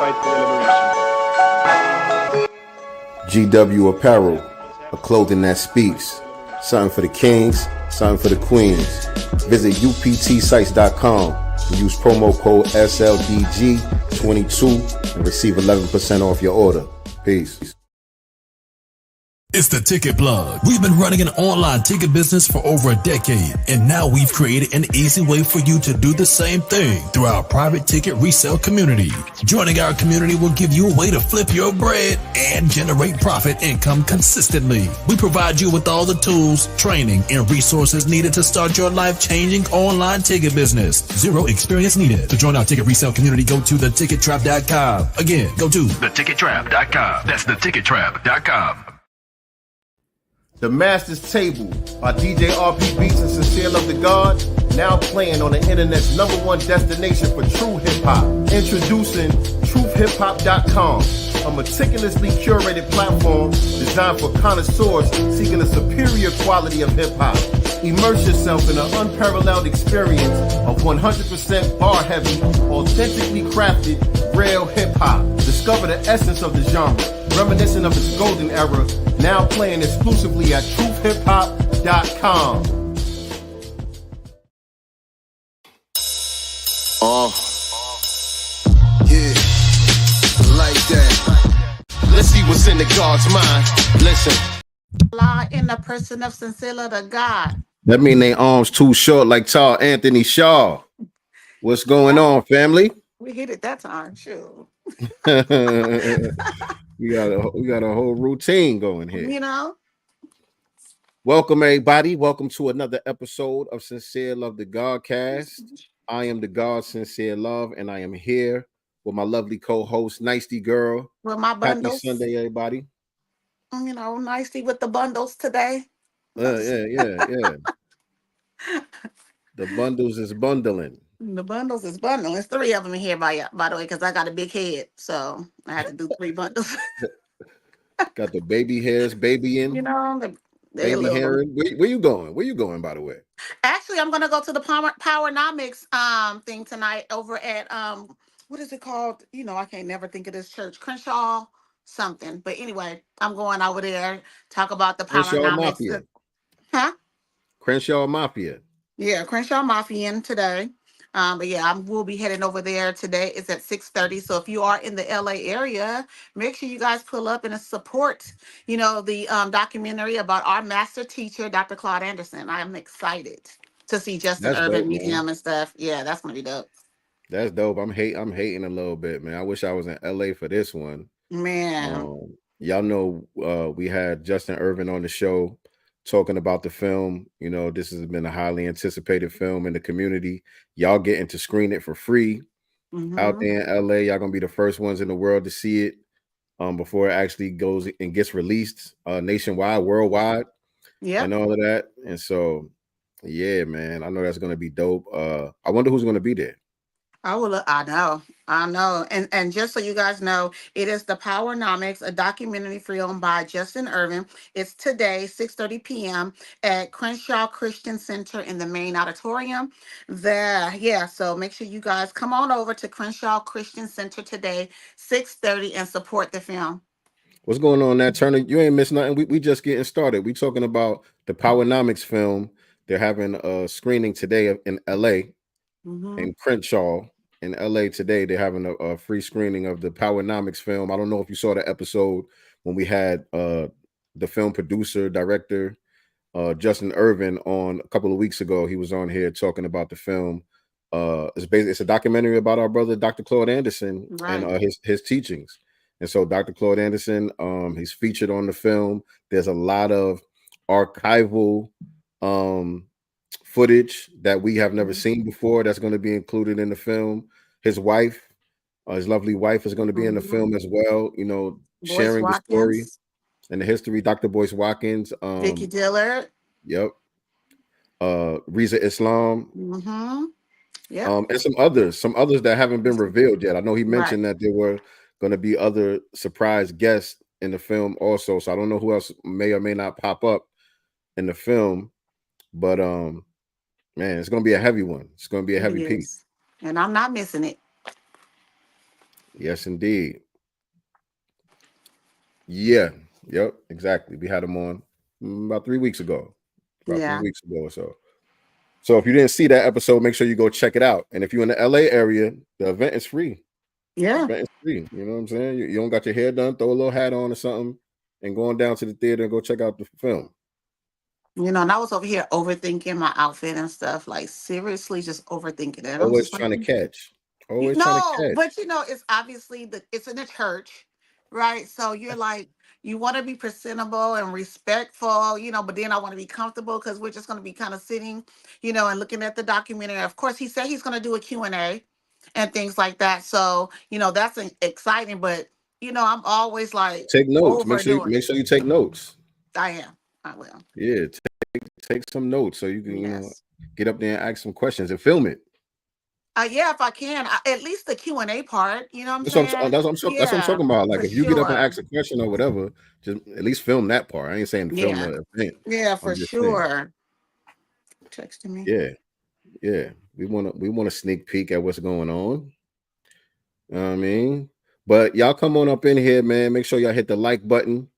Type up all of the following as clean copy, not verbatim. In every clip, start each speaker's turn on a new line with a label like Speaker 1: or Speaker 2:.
Speaker 1: fight for their liberation.
Speaker 2: GW Apparel, a clothing that speaks. Something for the kings, something for the queens. Visit uptsites.com and use promo code SLDG22 and receive 11% off your order. Peace.
Speaker 3: It's the Ticket Plug. We've been running an online ticket business for over a decade, and now we've created an easy way for you to do the same thing through our private ticket resale community. Joining our community will give you a way to flip your bread and generate profit income consistently. We provide you with all the tools, training, and resources needed to start your life-changing online ticket business. Zero experience needed. To join our ticket resale community, go to thetickettrap.com. Again, go to thetickettrap.com. That's thetickettrap.com.
Speaker 2: The Master's Table by DJ RP Beats and Sincere Love the God, now playing on the internet's #1 destination for true hip-hop. Introducing truthhiphop.com, a meticulously curated platform designed for connoisseurs seeking a superior quality of hip-hop. Immerse yourself in an unparalleled experience of 100% bar-heavy, authentically crafted, real hip-hop. Discover the essence of the genre, reminiscent of its golden era, now playing exclusively at truthhiphop.com.
Speaker 4: Yeah, like that. Let's see what's in the God's mind. Listen.
Speaker 5: Allah in the person of Sincere Love the God.
Speaker 2: That mean they arms too short like tall Anthony Shaw. What's going on, family?
Speaker 5: We hit it that time, sure.
Speaker 2: we got a whole routine going here.
Speaker 5: You know.
Speaker 2: Welcome everybody. Welcome to another episode of Sincere Love the Godcast. I am the God Sincere Love, and I am here with my lovely co-host, Nicey Girl.
Speaker 5: With my bundles.
Speaker 2: Happy Sunday, everybody.
Speaker 5: You know, Nicey with the bundles today.
Speaker 2: Yeah. The bundles is bundling.
Speaker 5: The bundles is bundling. There's 3 of them in here, by the way, because I got a big head, so I had to do 3 bundles.
Speaker 2: Got the baby hairs, babying.
Speaker 5: You know,
Speaker 2: baby hairing. Where you going? Where you going, by the way?
Speaker 5: Actually, I'm gonna go to the Powernomics thing tonight over at what is it called? You know, I can't never think of this church, Crenshaw something. But anyway, I'm going over there talk about the Powernomics. Huh?
Speaker 2: Crenshaw Mafia.
Speaker 5: Yeah, Crenshaw Mafia today. But yeah, I will be heading over there today. It's at 6:30. So if you are in the LA area, make sure you guys pull up and support, you know, the documentary about our master teacher, Dr. Claude Anderson. I am excited to see Justin Urban meet him and stuff. Yeah, that's gonna be dope.
Speaker 2: That's dope. I'm hating a little bit, man. I wish I was in LA for this one.
Speaker 5: Man.
Speaker 2: Y'all know we had Justin Urban on the show talking about the film. You know, this has been a highly anticipated film in the community. Y'all getting to screen it for free out there in LA. Y'all gonna be the first ones in the world to see it before it actually goes and gets released nationwide, worldwide, and all of that. And so, yeah, man, I know that's gonna be dope. I wonder who's gonna be there.
Speaker 5: I know. And just so you guys know, it is the Powernomics, a documentary film by Justin Urban. It's today, 6:30 p.m. at Crenshaw Christian Center in the main auditorium. So make sure you guys come on over to Crenshaw Christian Center today, 6:30, and support the film.
Speaker 2: What's going on there, Turner? You ain't missed nothing. We just getting started. We talking about the Powernomics film. They're having a screening today in LA, in Crenshaw. In LA today, they're having a free screening of the Powernomics film. I don't know if you saw the episode when we had the film producer, director, Justin Urban on a couple of weeks ago. He was on here talking about the film. It's a documentary about our brother, Dr. Claude Anderson, and his teachings. And so Dr. Claude Anderson, he's featured on the film. There's a lot of archival footage that we have never seen before that's going to be included in the film. His wife, his lovely wife, is going to be in the film as well, you know,
Speaker 5: Boyce
Speaker 2: sharing
Speaker 5: Watkins.
Speaker 2: the story and the history. Dr. Boyce Watkins,
Speaker 5: Vicky Dillard.
Speaker 2: Yep. Riza Islam.
Speaker 5: Yep.
Speaker 2: And some others that haven't been revealed yet. I know he mentioned that there were going to be other surprise guests in the film also. So I don't know who else may or may not pop up in the film, but man, it's going to be a heavy one. It's going to be a heavy piece.
Speaker 5: And I'm not missing it.
Speaker 2: Yes, indeed. Yeah. Yep. Exactly. We had them on about 3 weeks ago. About three
Speaker 5: Yeah.
Speaker 2: weeks ago or so. So if you didn't see that episode, make sure you go check it out. And if you're in the LA area, the event is free. The
Speaker 5: Yeah.
Speaker 2: event is free. You know what I'm saying? You don't got your hair done, throw a little hat on or something, and going down to the theater and go check out the film.
Speaker 5: And I was over here overthinking my outfit and stuff, like seriously just overthinking it. I'm
Speaker 2: Always
Speaker 5: just like,
Speaker 2: trying to catch. Always trying to
Speaker 5: no,
Speaker 2: catch.
Speaker 5: but it's obviously it's in a church, right? So you're like, you want to be presentable and respectful, but then I want to be comfortable because we're just going to be kind of sitting, and looking at the documentary. Of course, he said he's going to do a Q&A and things like that. So, that's exciting, but I'm always like
Speaker 2: Take notes.
Speaker 5: overdoing
Speaker 2: Make
Speaker 5: it.
Speaker 2: sure you take notes.
Speaker 5: I am. I will.
Speaker 2: Yeah, take some notes so you can,
Speaker 5: Yes.
Speaker 2: get up there and ask some questions and film it.
Speaker 5: Yeah, if I can, at least the Q&A part. You know what I'm
Speaker 2: That's what I'm,
Speaker 5: saying?
Speaker 2: that's what I'm
Speaker 5: Yeah,
Speaker 2: talking about. Like
Speaker 5: for
Speaker 2: if you get up and
Speaker 5: sure.
Speaker 2: ask a question or whatever, just at least film that part. I ain't saying to film
Speaker 5: Yeah,
Speaker 2: the event.
Speaker 5: yeah, for
Speaker 2: I'm just saying,
Speaker 5: sure. Texting me.
Speaker 2: yeah, yeah. We want to sneak peek at what's going on. You know what I mean? But y'all come on up in here, man. Make sure y'all hit the like button.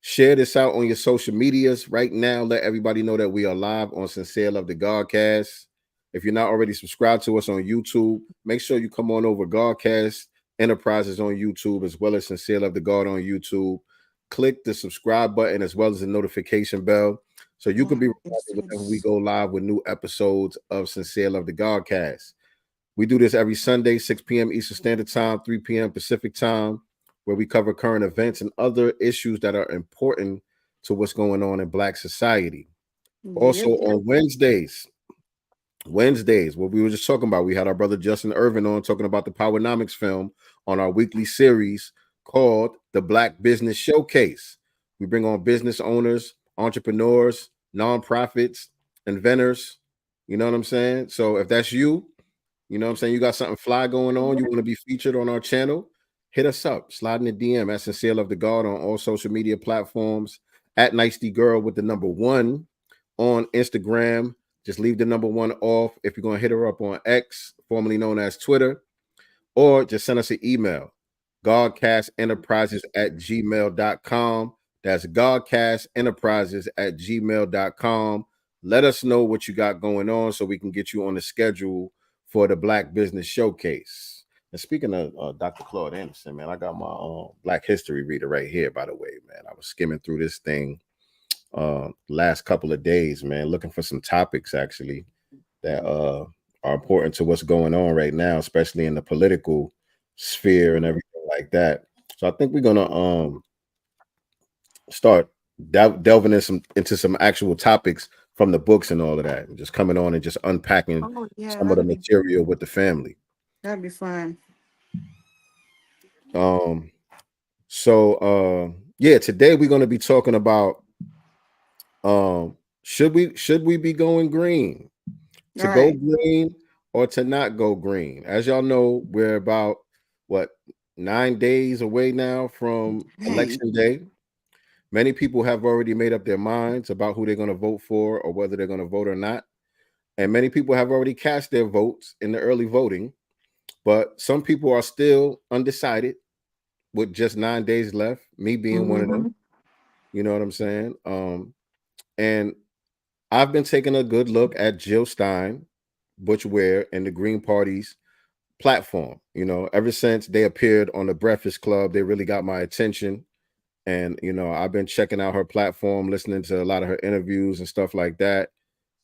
Speaker 2: Share this out on your social medias right now. Let everybody know that we are live on Sincere Love the Godcast. If you're not already subscribed to us on YouTube, make sure you come on over Godcast Enterprises on YouTube as well as Sincere Love the God on YouTube. Click the subscribe button as well as the notification bell so you can
Speaker 5: Oh,
Speaker 2: be
Speaker 5: this
Speaker 2: reminded whenever we
Speaker 5: is-
Speaker 2: go live with new episodes of Sincere Love the Godcast. We do this every Sunday, 6 p.m. Eastern Standard Time, 3 p.m. Pacific Time, where we cover current events and other issues that are important to what's going on in Black society. Also
Speaker 5: Yep, yep.
Speaker 2: on Wednesdays, what we were just talking about, we had our brother Justin Irvin on talking about the Powernomics film on our weekly series called The Black Business Showcase. We bring on business owners, entrepreneurs, nonprofits, inventors. You know what I'm saying? So if that's you, you know what I'm saying? You got something fly going on. You want to be featured on our channel? Hit us up. Slide in the DM at Sincere Love the God on all social media platforms. At Nicety Girl with the number 1 on Instagram. Just leave the number 1 off. If you're going to hit her up on X, formerly known as Twitter, or just send us an email. Godcastenterprises at gmail.com. That's godcastenterprises at gmail.com. Let us know what you got going on so we can get you on the schedule for the Black Business Showcase. And speaking of Dr. Claude Anderson, man, I got my Black History reader right here, by the way, man. I was skimming through this thing last couple of days, man, looking for some topics actually that are important to what's going on right now, especially in the political sphere and everything like that. So I think we're gonna start delving into some actual topics from the books and all of that, and just coming on and just unpacking
Speaker 5: Oh, yeah,
Speaker 2: some of the material with the family.
Speaker 5: that'd be fun.
Speaker 2: Um, yeah, today we're gonna be talking about should we be going green?
Speaker 5: All
Speaker 2: To go
Speaker 5: right.
Speaker 2: green or to not go green. As y'all know, we're about what 9 days away now from
Speaker 5: Hey.
Speaker 2: election day. Many people have already made up their minds about who they're going to vote for or whether they're going to vote or not. And many people have already cast their votes in the early voting, but some people are still undecided with just 9 days left, me being one of them.
Speaker 5: Mm-hmm.
Speaker 2: You know what I'm saying? And I've been taking a good look at Jill Stein, Butch Ware, and the Green Party's platform. Ever since they appeared on the Breakfast Club, they really got my attention. And I've been checking out her platform, listening to a lot of her interviews and stuff like that,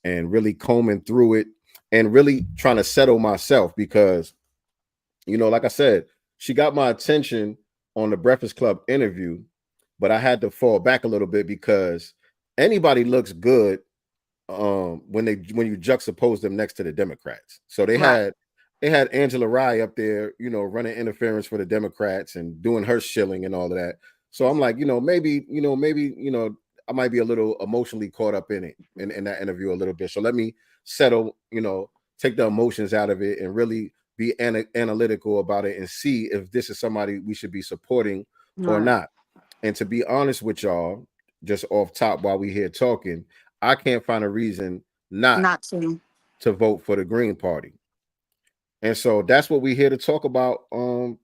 Speaker 2: and really combing through it and really trying to settle myself because, like I said, she got my attention on the Breakfast Club interview, but I had to fall back a little bit because anybody looks good when you juxtapose them next to the Democrats. So
Speaker 5: Right.
Speaker 2: they had Angela Rye up there, running interference for the Democrats and doing her shilling and all of that. So I'm like, maybe, I might be a little emotionally caught up in it in that interview a little bit. So let me settle, take the emotions out of it and really be analytical about it and see if this is somebody we should be supporting or
Speaker 5: Right.
Speaker 2: not. And to be honest with y'all, just off top while we here talking, I can't find a reason not
Speaker 5: Not to.
Speaker 2: to vote for the Green Party. And so that's what we're here to talk about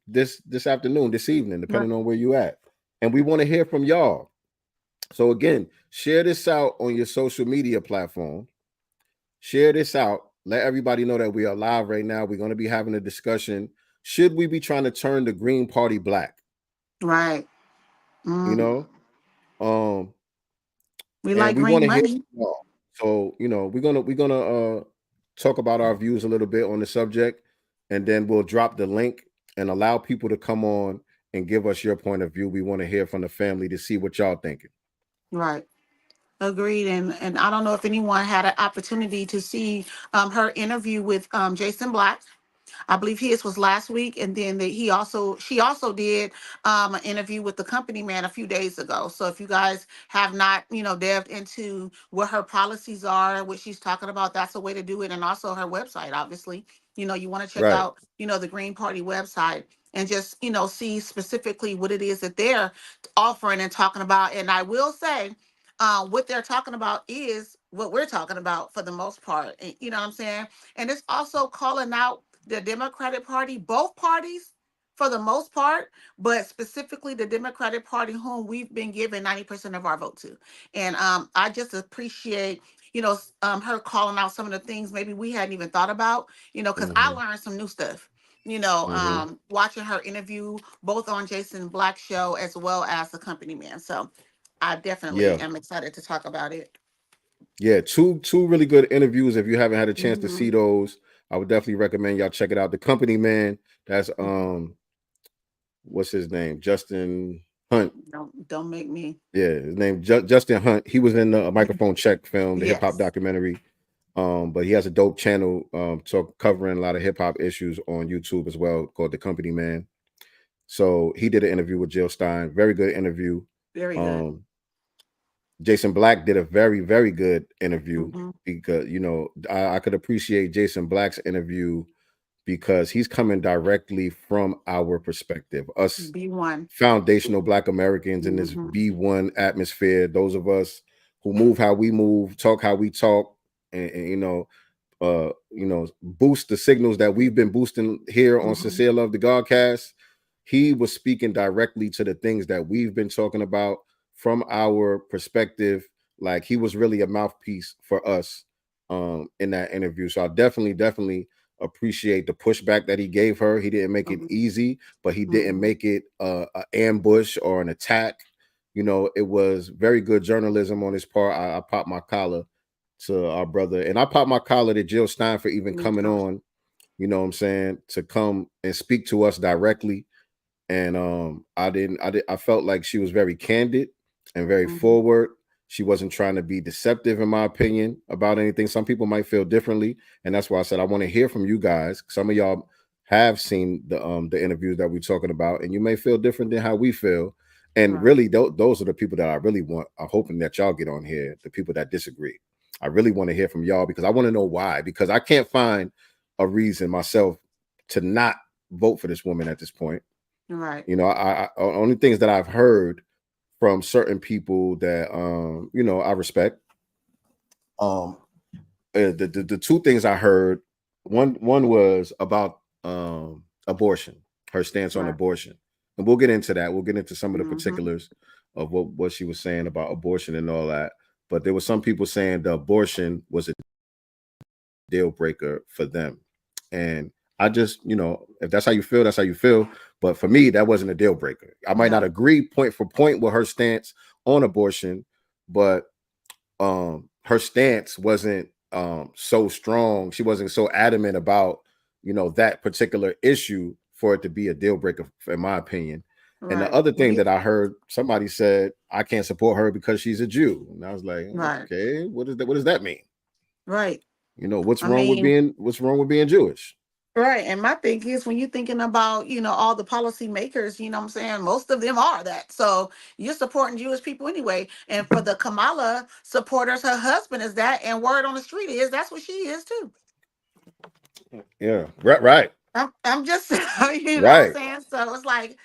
Speaker 2: this afternoon, this evening,
Speaker 5: Right.
Speaker 2: depending on where you at. And we want to hear from y'all. So again, share this out on your social media platform. Share this out. Let everybody know that we are live right now. We're going to be having a discussion. Should we be trying to turn the Green Party black?
Speaker 5: Right.
Speaker 2: You
Speaker 5: Mm.
Speaker 2: know, um,
Speaker 5: We
Speaker 2: and
Speaker 5: like
Speaker 2: we want
Speaker 5: green
Speaker 2: to hear
Speaker 5: money.
Speaker 2: from y'all. So we're gonna talk about our views a little bit on the subject, and then we'll drop the link and allow people to come on and give us your point of view. We want to hear from the family to see what y'all thinking.
Speaker 5: Right. Agreed. And I don't know if anyone had an opportunity to see her interview with Jason Black. I believe his was last week, and then she also did an interview with the company man a few days ago. So if you guys have not, delved into what her policies are, what she's talking about, that's a way to do it, and also her website. Obviously, you want to check
Speaker 2: Right.
Speaker 5: out, the Green Party website and just see specifically what it is that they're offering and talking about. And I will say. What they're talking about is what we're talking about for the most part. And, you know what I'm saying? And it's also calling out the Democratic Party, both parties for the most part, but specifically the Democratic Party, whom we've been giving 90% of our vote to. And I just appreciate, her calling out some of the things maybe we hadn't even thought about, because I
Speaker 2: Mm-hmm.
Speaker 5: learned some new stuff.
Speaker 2: Mm-hmm.
Speaker 5: Watching her interview both on Jason Black's show as well as the company man. So I definitely
Speaker 2: Yeah.
Speaker 5: am excited to talk about it.
Speaker 2: Yeah. Two really good interviews. If you haven't had a chance to
Speaker 5: Hmm.
Speaker 2: see those, I would definitely recommend y'all check it out. The company man, that's what's his name? Justin Hunt.
Speaker 5: Don't make me.
Speaker 2: Yeah, his name Justin Hunt. He was in the microphone check film, the hip hop
Speaker 5: Yes,
Speaker 2: documentary. But he has a dope channel talk covering a lot of hip hop issues on YouTube as well, called The Company Man. So he did an interview with Jill Stein. Very good interview.
Speaker 5: very good.
Speaker 2: Um, Jason Black did a very, very good interview
Speaker 5: Hmm.
Speaker 2: because I could appreciate Jason Black's interview because he's coming directly from our perspective, us
Speaker 5: B1.
Speaker 2: foundational Black Americans in this
Speaker 5: Hmm.
Speaker 2: B1 atmosphere. Those of us who move how we move, talk how we talk, and boost the signals that we've been boosting here on
Speaker 5: Hmm.
Speaker 2: Sincere Love the Godcast. He was speaking directly to the things that we've been talking about from our perspective. Like he was really a mouthpiece for us in that interview. So I definitely appreciate the pushback that he gave her. He didn't make it easy, but he didn't
Speaker 5: Hmm.
Speaker 2: make it an ambush or an attack. It was very good journalism on his part. I popped my collar to our brother, and I popped my collar to Jill Stein for even
Speaker 5: Me
Speaker 2: coming
Speaker 5: too.
Speaker 2: on. You know what I'm saying, to come and speak to us directly. And I felt like she was very candid and very
Speaker 5: Hmm.
Speaker 2: forward. She wasn't trying to be deceptive, in my opinion, about anything. Some people might feel differently, and that's why I said I want to hear from you guys. Some of y'all have seen the interviews that we're talking about, and you may feel different than how we feel. And
Speaker 5: Right.
Speaker 2: really, those are the people that I really want. I'm hoping that y'all get on here. The people that disagree, I really want to hear from y'all because I want to know why. Because I can't find a reason myself to not vote for this woman at this point.
Speaker 5: Right.
Speaker 2: I only things that I've heard from certain people that I respect. Um, the two things I heard, one was about abortion, her stance on
Speaker 5: Right.
Speaker 2: abortion, and we'll get into that. We'll get into some of the
Speaker 5: Hmm.
Speaker 2: particulars of what she was saying about abortion and all that. But there was some people saying the abortion was a deal breaker for them. And I just, if that's how you feel, that's how you feel. But for me, that wasn't a deal breaker. I might not
Speaker 5: No.
Speaker 2: agree point for point with her stance on abortion, but her stance wasn't so strong. She wasn't so adamant about, that particular issue for it to be a deal breaker, in my opinion. And the
Speaker 5: Right.
Speaker 2: other
Speaker 5: Well,
Speaker 2: thing that I heard somebody said, I can't support her because she's a Jew. And I was like,
Speaker 5: right.
Speaker 2: okay, what does that mean?
Speaker 5: Right.
Speaker 2: What's
Speaker 5: I
Speaker 2: wrong with
Speaker 5: mean,
Speaker 2: being Jewish?
Speaker 5: right. And my thing is when you're thinking about, all the policymakers, you know what I'm saying? Most of them are that. So you're supporting Jewish people anyway. And for the Kamala supporters, her husband is that. And word on the street is that's what she is too.
Speaker 2: Yeah, right,
Speaker 5: I'm just, you know what I'm
Speaker 2: right.
Speaker 5: saying? So it's like,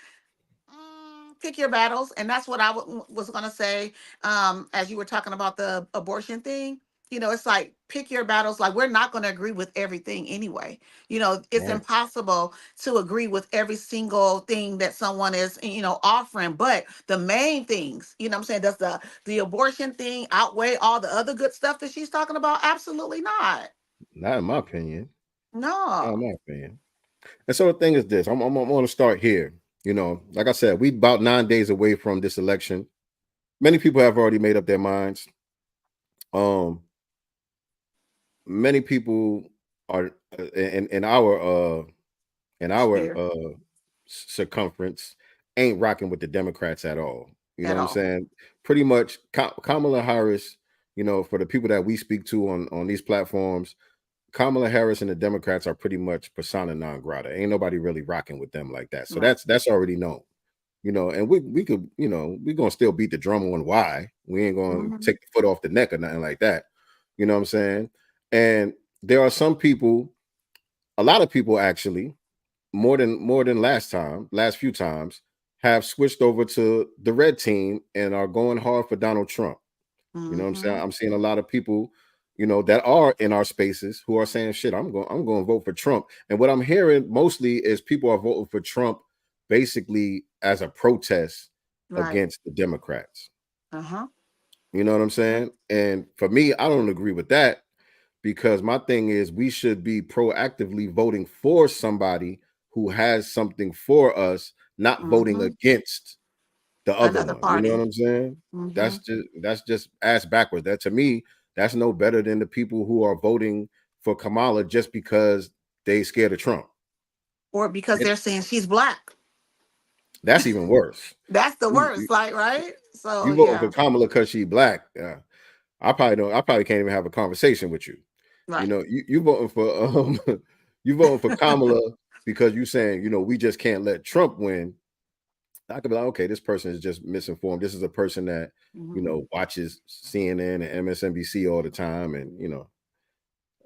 Speaker 5: pick your battles. And that's what I was going to say as you were talking about the abortion thing. it's like pick your battles. Like, we're not going to agree with everything anyway. It's
Speaker 2: Right.
Speaker 5: impossible to agree with every single thing that someone is, offering. But the main things, what I'm saying, does the abortion thing outweigh all the other good stuff that she's talking about? Absolutely not.
Speaker 2: Not in my opinion. Not in
Speaker 5: No.
Speaker 2: my opinion. And so the thing is this, I'm going to start here. Like I said, we about 9 days away from this election. Many people have already made up their minds. Many people are in our
Speaker 5: Sphere
Speaker 2: circumference ain't rocking with the Democrats at all. You know
Speaker 5: at
Speaker 2: what I'm
Speaker 5: all.
Speaker 2: saying? Pretty much Kamala Harris, for the people that we speak to on these platforms, Kamala Harris and the Democrats are pretty much persona non grata. Ain't nobody really rocking with them like that. So
Speaker 5: Right.
Speaker 2: that's already known. And we could, we're gonna still beat the drum on why. We ain't gonna
Speaker 5: Hmm.
Speaker 2: take the foot off the neck or nothing like that. You know what I'm saying? And there are some people, a lot of people actually, more than last few times, have switched over to the red team and are going hard for Donald Trump. You know what I'm saying?
Speaker 5: Hmm.
Speaker 2: I'm seeing a lot of people, that are in our spaces who are saying, shit, I'm going to vote for Trump. And what I'm hearing mostly is people are voting for Trump basically as a protest
Speaker 5: Right.
Speaker 2: against the Democrats.
Speaker 5: Uh-huh.
Speaker 2: You know what I'm saying? And for me, I don't agree with that, because my thing is we should be proactively voting for somebody who has something for us, not voting
Speaker 5: Hmm.
Speaker 2: against the other
Speaker 5: Another
Speaker 2: one. You know what
Speaker 5: party.
Speaker 2: I'm saying?
Speaker 5: Hmm.
Speaker 2: That's just ass backwards. That, to me, that's no better than the people who are voting for Kamala just because they scared of Trump.
Speaker 5: Or because they're saying she's black.
Speaker 2: That's even worse.
Speaker 5: That's the
Speaker 2: You, you,
Speaker 5: worst, like, right? So
Speaker 2: you voting
Speaker 5: yeah.
Speaker 2: for Kamala because she black. I probably don't. I probably can't even have a conversation with you.
Speaker 5: Right.
Speaker 2: You voting for you voting for Kamala because you saying, we just can't let Trump win. I could be like, okay, this person is just misinformed. This is a person that,
Speaker 5: Hmm.
Speaker 2: watches CNN and MSNBC all the time, and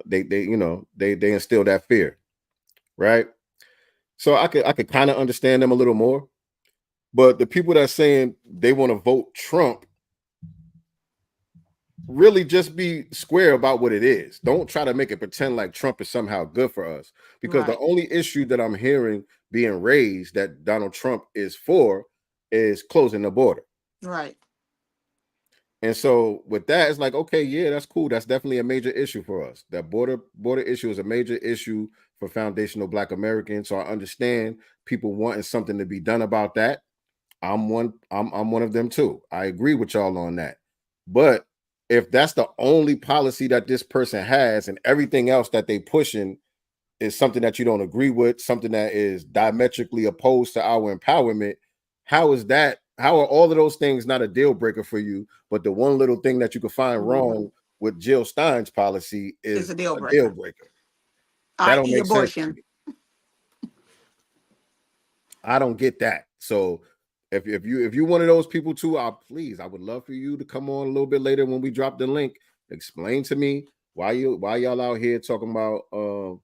Speaker 2: they instill that fear, right? So I could kind of understand them a little more. But the people that saying they want to vote Trump, really just be square about what it is. Don't try to make it pretend like Trump is somehow good for us, because the
Speaker 5: Right.
Speaker 2: only issue that I'm hearing being raised that Donald Trump is for is closing the border.
Speaker 5: Right.
Speaker 2: And so with that, it's like, okay, yeah, that's cool. That's definitely a major issue for us. That border issue is a major issue for foundational Black Americans. So I understand people wanting something to be done about that. I'm one of them too. I agree with y'all on that. But if that's the only policy that this person has and everything else that they pushing is something that you don't agree with, something that is diametrically opposed to our empowerment, how is that? How are all of those things not a deal breaker for you? But the one little thing that you could find
Speaker 5: Hmm.
Speaker 2: wrong with Jill Stein's policy
Speaker 5: It's
Speaker 2: is
Speaker 5: a deal
Speaker 2: a deal
Speaker 5: breaker,
Speaker 2: breaker. That don't
Speaker 5: i.e.,
Speaker 2: make sense to
Speaker 5: abortion.
Speaker 2: me. I don't get that. So if you one of those people too, I would love for you to come on a little bit later when we drop the link. Explain to me why y'all out here talking about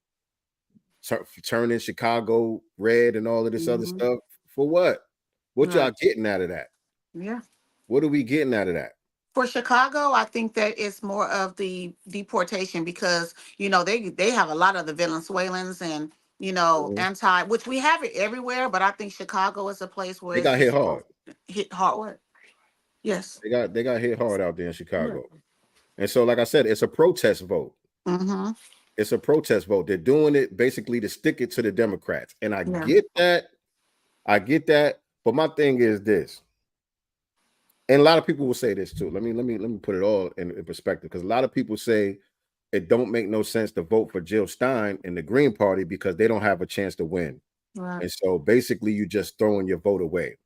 Speaker 2: turning Chicago red and all of this other
Speaker 5: Hmm.
Speaker 2: stuff for what? What y'all
Speaker 5: Right.
Speaker 2: getting out of that?
Speaker 5: Yeah.
Speaker 2: What are we getting out of that?
Speaker 5: For Chicago, I think that it's more of the deportation because they have a lot of the Venezuelans and
Speaker 2: Mhm.
Speaker 5: anti, which we have it everywhere, but I think Chicago is a place where
Speaker 2: They
Speaker 5: it's
Speaker 2: got hit
Speaker 5: just
Speaker 2: hard.
Speaker 5: hit hard. What? Yes.
Speaker 2: They got hit hard out there in
Speaker 5: Yeah.
Speaker 2: Chicago. And so, like I said, it's a protest vote.
Speaker 5: Mm-hmm.
Speaker 2: It's a protest vote. They're doing it basically to stick it to the Democrats. And I
Speaker 5: Yeah.
Speaker 2: get that. I get that. But my thing is this. And a lot of people will say this too. Let me put it all in perspective, because a lot of people say it don't make no sense to vote for Jill Stein in the Green Party because they don't have a chance to win.
Speaker 5: Right.
Speaker 2: And so basically you just throwing your vote away.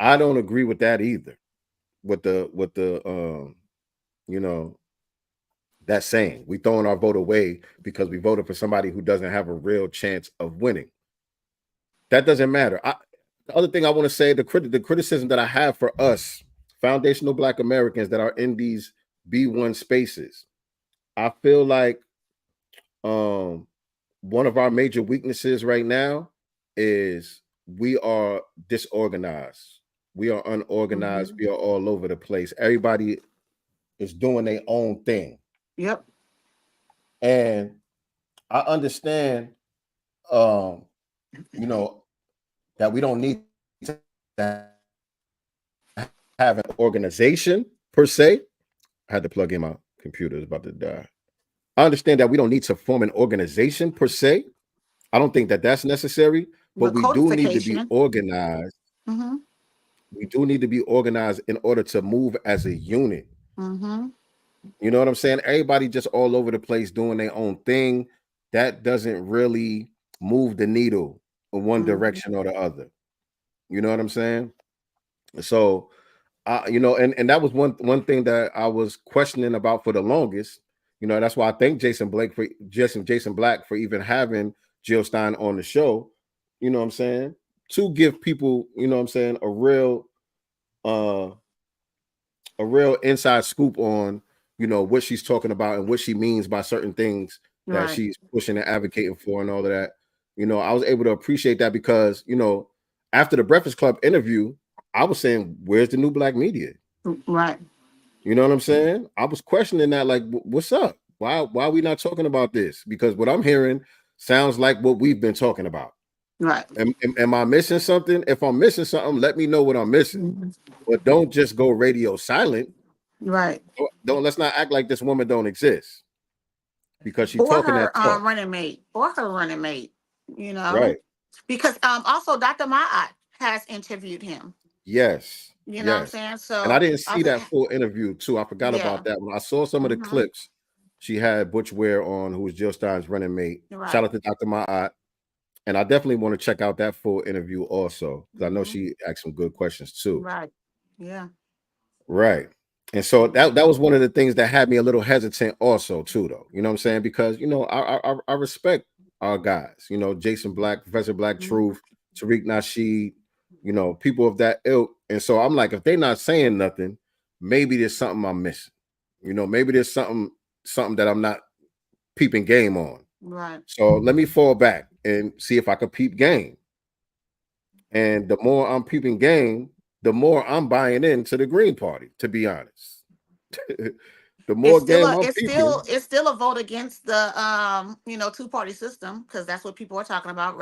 Speaker 2: I don't agree with that either. With the you know, that saying. We throwing our vote away because we voted for somebody who doesn't have a real chance of winning. That doesn't matter. The other thing I want to say, the criticism that I have for us, foundational Black Americans that are in these B1 spaces, I feel like um, one of our major weaknesses right now is we are disorganized. We are unorganized.
Speaker 5: Mm-hmm.
Speaker 2: We are all over the place. Everybody is doing their own thing.
Speaker 5: Yep.
Speaker 2: And I understand, um, you know, that we don't need to have an organization per se. I had to plug in my computer, it's about to die. I understand that we don't need to form an organization per se. I don't think that that's necessary, but we
Speaker 5: But
Speaker 2: do need to be
Speaker 5: codification.
Speaker 2: organized.
Speaker 5: Mm-hmm.
Speaker 2: We do need to be organized in order to move as a unit.
Speaker 5: Mm-hmm.
Speaker 2: You know what I'm saying? Everybody just all over the place doing their own thing. That doesn't really move the needle in one
Speaker 5: Mm-hmm.
Speaker 2: direction or the other. You know what I'm saying? So, and that was one thing that I was questioning about for the longest. That's why I thank Jason Black for even having Jill Stein on the show. You know what I'm saying? To give people, uh a real inside scoop on what she's talking about and what she means by certain things that
Speaker 5: Right.
Speaker 2: she's pushing and advocating for and all of that. I was able to appreciate that because after the Breakfast Club interview, I was saying, where's the new black media?
Speaker 5: Right.
Speaker 2: You know what I'm saying? I was questioning that, like, what's up? Why are we not talking about this? Because what I'm hearing sounds like what we've been talking about.
Speaker 5: Right.
Speaker 2: Am I missing something? If I'm missing something, let me know what I'm missing.
Speaker 5: Mhm.
Speaker 2: But don't just go radio silent.
Speaker 5: Right.
Speaker 2: Don't let's not act like this woman don't exist because she's
Speaker 5: Or
Speaker 2: talking that
Speaker 5: her
Speaker 2: talk.
Speaker 5: running mate. Or her running mate. You know?
Speaker 2: Right.
Speaker 5: Because also Dr. Ma'at has interviewed him.
Speaker 2: Yes.
Speaker 5: You know what I'm
Speaker 2: Yes.
Speaker 5: saying?
Speaker 2: And I
Speaker 5: So
Speaker 2: didn't
Speaker 5: I
Speaker 2: see
Speaker 5: was
Speaker 2: that full interview too. I forgot
Speaker 5: yeah.
Speaker 2: about that. When I saw some of the
Speaker 5: Mm-hmm.
Speaker 2: clips, she had Butch Ware on, who was Jill Stein's running mate. Shout
Speaker 5: Right.
Speaker 2: out to Dr. Ma'at. And I definitely want to check out that full interview also, because I know
Speaker 5: Mm-hmm.
Speaker 2: she asked some good questions too.
Speaker 5: Right. Yeah.
Speaker 2: Right. And so
Speaker 5: Mm-hmm.
Speaker 2: that was one of the things that had me a little hesitant also too, though. You know what I'm saying? Because I respect our guys, Jason Black, Professor Black
Speaker 5: Mm-hmm.
Speaker 2: Truth, Tariq Nasheed, people of that ilk. And so I'm like, if they're not saying nothing, maybe there's something I'm missing. Maybe there's something that I'm not peeping game on.
Speaker 5: Right.
Speaker 2: So let me fall back and see if I can peep game. And the more I'm peeping game, the more I'm buying into the Green Party, to be honest. The more game I'm peeping,
Speaker 5: it's still a vote against the two-party system, because that's what people are talking about.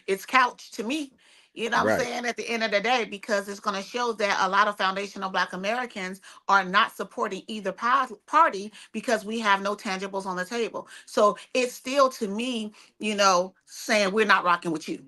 Speaker 5: It's couch to me. You know what I'm
Speaker 2: right,
Speaker 5: saying? At the end of the day, because it's going to show that a lot of foundational Black Americans are not supporting either party because we have no tangibles on the table. So it's still, to me, saying we're not rocking with you.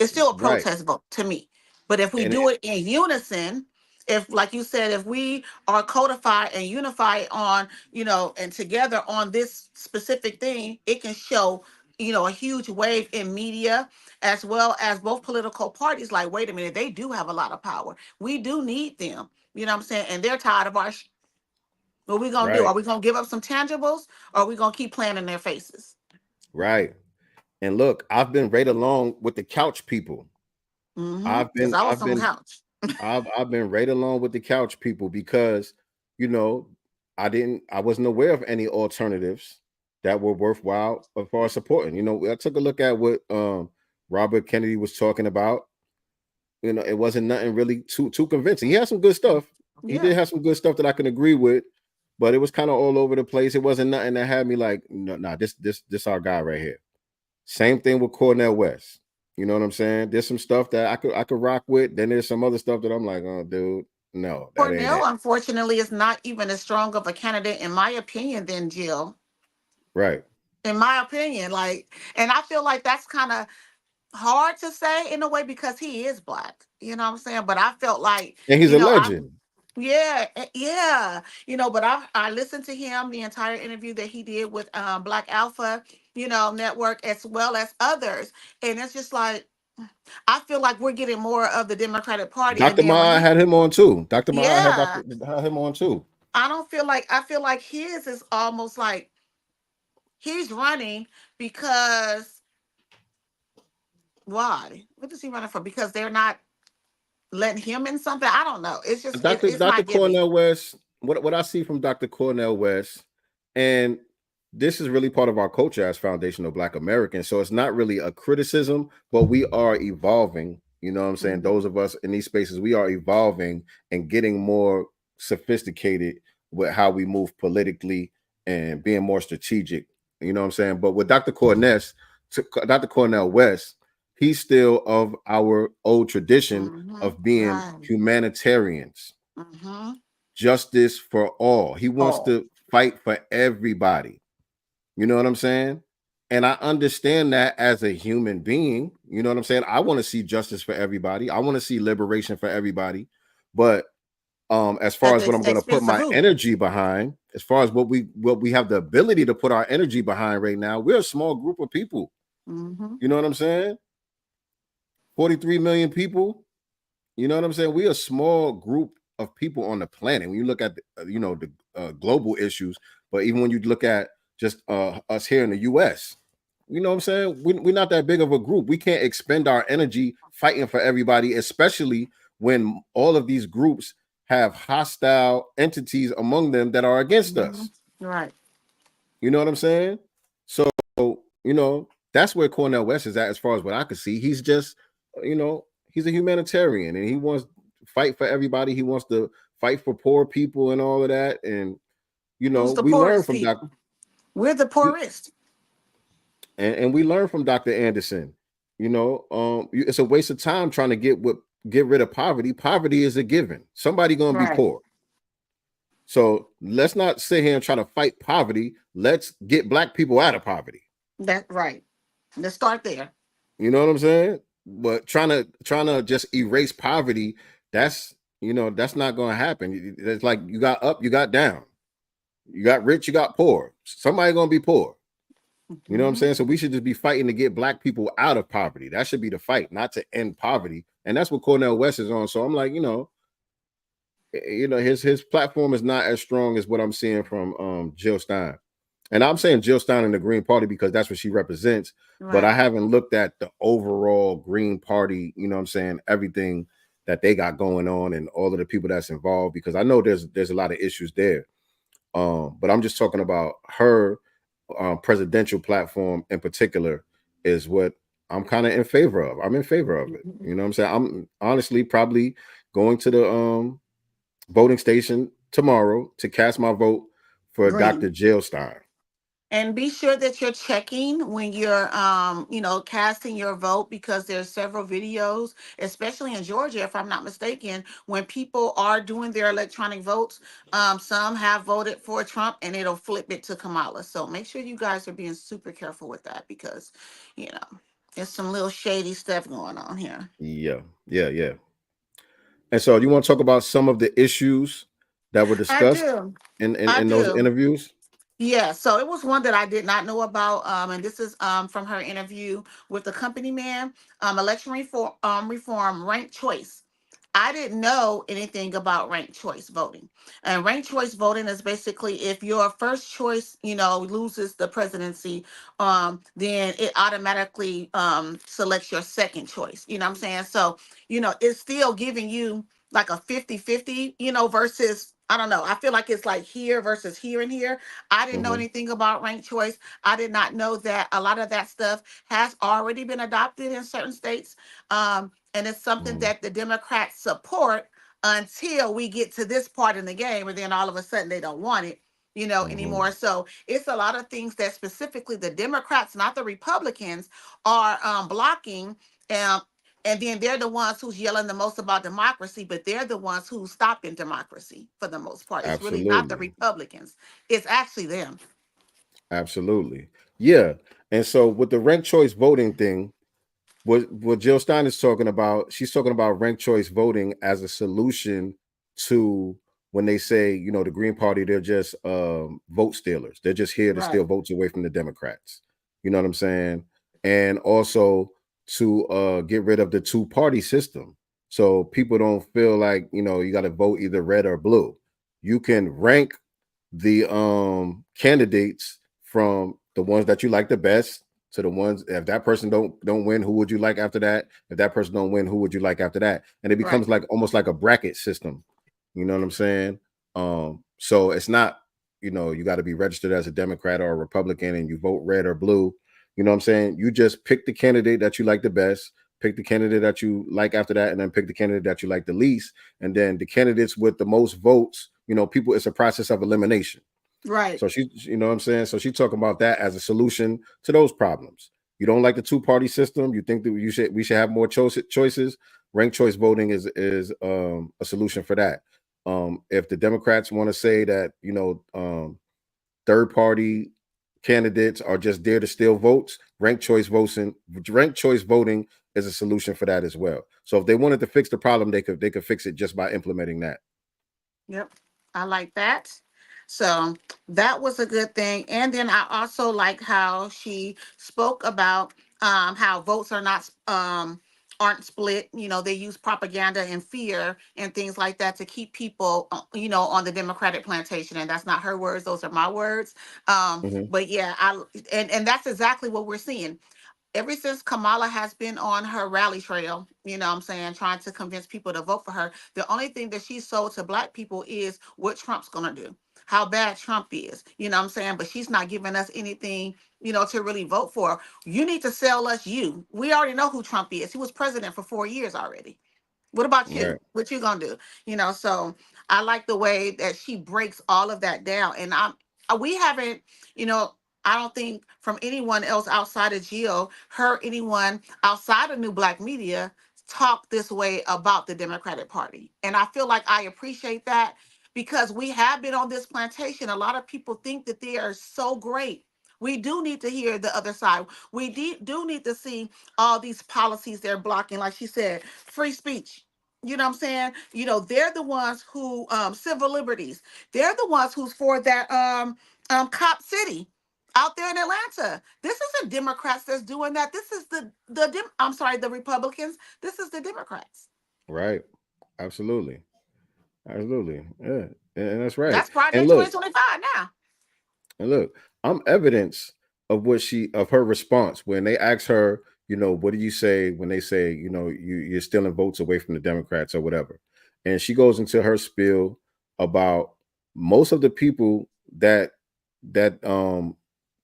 Speaker 5: It's still a
Speaker 2: right.
Speaker 5: protest vote to me. But if we
Speaker 2: And
Speaker 5: do it in unison, if, like you said, if we are codified and unified on, and together on this specific thing, it can show, a huge wave in media, as well as both political parties. Like, wait a minute, they do have a lot of power. We do need them. You know what I'm saying? And they're tired of our. What we gonna do?
Speaker 2: right,
Speaker 5: Are we gonna give up some tangibles, or are we gonna keep playing in their faces?
Speaker 2: right. And look, I've been right along with the couch people.
Speaker 5: Mm-hmm.
Speaker 2: I've
Speaker 5: Because
Speaker 2: been
Speaker 5: I was
Speaker 2: I've
Speaker 5: on
Speaker 2: been
Speaker 5: couch.
Speaker 2: I've been right along with the couch people because you know I wasn't aware of any alternatives that were worthwhile as far as supporting. I took a look at what Robert Kennedy was talking about. It wasn't nothing really too convincing. He had some good stuff. He
Speaker 5: Yeah.
Speaker 2: did have some good stuff that I can agree with, but it was kind of all over the place. It wasn't nothing that had me like, no, nah, this our guy right here. Same thing with Cornell West. You know what I'm saying? There's some stuff that I could rock with. Then there's some other stuff that I'm like, oh, dude, no, that ain't
Speaker 5: Cornell,
Speaker 2: it.
Speaker 5: unfortunately, is not even as strong of a candidate, in my opinion, than Jill.
Speaker 2: Right.
Speaker 5: In my opinion, and I feel like that's kind of hard to say in a way because he is Black. You know what I'm saying? But I felt like,
Speaker 2: And he's a legend.
Speaker 5: yeah, yeah, but I listened to him the entire interview that he did with Black Alpha, Network, as well as others, and it's just like I feel like we're getting more of the Democratic Party, and
Speaker 2: Dr.
Speaker 5: then when
Speaker 2: Ma
Speaker 5: he,
Speaker 2: had him on too. Dr. Ma
Speaker 5: yeah,
Speaker 2: had him on too.
Speaker 5: I feel like his is almost like he's running because why? What is he running for? Because they're not letting him in something. I don't know. It's just it's
Speaker 2: Dr.
Speaker 5: not giving.
Speaker 2: Cornell West, what I see from Dr. Cornell West, and this is really part of our culture as foundational Black Americans. So it's not really a criticism, but we are evolving. You know what I'm saying?
Speaker 5: Mhm.
Speaker 2: Those of us in these spaces, we are evolving and getting more sophisticated with how we move politically and being more strategic. You know what I'm saying? But with Dr. Cornell West, he's still of our old tradition of being
Speaker 5: Right.
Speaker 2: humanitarians,
Speaker 5: Mm-hmm.
Speaker 2: justice for all. He wants
Speaker 5: Oh.
Speaker 2: to fight for everybody. You know what I'm saying? And I understand that as a human being. You know what I'm saying? I want to see justice for everybody. I want to see liberation for everybody. But as far
Speaker 5: At
Speaker 2: as
Speaker 5: the
Speaker 2: what I'm going to put
Speaker 5: expense of
Speaker 2: my
Speaker 5: who?
Speaker 2: energy behind, as far as what we have the ability to put our energy behind right now, we're a small group of people.
Speaker 5: Mm-hmm.
Speaker 2: You know what I'm saying? 43 million people. You know what I'm saying? We're a small group of people on the planet. When you look at the global issues, but even when you look at just us here in the U.S., you know what I'm saying? We're not that big of a group. We can't expend our energy fighting for everybody, especially when all of these groups have hostile entities among them that are against
Speaker 5: Mm-hmm.
Speaker 2: us.
Speaker 5: Right.
Speaker 2: You know what I'm saying? So, that's where Cornel West is at as far as what I could see. He's just, he's a humanitarian and he wants to fight for everybody. He wants to fight for poor people and all of that. And,
Speaker 5: Who's the
Speaker 2: we learn
Speaker 5: poorest
Speaker 2: from
Speaker 5: people? We're the poorest.
Speaker 2: and we learn from Dr. Anderson. It's a waste of time trying to get rid of poverty. Poverty is a given. Somebody gonna be
Speaker 5: Right.
Speaker 2: poor. So let's not sit here and try to fight poverty. Let's get black people out of poverty.
Speaker 5: That's right. Let's start there.
Speaker 2: You know what I'm saying? But trying to just erase poverty, that's not gonna happen. It's like you got up, you got down. You got rich, you got poor. Somebody gonna be poor. You know what I'm
Speaker 5: Mm-hmm.
Speaker 2: saying? So we should just be fighting to get black people out of poverty. That should be the fight, not to end poverty. And that's what Cornel West is on. So I'm like, his platform is not as strong as what I'm seeing from Jill Stein. And I'm saying Jill Stein in the Green Party because that's what she represents. But I
Speaker 5: Right.
Speaker 2: haven't looked at the overall Green Party, you know what I'm saying, everything that they got going on and all of the people that's involved, because I know there's a lot of issues there. But I'm just talking about her presidential platform in particular is what I'm kind of in favor of. I'm in favor of it.
Speaker 5: Mhm.
Speaker 2: You know what I'm saying? I'm honestly probably going to the voting station tomorrow to cast my vote for Dr.
Speaker 5: Green.
Speaker 2: Jill Stein.
Speaker 5: And be sure that you're checking when you're casting your vote, because there's several videos, especially in Georgia, if I'm not mistaken, when people are doing their electronic votes. Some have voted for Trump and it'll flip it to Kamala. So make sure you guys are being super careful with that, because there's some little shady stuff going on here.
Speaker 2: Yeah, yeah, yeah. And so, you want to talk about some of the issues that were
Speaker 5: I
Speaker 2: discussed
Speaker 5: do.
Speaker 2: in
Speaker 5: I
Speaker 2: those
Speaker 5: do.
Speaker 2: interviews?
Speaker 5: Yeah, so it was one that I did not know about, and this is from her interview with the company man, election reform, ranked choice. I didn't know anything about ranked choice voting, and ranked choice voting is basically if your first choice, loses the presidency, then it automatically selects your second choice. You know what I'm saying? So it's still giving you like a 50-50, versus. I don't know. I feel like it's like here versus here and here. I didn't know
Speaker 2: Hmm.
Speaker 5: anything about ranked choice. I did not know that a lot of that stuff has already been adopted in certain states. And it's something
Speaker 2: Hmm.
Speaker 5: that the Democrats support until we get to this part in the game, and then all of a sudden they don't want it,
Speaker 2: Hmm.
Speaker 5: anymore. So it's a lot of things that specifically the Democrats, not the Republicans, are blocking. Um, and then they're the ones who's yelling the most about democracy, but they're the ones who's stopping democracy for the most part. It's really not the
Speaker 2: Absolutely.
Speaker 5: Republicans. It's actually them.
Speaker 2: Absolutely. Yeah. And so with the ranked choice voting thing, what Jill Stein is talking about, she's talking about ranked choice voting as a solution to when they say, the Green Party, they're just vote stealers. They're just here to
Speaker 5: Right.
Speaker 2: steal votes away from the Democrats. You know what I'm saying? And also to get rid of the two-party system. So people don't feel like, you got to vote either red or blue. You can rank the candidates from the ones that you like the best to the ones, if that person don't win, who would you like after that? If that person don't win, who would you like after that? And it
Speaker 5: Right.
Speaker 2: becomes like almost like a bracket system. You know what I'm saying? So it's not, you got to be registered as a Democrat or a Republican and you vote red or blue. You know what I'm saying? You just pick the candidate that you like the best, pick the candidate that you like after that, and then pick the candidate that you like the least. And then the candidates with the most votes, people, it's a process of elimination.
Speaker 5: Right.
Speaker 2: So she, you know what I'm saying? So she talking about that as a solution to those problems. You don't like the two-party system. You think that we should have more choices. Ranked choice voting is a solution for that. If the Democrats want to say that, third party candidates are just there to steal votes, ranked choice voting is a solution for that as well. So if they wanted to fix the problem, they could fix it just by implementing that.
Speaker 5: Yep. I like that. So that was a good thing. And then I also like how she spoke about how votes aren't split. They use propaganda and fear and things like that to keep people on the Democratic plantation. And that's not her words, those are my words.
Speaker 2: Mhm.
Speaker 5: But yeah, and that's exactly what we're seeing ever since Kamala has been on her rally trail, what I'm saying, trying to convince people to vote for her, the only thing that she sold to black people is what Trump's going to do, how bad Trump is, what I'm saying? But she's not giving us anything, to really vote for. You need to sell us you. We already know who Trump is. He was president for 4 years already. What about you?
Speaker 2: Right.
Speaker 5: What you gonna do? So I like the way that she breaks all of that down. And we haven't, you know, I don't think from anyone else outside of Geo heard anyone outside of New Black Media talk this way about the Democratic Party. And I feel like I appreciate that because we have been on this plantation. A lot of people think that they are so great. We do need to hear the other side. We do need to see all these policies they're blocking. Like she said, free speech. What I'm saying? They're the ones who civil liberties. They're the ones who's for that cop city out there in Atlanta. This isn't Democrats that's doing that. This is I'm sorry, the Republicans. This is the Democrats.
Speaker 2: Right. Absolutely. Absolutely. Yeah. And that's right.
Speaker 5: That's
Speaker 2: And
Speaker 5: Project
Speaker 2: look,
Speaker 5: 2025 now.
Speaker 2: And look, I'm evidence of her response when they ask her, what do you say when they say, you're stealing votes away from the Democrats or whatever. And she goes into her spiel about most of the people that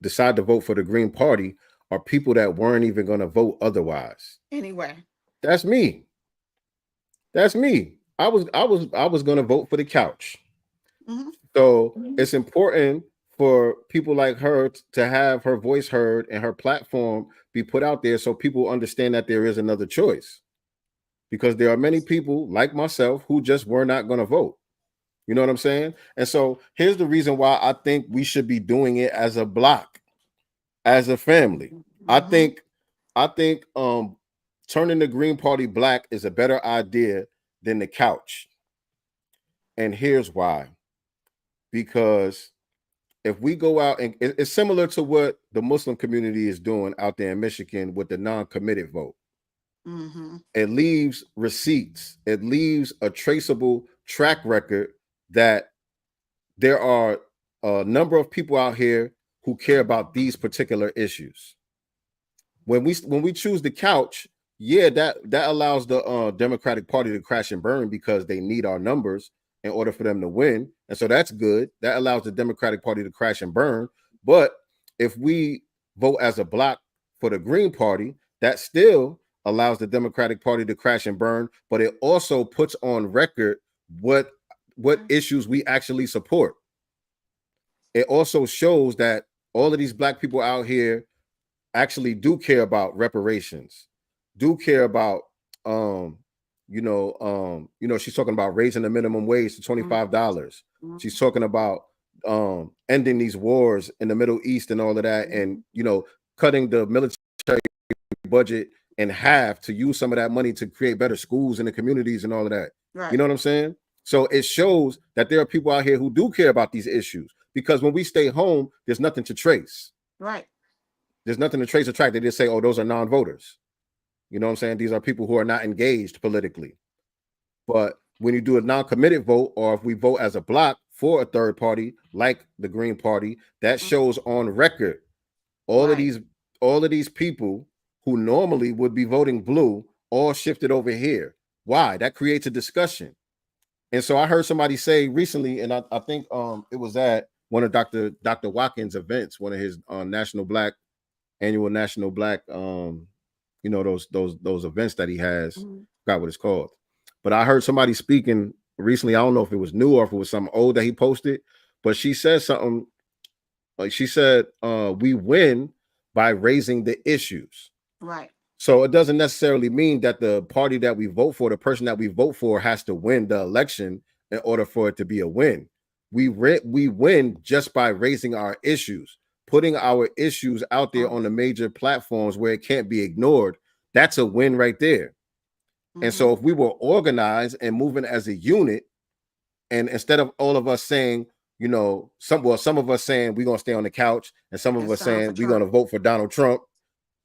Speaker 2: decide to vote for the Green Party are people that weren't even going to vote otherwise.
Speaker 5: Anyway.
Speaker 2: That's me. That's me. I was going to vote for the couch.
Speaker 5: Mm-hmm.
Speaker 2: So it's important for people like her to have her voice heard and her platform be put out there so people understand that there is another choice. Because there are many people like myself who just were not going to vote. You know what I'm saying? And so here's the reason why I think we should be doing it as a block, as a family. I
Speaker 5: Mm-hmm.
Speaker 2: think I think turning the Green Party black is a better idea than the couch. And here's why. Because if we go out and it's similar to what the Muslim community is doing out there in Michigan with the non-committed vote.
Speaker 5: Mm-hmm.
Speaker 2: It leaves receipts. It leaves a traceable track record that there are a number of people out here who care about these particular issues. When we choose the couch, yeah, that allows the Democratic Party to crash and burn because they need our numbers in order for them to win. And so that's good. That allows the Democratic Party to crash and burn. But if we vote as a block for the Green Party, that still allows the Democratic Party to crash and burn, but it also puts on record what issues we actually support. It also shows that all of these black people out here actually do care about reparations, do care about she's talking about raising the minimum wage to $25. She's talking about ending these wars in the Middle East and all of that, and cutting the military budget in half to use some of that money to create better schools in the communities and all of that.
Speaker 5: Right.
Speaker 2: You know what I'm saying? So it shows that there are people out here who do care about these issues, because when we stay home, there's nothing to trace.
Speaker 5: Right.
Speaker 2: There's nothing to trace or track. They just say, oh, those are non-voters. You know what I'm saying? These are people who are not engaged politically. But when you do a non-committed vote, or if we vote as a block for a third party like the Green Party, that shows on record all of these people who normally would be voting blue all shifted over here. Why? That creates a discussion. And so I heard somebody say recently, and I think it was at one of Dr. Watkins' events, one of his annual National Black those events that he has. Forgot what it's called. But I heard somebody speaking recently. I don't know if it was new or if it was something old that he posted, but she said something like she said, we win by raising the issues.
Speaker 5: Right.
Speaker 2: So it doesn't necessarily mean that the party that we vote for, the person that we vote for, has to win the election in order for it to be a win. We win just by raising our issues, putting our issues out there on the major platforms where it can't be ignored. That's a win right there. And so if we were organized and moving as a unit, and instead of all of us saying, you know, some of us saying we're gonna stay on the couch, and some of us saying we're gonna vote for Donald Trump.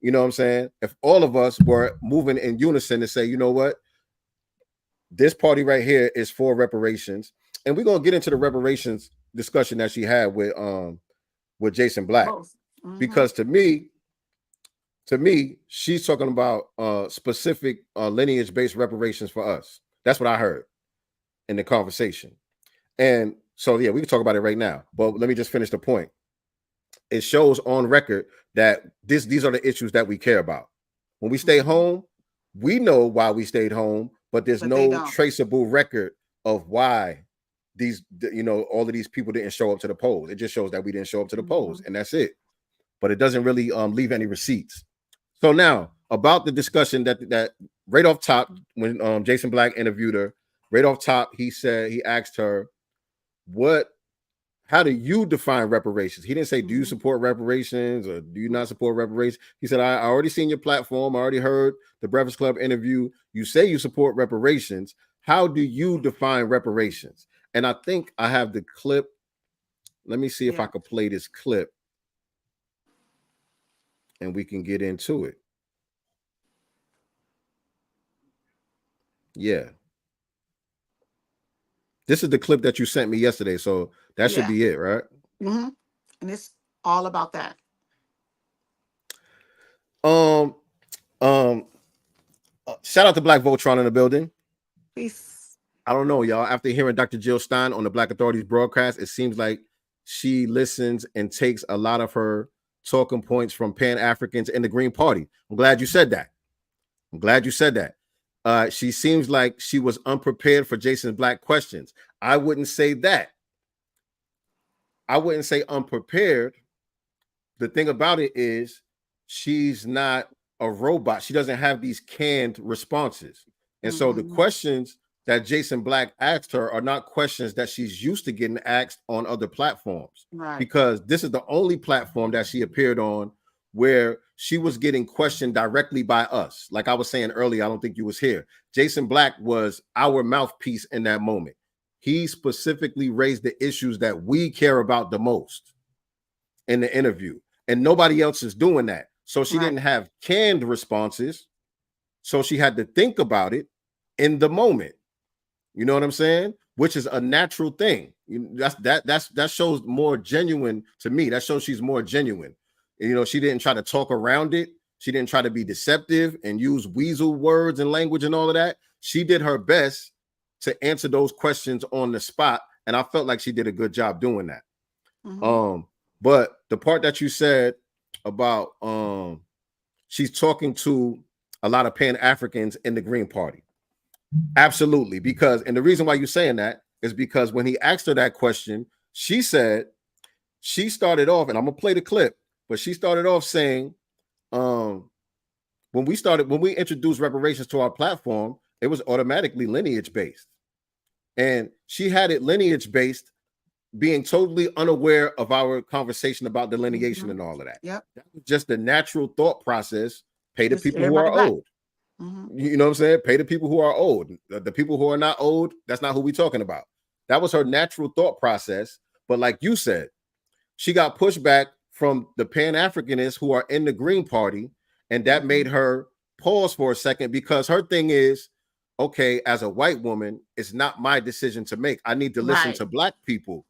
Speaker 2: You know what I'm saying? If all of us were moving in unison to say, you know what, this party right here is for reparations, and we're gonna get into the reparations discussion that she had with Jason Black, because to me, she's talking about specific lineage-based reparations for us. That's what I heard in the conversation. And so, yeah, we can talk about it right now. But let me just finish the point. It shows on record that these are the issues that we care about. When we stay home, we know why we stayed home, but there's no traceable record of why these, you know, all of these people didn't show up to the polls. It just shows that we didn't show up to the polls, and that's it. But it doesn't really leave any receipts. So now about the discussion that right off top, when Jason Black interviewed her, right off top, he asked her, how do you define reparations? He didn't say, do you support reparations or do you not support reparations? He said, I already seen your platform. I already heard the Breakfast Club interview. You say you support reparations. How do you define reparations? And I think I have the clip. Let me see if I could play this clip and we can get into it. Yeah. This is the clip that you sent me yesterday, so that should be it, right?
Speaker 5: And it's all about that.
Speaker 2: Shout out to Black Voltron in the building.
Speaker 5: Peace.
Speaker 2: I don't know, y'all. After hearing Dr. Jill Stein on the Black Authorities broadcast, it seems like she listens and takes a lot of her talking points from Pan-Africans in the Green Party. I'm glad you said that. She seems like she was unprepared for Jason Black questions. I wouldn't say that. I wouldn't say unprepared. The thing about it is she's not a robot. She doesn't have these canned responses. And so the questions that Jason Black asked her are not questions that she's used to getting asked on other platforms.
Speaker 5: Right.
Speaker 2: Because this is the only platform that she appeared on where she was getting questioned directly by us. Like I was saying earlier, I don't think you was here. Jason Black was our mouthpiece in that moment. He specifically raised the issues that we care about the most in the interview, and nobody else is doing that. So she didn't have canned responses. So she had to think about it in the moment. You know what I'm saying? Which is a natural thing. That shows more genuine to me. That shows she's more genuine. You know, she didn't try to talk around it. She didn't try to be deceptive and use weasel words and language and all of that. She did her best to answer those questions on the spot, and I felt like she did a good job doing that. But the part that you said about she's talking to a lot of Pan-Africans in the Green Party. Absolutely, because, and the reason why you're saying that is because when he asked her that question, she said, she started off, and I'm gonna play the clip, but she started off saying, when we introduced reparations to our platform, it was automatically lineage based. And she had it lineage based, being totally unaware of our conversation about delineation and all of that.
Speaker 5: Yep.
Speaker 2: That was just the natural thought process. Pay the people who are old. You know what I'm saying? Pay the people who are old. The people who are not old, that's not who we're talking about. That was her natural thought process. But like you said, she got pushback from the Pan-Africanists who are in the Green Party, and that made her pause for a second, because her thing is, okay, as a white woman, it's not my decision to make. I need to listen to Black people.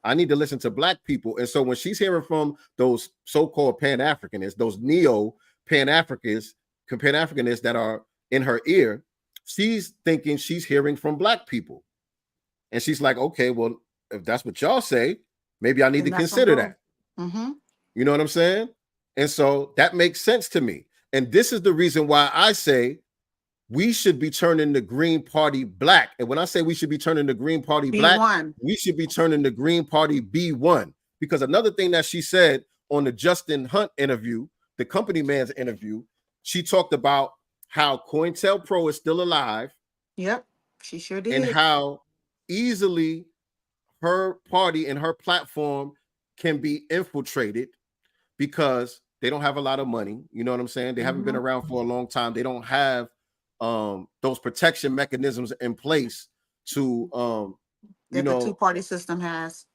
Speaker 2: I need to listen to Black people. And so when she's hearing from those so-called Pan-Africanists, those neo-Pan-Africanists that are in her ear, she's thinking she's hearing from Black people. And she's like, okay, well, if that's what y'all say, maybe I need to consider that. You know what I'm saying? And so that makes sense to me. And this is the reason why I say we should be turning the Green Party black. And when I say we should be turning the Green Party black, we should be turning the Green Party B1, because another thing that she said on the Justin Hunt interview, the company man's interview, she talked about how COINTELPRO is still alive.
Speaker 5: Yep, she sure
Speaker 2: And
Speaker 5: did.
Speaker 2: how easily her party and her platform can be infiltrated because they don't have a lot of money. You know what I'm saying? They haven't been around for a long time. They don't have those protection mechanisms in place to
Speaker 5: That the two-party system has.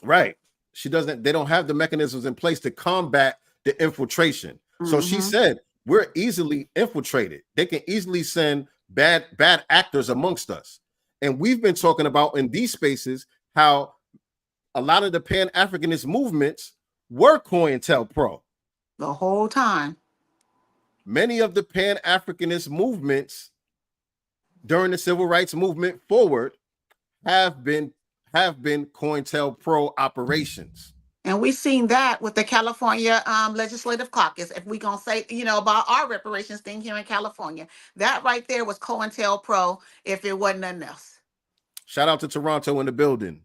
Speaker 2: Right. They don't have the mechanisms in place to combat the infiltration. So she said, we're easily infiltrated. They can easily send bad actors amongst us. And we've been talking about in these spaces how a lot of the Pan-Africanist movements were COINTELPRO.
Speaker 5: The whole time.
Speaker 2: Many of the Pan-Africanist movements during the civil rights movement forward have been COINTELPRO operations.
Speaker 5: And we've seen that with the California Legislative Caucus. If we're going to say, about our reparations thing here in California, that right there was COINTELPRO if it wasn't nothing else.
Speaker 2: Shout out to Toronto in the building.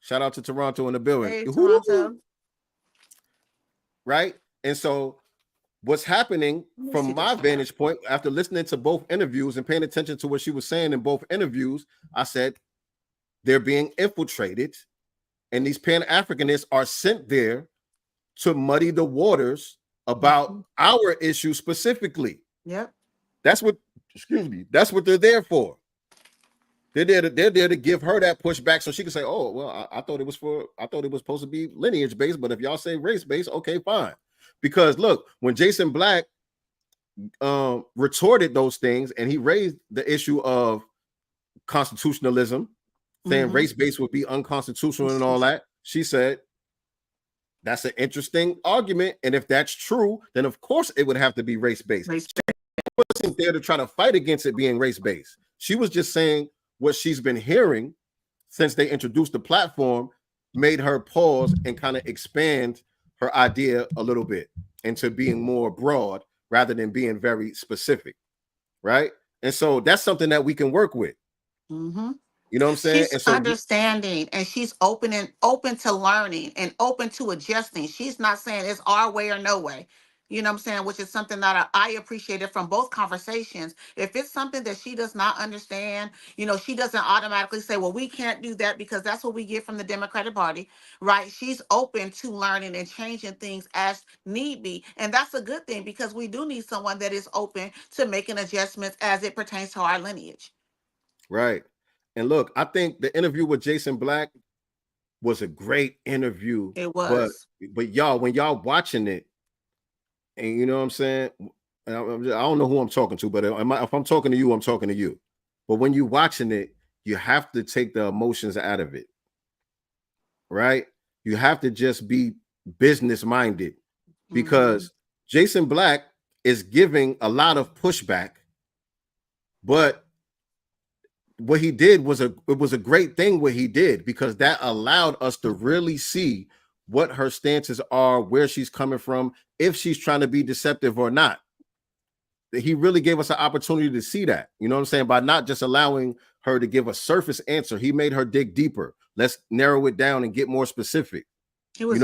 Speaker 5: Hey, Toronto.
Speaker 2: Right? And so what's happening from my vantage point, after listening to both interviews and paying attention to what she was saying in both interviews, I said, they're being infiltrated. And these Pan-Africanists are sent there to muddy the waters about our issue specifically.
Speaker 5: Yep.
Speaker 2: That's what they're there for. They're there to give her that pushback so she can say, oh, well, I thought it was supposed to be lineage based, but if y'all say race based, okay, fine. Because look, when Jason Black retorted those things and he raised the issue of constitutionalism, saying race-based would be unconstitutional and all that, she said, that's an interesting argument. And if that's true, then of course it would have to be race-based. She wasn't there to try to fight against it being race-based. She was just saying what she's been hearing since they introduced the platform made her pause and kind of expand her idea a little bit into being more broad rather than being very specific, right? And so that's something that we can work with. You know what I'm saying?
Speaker 5: She's understanding and she's open to learning and open to adjusting. She's not saying it's our way or no way. You know what I'm saying? Which is something that I appreciated from both conversations. If it's something that she does not understand, she doesn't automatically say, well, we can't do that because that's what we get from the Democratic Party, right? She's open to learning and changing things as need be. And that's a good thing because we do need someone that is open to making adjustments as it pertains to our lineage.
Speaker 2: Right. And look, I think the interview with Jason Black was a great interview.
Speaker 5: It was.
Speaker 2: But y'all, when y'all watching it, and you know what I'm saying? I don't know who I'm talking to, but if I'm talking to you, I'm talking to you. But when you're watching it, you have to take the emotions out of it. Right? You have to just be business minded because Jason Black is giving a lot of pushback, but what he did was it was a great thing what he did because that allowed us to really see what her stances are, where she's coming from, if she's trying to be deceptive or not. He really gave us an opportunity to see that, you know what I'm saying? By not just allowing her to give a surface answer, he made her dig deeper. Let's narrow it down and get more specific.
Speaker 5: He was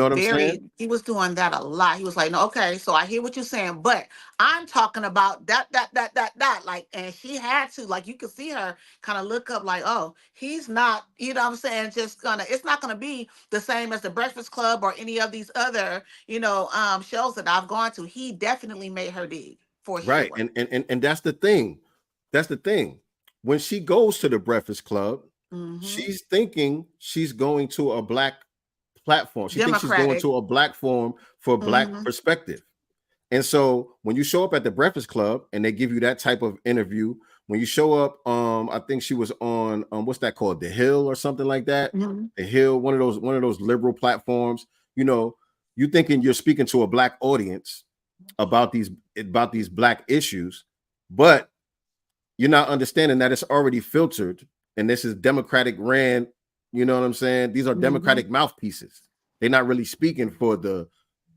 Speaker 5: he was doing that a lot. He was like, no, okay, so I hear what you're saying, but I'm talking about that. Like, and she had to, like, you could see her kind of look up like, oh, he's not, you know what I'm saying, it's not gonna be the same as the Breakfast Club or any of these other, shows that I've gone to. He definitely made her dig for sure.
Speaker 2: Right. And that's the thing. That's the thing. When she goes to the Breakfast Club, she's thinking she's going to a black platform. She thinks she's going to a black forum for black perspective. And so when you show up at the Breakfast Club and they give you that type of interview, when you show up, I think she was on what's that called? The Hill or something like that. The Hill, one of those liberal platforms, you thinking you're speaking to a black audience about these black issues, but you're not understanding that it's already filtered and this is Democratic ran. You know what I'm saying? These are Democratic mouthpieces. They're not really speaking for the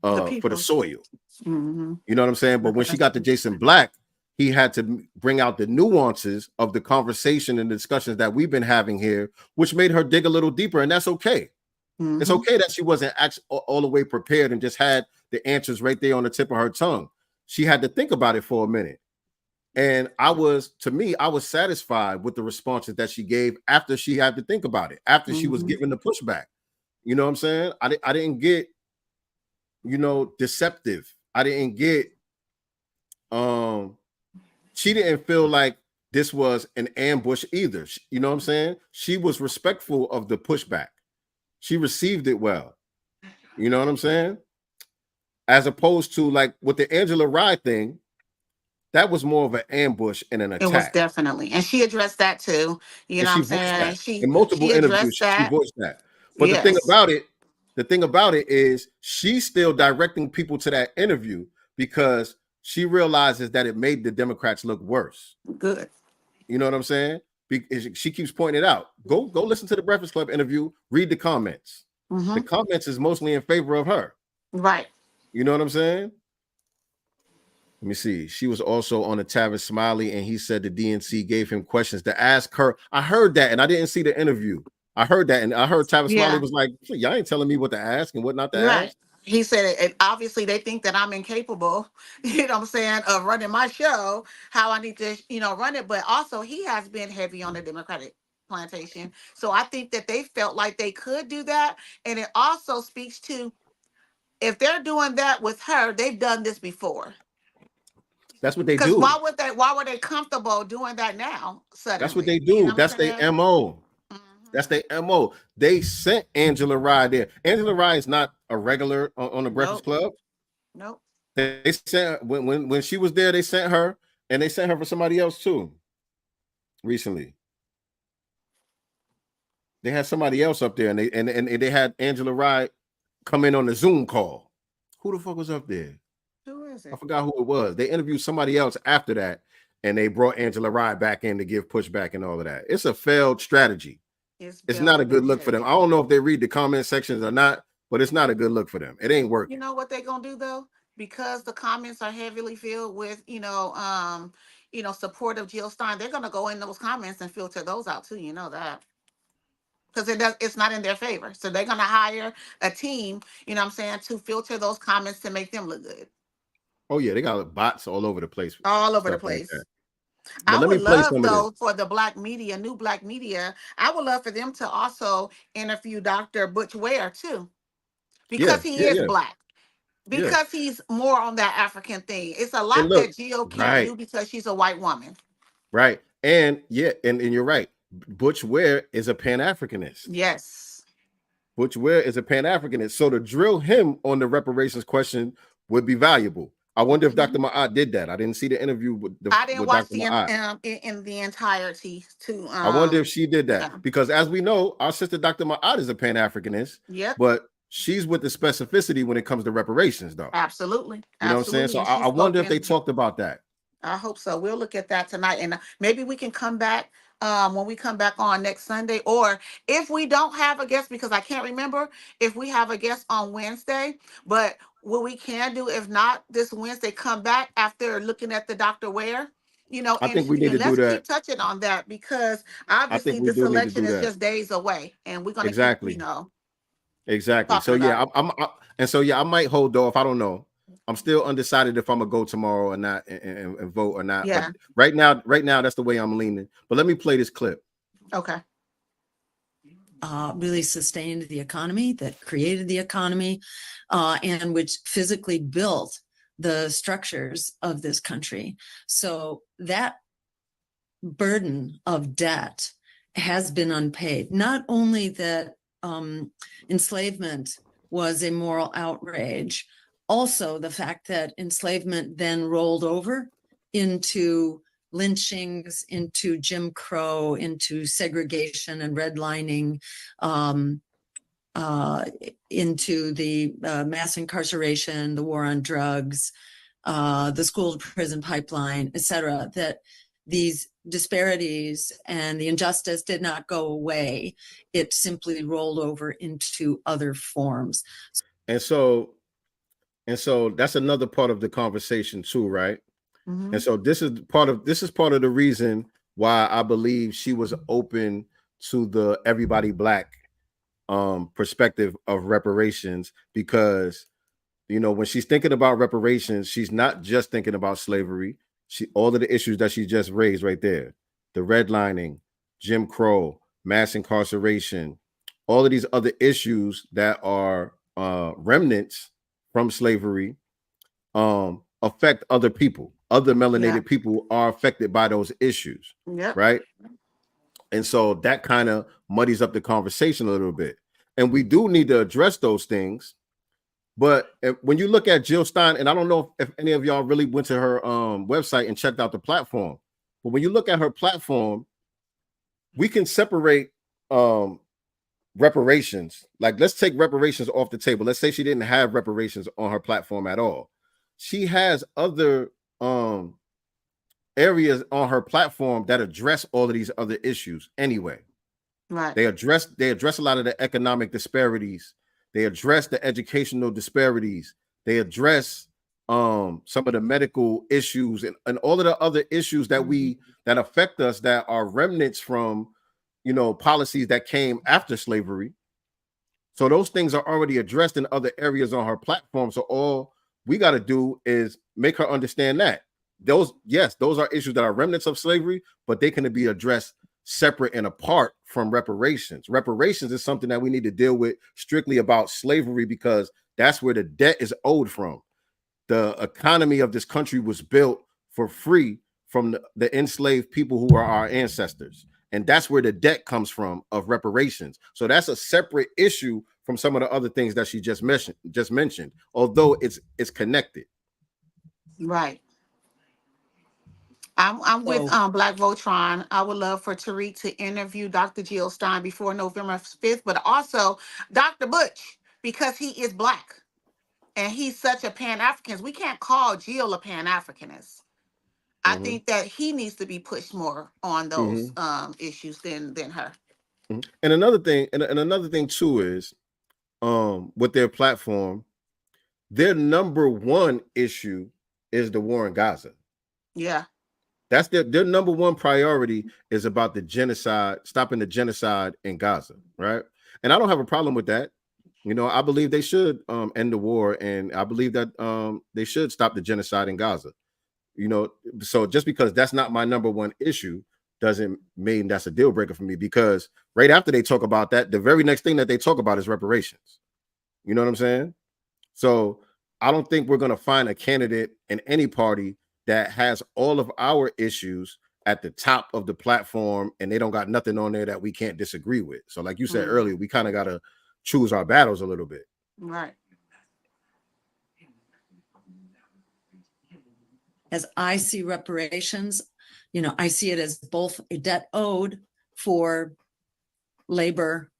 Speaker 2: soil. You know what I'm saying? But when she got to Jason Black, he had to bring out the nuances of the conversation and discussions that we've been having here, which made her dig a little deeper, and that's okay. It's okay that she wasn't actually all the way prepared and just had the answers right there on the tip of her tongue. She had to think about it for a minute. And I was satisfied with the responses that she gave after she had to think about it, after she was given the pushback. You know what I'm saying? I didn't get, deceptive. I didn't get, she didn't feel like this was an ambush either. You know what I'm saying? She was respectful of the pushback. She received it well. You know what I'm saying? As opposed to like with the Angela Rye thing, that was more of an ambush and an
Speaker 5: It was
Speaker 2: attack.
Speaker 5: definitely, and she addressed that too. You
Speaker 2: And
Speaker 5: know what
Speaker 2: she
Speaker 5: I'm
Speaker 2: voiced
Speaker 5: saying?
Speaker 2: that in multiple
Speaker 5: She
Speaker 2: interviews.
Speaker 5: addressed
Speaker 2: She
Speaker 5: that.
Speaker 2: voiced that. But
Speaker 5: Yes.
Speaker 2: the thing about it is she's still directing people to that interview because she realizes that it made the Democrats look worse.
Speaker 5: Good.
Speaker 2: You know what I'm saying? She keeps pointing it out. Go listen to the Breakfast Club interview. Read the comments. The comments is mostly in favor of her.
Speaker 5: Right.
Speaker 2: You know what I'm saying? Let me see. She was also on a Tavis Smiley, and he said the DNC gave him questions to ask her. I heard that, and I didn't see the interview. I heard that, and I heard Tavis Smiley was like, "Y'all ain't telling me what to ask and what not to ask."
Speaker 5: He said, and obviously they think that I'm incapable, you know what I'm saying, of running my show, how I need to, run it. But also he has been heavy on the Democratic plantation. So I think that they felt like they could do that. And it also speaks to, if they're doing that with her, they've done this before.
Speaker 2: That's what they
Speaker 5: Because
Speaker 2: do.
Speaker 5: why were they comfortable doing that now suddenly?
Speaker 2: That's what they
Speaker 5: You
Speaker 2: do.
Speaker 5: know what
Speaker 2: That's
Speaker 5: I'm
Speaker 2: their
Speaker 5: saying?
Speaker 2: MO. That's their MO. They sent Angela Rye there. Angela Rye is not a regular on the Breakfast Club.
Speaker 5: Nope.
Speaker 2: They sent when she was there, they sent her, and they sent her for somebody else too. Recently. They had somebody else up there, and they had Angela Rye come in on the Zoom call. Who the fuck was up there?
Speaker 5: Who is it?
Speaker 2: I forgot who it was. They interviewed somebody else after that, and they brought Angela Rye back in to give pushback and all of that. It's a failed strategy. It's not a good look for them. I don't know if they read the comment sections or not, but it's not a good look for them. It ain't working.
Speaker 5: You know what they're gonna do though? Because the comments are heavily filled with, support of Jill Stein, they're gonna go in those comments and filter those out too. You know that. Because it's not in their favor. So they're gonna hire a team, you know what I'm saying, to filter those comments to make them look good.
Speaker 2: Oh yeah, they got bots all over the place.
Speaker 5: All over the place.
Speaker 2: Like
Speaker 5: I
Speaker 2: let me
Speaker 5: would
Speaker 2: play
Speaker 5: love
Speaker 2: some
Speaker 5: though
Speaker 2: of this.
Speaker 5: for the new black media, I would love for them to also interview Dr. Butch Ware too. Because he is black. Because he's more on that African thing. It's a lot that Jill can't do because she's a white woman.
Speaker 2: Right. And and you're right. Butch Ware is a Pan-Africanist.
Speaker 5: Yes.
Speaker 2: Butch Ware is a Pan-Africanist. So to drill him on the reparations question would be valuable. I wonder if Dr. Ma'at did that. I didn't see the interview with
Speaker 5: I didn't watch
Speaker 2: Dr. Ma'at.
Speaker 5: in the entirety too.
Speaker 2: I wonder if she did that. Because as we know, our sister Dr. Ma'at is a Pan-Africanist.
Speaker 5: Yep.
Speaker 2: But she's with the specificity when it comes to reparations, though.
Speaker 5: Absolutely.
Speaker 2: You know what I'm saying? So I wonder if they talked about that.
Speaker 5: I hope so. We'll look at that tonight, and maybe we can come back when we come back on next Sunday, or if we don't have a guest, because I can't remember if we have a guest on Wednesday. But what we can do, if not this Wednesday, come back after looking at the Dr. Ware.
Speaker 2: I think we need to do that.
Speaker 5: Keep touching on that, because obviously this election is just days away, and we're going to keep,
Speaker 2: Exactly. So yeah, I might hold off. I don't know. I'm still undecided if I'm gonna go tomorrow or not and vote or not.
Speaker 5: Yeah.
Speaker 2: But right now, that's the way I'm leaning. But let me play this clip.
Speaker 5: Okay.
Speaker 1: Really sustained the economy, that created the economy, and which physically built the structures of this country. So that burden of debt has been unpaid. Not only that enslavement was a moral outrage, also the fact that enslavement then rolled over into lynchings, into Jim Crow, into segregation and redlining, into the mass incarceration, the war on drugs, the school to prison pipeline, et cetera, that these disparities and the injustice did not go away. It simply rolled over into other forms.
Speaker 2: And so that's another part of the conversation too, right? Mm-hmm. And so this is part of the reason why I believe she was open to the Everybody Black perspective of reparations, because when she's thinking about reparations, she's not just thinking about slavery. All of the issues that she just raised right there, the redlining, Jim Crow, mass incarceration, all of these other issues that are remnants from slavery, affect other people. Other melanated people are affected by those issues, right? And so that kind of muddies up the conversation a little bit. And we do need to address those things. But when you look at Jill Stein, and I don't know if any of y'all really went to her website and checked out the platform, but when you look at her platform, we can separate reparations. Like, let's take reparations off the table. Let's say she didn't have reparations on her platform at all. She has other areas on her platform that address all of these other issues anyway.
Speaker 5: Right.
Speaker 2: They address a lot of the economic disparities. They address the educational disparities. They address some of the medical issues and all of the other issues that affect us, that are remnants from policies that came after slavery. So those things are already addressed in other areas on her platform. So all we got to do is make her understand that those are issues that are remnants of slavery, but they can be addressed separate and apart from reparations. Reparations is something that we need to deal with strictly about slavery, because that's where the debt is owed from. The economy of this country was built for free from the enslaved people who are our ancestors. And that's where the debt comes from, of reparations. So that's a separate issue from some of the other things that she just mentioned, although it's connected.
Speaker 5: Right. I'm with Black Votron. I would love for Tariq to interview Dr. Jill Stein before November 5th, but also Dr. Butch, because he is Black and he's such a Pan-Africanist. We can't call Jill a Pan-Africanist. I think that he needs to be pushed more on those issues than her.
Speaker 2: And another thing too is with their platform, their number one issue is the war in Gaza.
Speaker 5: Yeah.
Speaker 2: That's their number one priority, is about the genocide, stopping the genocide in Gaza, right? And I don't have a problem with that. I believe they should end the war, and I believe that they should stop the genocide in Gaza. So just because that's not my number one issue doesn't mean that's a deal breaker for me, because right after they talk about that, the very next thing that they talk about is reparations. You know what I'm saying? So I don't think we're going to find a candidate in any party that has all of our issues at the top of the platform, and they don't got nothing on there that we can't disagree with. So like you said earlier, we kind of got to choose our battles a little bit.
Speaker 5: Right.
Speaker 1: As I see reparations, I see it as both a debt owed for labor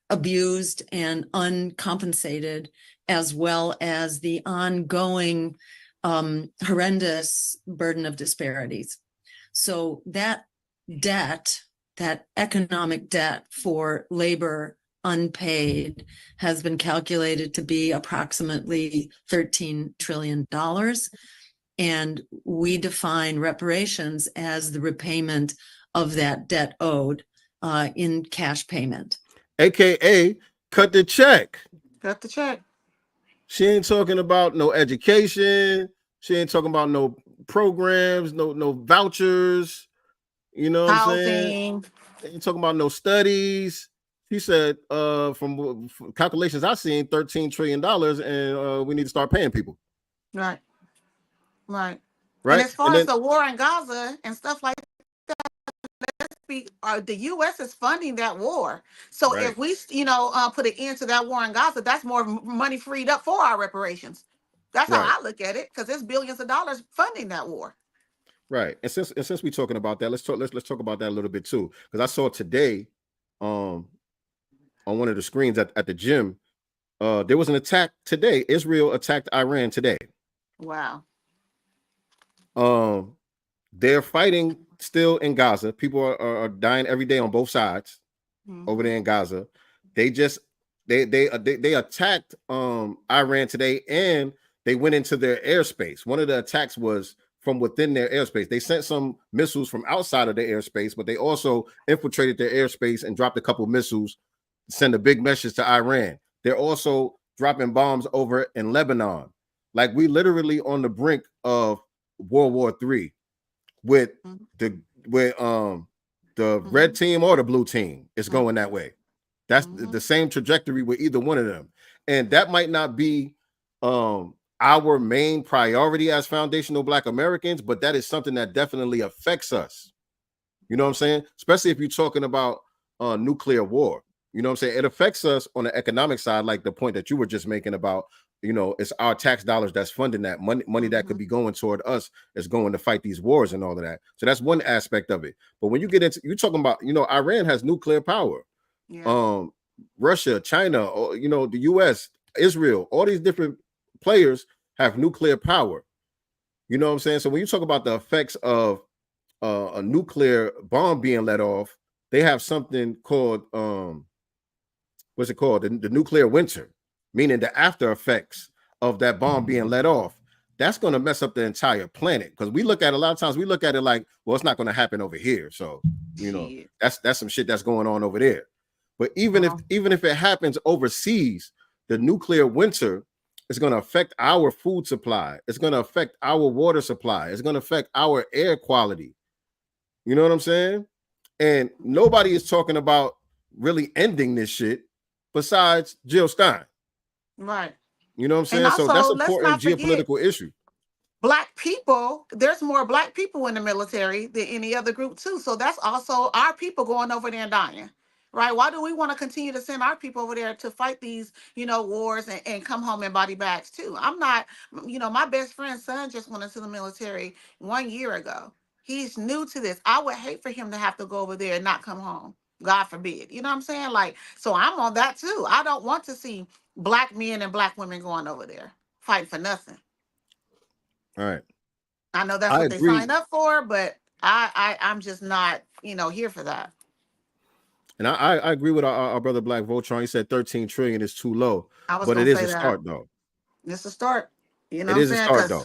Speaker 1: abused and uncompensated, as well as the ongoing horrendous burden of disparities. So that debt, that economic debt for labor unpaid, has been calculated to be approximately $13 trillion. And we define reparations as the repayment of that debt owed in cash payment.
Speaker 2: AKA cut the check.
Speaker 5: Cut the check.
Speaker 2: She ain't talking about no education. She ain't talking about no programs, no vouchers. You know what I'm saying? They ain't talking about no studies. He said, from calculations I've seen, $13 trillion, and we need to start paying people.
Speaker 5: Right.
Speaker 2: Right.
Speaker 5: And as far as the war in Gaza and stuff like that, the U.S. is funding that war. So if we, put an end to that war in Gaza, that's more money freed up for our reparations. That's how I look at it, because there's billions of dollars funding that war.
Speaker 2: Right. And since we're talking about that, let's talk about that a little bit too. Because I saw today, on one of the screens at the gym, there was an attack today. Israel attacked Iran today.
Speaker 5: Wow.
Speaker 2: They're fighting still in Gaza. People are dying every day on both sides over there in Gaza. They attacked Iran today, and they went into their airspace. One of the attacks was from within their airspace. They sent some missiles from outside of their airspace, but they also infiltrated their airspace and dropped a couple missiles send a big message to Iran. They're also dropping bombs over in Lebanon. Like we literally on the brink of World War III with the red team or the blue team is going that way. That's the same trajectory with either one of them. And that might not be our main priority as foundational Black Americans, but that is something that definitely affects us. You know what I'm saying? Especially if you're talking about nuclear war. You know what I'm saying? It affects us on the economic side, like the point that you were just making about, you know, it's our tax dollars that's funding that money that could be going toward us is going to fight these wars and all of that. So that's one aspect of it. But when you get into, you're talking about, you know, Iran has nuclear power. Yeah. Russia, China, or, you know, the US, Israel, all these different players have nuclear power. You know what I'm saying? So when you talk about the effects of a nuclear bomb being let off, they have something called what's it called? The nuclear winter, meaning the after effects of that bomb being let off. That's going to mess up the entire planet, because we look at a lot of times we look at it like, well, it's not going to happen over here. So, you know, that's some shit that's going on over there. But even if it happens overseas, the nuclear winter is going to affect our food supply. It's going to affect our water supply. It's going to affect our air quality. You know what I'm saying? And nobody is talking about really ending this shit besides Jill Stein.
Speaker 5: Right.
Speaker 2: You know what I'm saying?
Speaker 5: Also,
Speaker 2: so that's an important geopolitical issue.
Speaker 5: Black people, there's more Black people in the military than any other group too. So that's also our people going over there and dying. Right? Why do we want to continue to send our people over there to fight these, you know, wars and come home in body bags too? I'm not, you know, my best friend's son just went into the military 1 year ago. He's new to this. I would hate for him to have to go over there and not come home. God forbid. You know what I'm saying? Like, so I'm on that too. I don't want to see Black men and Black women going over there fighting for nothing.
Speaker 2: All right.
Speaker 5: I know that's what they signed up for, but I'm just not, you know, here for that.
Speaker 2: And I agree with our brother Black Voltron. He said 13 trillion is too low, but it is a start though.
Speaker 5: It's a start. You know,
Speaker 2: it is a start though.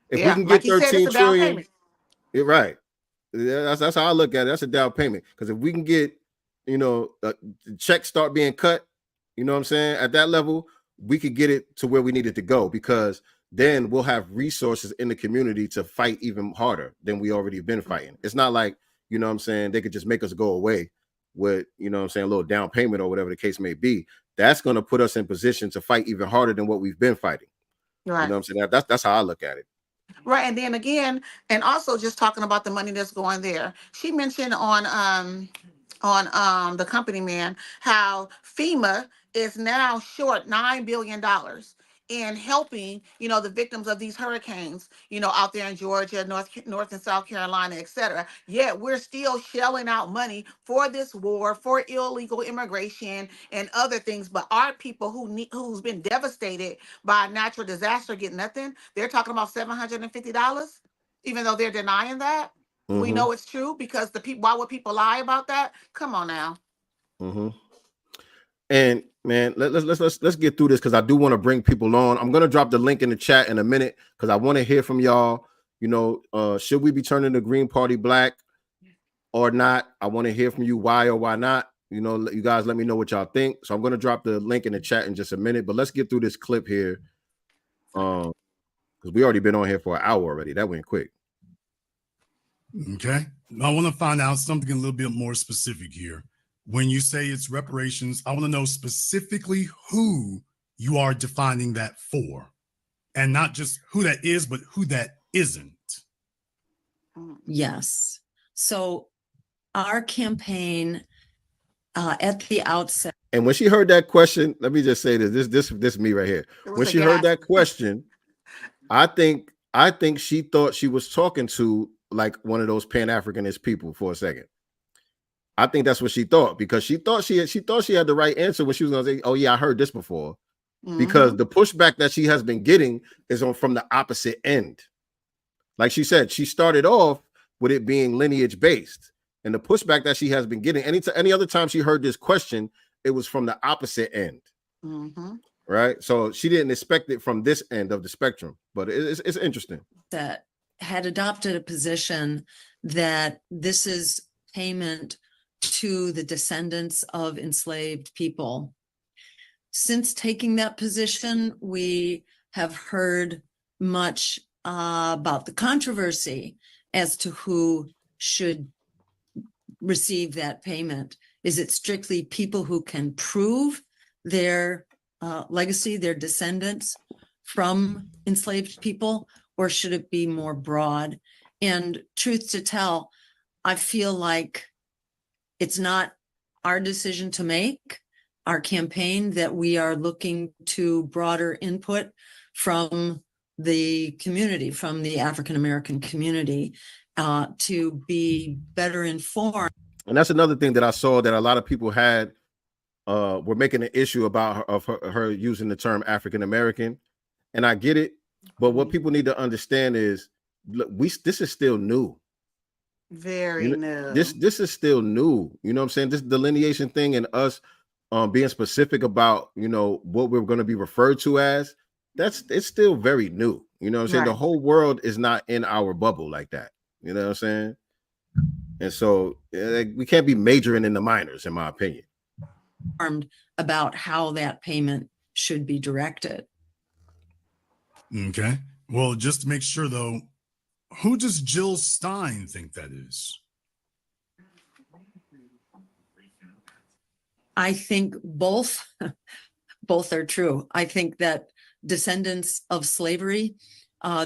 Speaker 2: If we can get 13 trillion, you're right. That's how I look at it. That's a down payment. Because if we can get, you know, the checks start being cut, you know what I'm saying, at that level, we could get it to where we need it to go, because then we'll have resources in the community to fight even harder than we already been fighting. It's not like, you know what I'm saying, they could just make us go away with, you know what I'm saying, a little down payment or whatever the case may be. That's going to put us in position to fight even harder than what we've been fighting. Right. You know what I'm saying? That's how I look at it.
Speaker 5: Right. And then again, and also just talking about the money that's going there. She mentioned on the company man how FEMA is now short $9 billion in helping, you know, the victims of these hurricanes, you know, out there in Georgia, North and South Carolina, etc. Yet we're still shelling out money for this war, for illegal immigration and other things. But our people who's been devastated by a natural disaster get nothing. They're talking about $750, even though they're denying that. Mm-hmm. We know it's true, because the people. Why would people lie about that? Come on now.
Speaker 2: Mm-hmm. And man, let's get through this, because I do want to bring people on. I'm gonna drop the link in the chat in a minute, because I want to hear from y'all. You know, should we be turning the Green Party black or not? I want to hear from you, why or why not. You know, you guys let me know what y'all think. So I'm gonna drop the link in the chat in just a minute. But let's get through this clip here, because we already been on here for an hour already. That went quick.
Speaker 3: Okay, I want to find out something a little bit more specific here. When you say it's reparations, I want to know specifically who you are defining that for, and not just who that is, but who that isn't.
Speaker 1: Yes. So our campaign at the outset.
Speaker 2: And when she heard that question, let me just say this me right here. When she heard that question, I think she thought she was talking to like one of those Pan-Africanist people for a second. I think that's what she thought, because she thought she had the right answer when she was going to say, "Oh yeah, I heard this before," because the pushback that she has been getting is from the opposite end. Like she said, she started off with it being lineage based, and the pushback that she has been getting any other time she heard this question, it was from the opposite end. Right? So she didn't expect it from this end of the spectrum, but it's interesting.
Speaker 1: That had adopted a position that this is payment to the descendants of enslaved people. Since taking that position, we have heard much about the controversy as to who should receive that payment. Is it strictly people who can prove their legacy, their descendants from enslaved people, or should it be more broad? And truth to tell, I feel like it's not our decision to make, our campaign, that we are looking to broader input from the community, from the African-American community, to be better informed.
Speaker 2: And that's another thing that I saw that a lot of people had, were making an issue about her using the term African-American. And I get it. But what people need to understand is, look, this is still new.
Speaker 5: Very new.
Speaker 2: This is still new. You know what I'm saying? This delineation thing and us being specific about, you know, what we're going to be referred to as, it's still very new. You know what I'm saying?
Speaker 5: Right.
Speaker 2: The whole world is not in our bubble like that. You know what I'm saying? And so we can't be majoring in the minors, in my opinion.
Speaker 1: About how that payment should be directed.
Speaker 3: Okay. Well, just to make sure though, who does Jill Stein think that is?
Speaker 1: I think both are true. I think that descendants of slavery,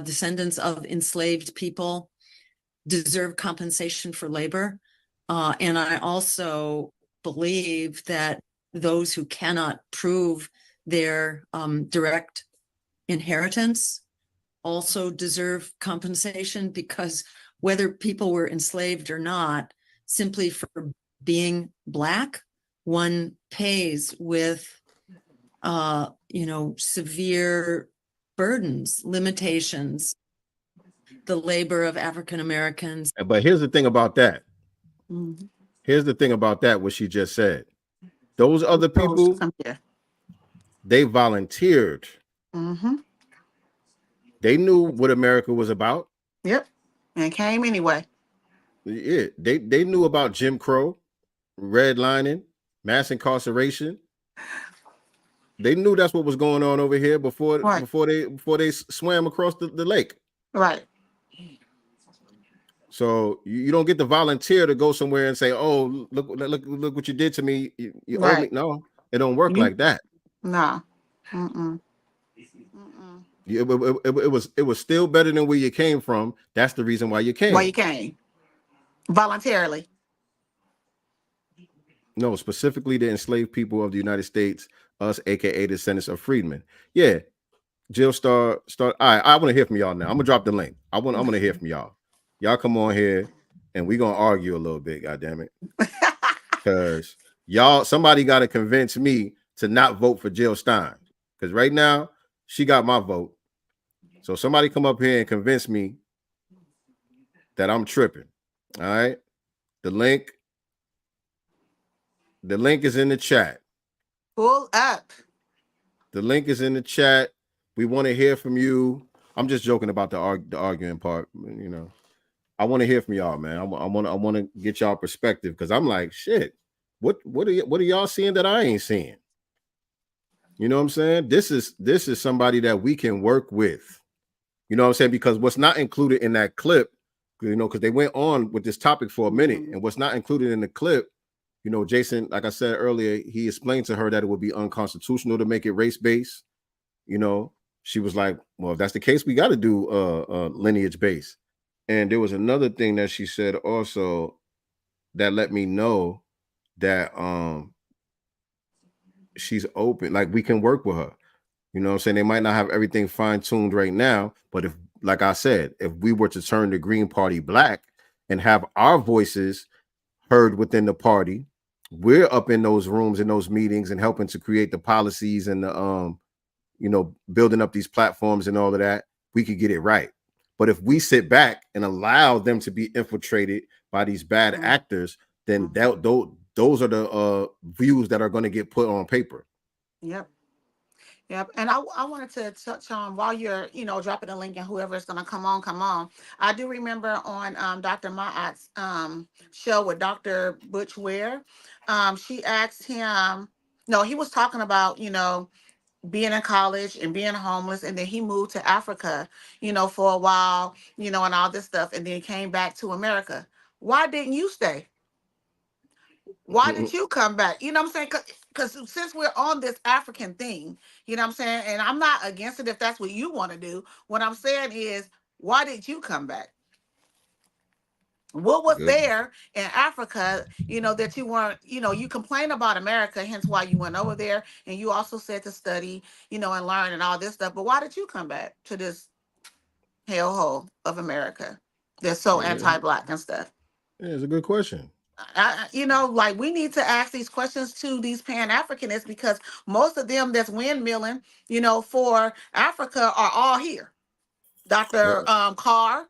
Speaker 1: descendants of enslaved people deserve compensation for labor. And I also believe that those who cannot prove their direct inheritance also deserve compensation, because whether people were enslaved or not, simply for being Black, one pays with, severe burdens, limitations, the labor of African Americans.
Speaker 2: But here's the thing about that.
Speaker 5: Mhm.
Speaker 2: Here's the thing about that, what she just said. Those other people, they volunteered.
Speaker 5: Mm-hmm.
Speaker 2: They knew what America was about.
Speaker 5: Yep. And came anyway.
Speaker 2: Yeah, they knew about Jim Crow, redlining, mass incarceration. They knew that's what was going on over here before they swam across the lake.
Speaker 5: Right.
Speaker 2: So you don't get to volunteer to go somewhere and say, "Oh, look what you did to me. You owe me." No, it don't work like that.
Speaker 5: No. Mm-mm. Mm-mm.
Speaker 2: It was still better than where you came from. That's the reason why you came.
Speaker 5: Why you came? Voluntarily.
Speaker 2: No, specifically the enslaved people of the United States, us, aka descendants of freedmen. Yeah, Jill start. All right, I want to hear from y'all now. I'm gonna drop the link. I'm gonna hear from y'all. Y'all come on here and we gonna argue a little bit. God damn it, because somebody got to convince me to not vote for Jill Stein, because right now she got my vote. So somebody come up here and convince me that I'm tripping. All right, the link is in the chat.
Speaker 5: Pull up.
Speaker 2: The link is in the chat. We want to hear from you. I'm just joking about the arguing part. You know, I want to hear from y'all, man. I want to get y'all perspective, because I'm like, shit. What are y'all seeing that I ain't seeing? You know what I'm saying? This is somebody that we can work with. You know what I'm saying? Because what's not included in that clip, you know, because they went on with this topic for a minute, and what's not included in the clip, you know, Jason, like I said earlier, he explained to her that it would be unconstitutional to make it race-based. You know, she was like, well, if that's the case, we got to do lineage-based. And there was another thing that she said also that let me know that she's open, like we can work with her. You know what I'm saying? They might not have everything fine-tuned right now, but if, like I said, if we were to turn the Green Party Black and have our voices heard within the party, we're up in those rooms, in those meetings, and helping to create the policies and the you know, building up these platforms and all of that, we could get it right. But if we sit back and allow them to be infiltrated by these bad actors, then those are the views that are going to get put on paper.
Speaker 5: Yep. Yep. And I wanted to touch on while you're, dropping the link and whoever is going to come on, come on. I do remember on Dr. Maat's show with Dr. Butch Ware, she asked him, no, he was talking about, being in college and being homeless. And then he moved to Africa, for a while, and all this stuff. And then came back to America. Why didn't you stay? Why did you come back? You know what I'm saying? Because since we're on this African thing, you know what I'm saying? And I'm not against it if that's what you want to do. What I'm saying is, why did you come back? What was
Speaker 2: Good.
Speaker 5: there in Africa, that you weren't, you complain about America, hence why you went over there. And you also said to study, and learn and all this stuff. But why did you come back to this hellhole of America that's so
Speaker 2: Yeah,
Speaker 5: anti-Black and stuff?
Speaker 2: yeah, it's a good question.
Speaker 5: Like we need to ask these questions to these Pan-Africanists because most of them that's windmilling, for Africa are all here. Dr. Carr,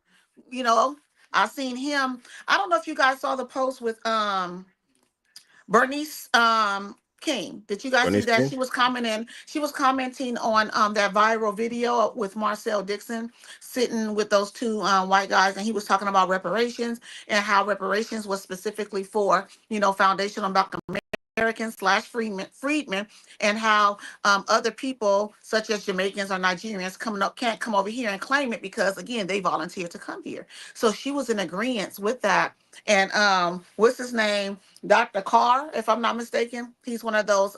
Speaker 5: I seen him. I don't know if you guys saw the post with Bernice King. Did you guys see
Speaker 2: Bernice
Speaker 5: that?
Speaker 2: King?
Speaker 5: She was commenting on that viral video with Marcel Dixon sitting with those two white guys, and he was talking about reparations and how reparations was specifically for, foundational Black Americans / freedmen, and how other people such as Jamaicans or Nigerians can't come over here and claim it because again they volunteered to come here. So she was in agreement with that. And what's his name? Dr. Carr, if I'm not mistaken. He's one of those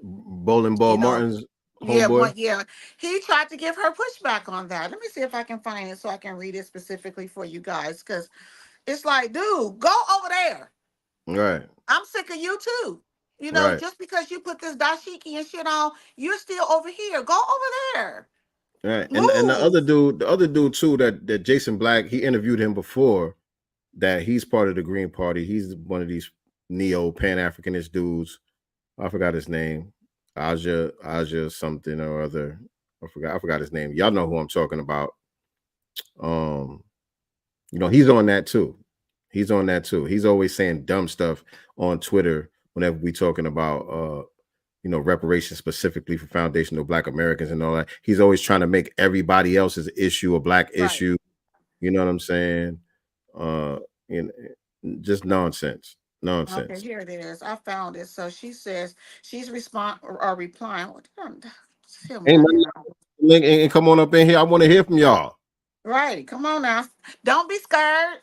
Speaker 2: Bowling Ball
Speaker 5: you know,
Speaker 2: Martin's homeboy.
Speaker 5: yeah. He tried to give her pushback on that. Let me see if I can find it so I can read it specifically for you guys. Cause it's like, dude, go over there.
Speaker 2: Right.
Speaker 5: I'm sick of you too.
Speaker 2: Right.
Speaker 5: Just because you put this dashiki and shit on, you're still over here. Go over there.
Speaker 2: Right. And
Speaker 5: Move.
Speaker 2: the other dude too, that Jason Black, he interviewed him before, that he's part of the Green Party. He's one of these neo Pan-Africanist dudes. I forgot his name. Aja something or other. I forgot his name. Y'all know who I'm talking about. He's on that too. He's on that too. He's always saying dumb stuff on Twitter whenever we talking about reparations specifically for foundational Black Americans and all that. He's always trying to make everybody else's issue a Black issue. You know what I'm saying? Just nonsense.
Speaker 5: Okay, here it is. I found it. So she says she's replying. What did I tell me
Speaker 2: Hey,
Speaker 5: I
Speaker 2: man,
Speaker 5: did
Speaker 2: link and come on up in here. I want to hear from y'all.
Speaker 5: Right. Come on now. Don't be scared.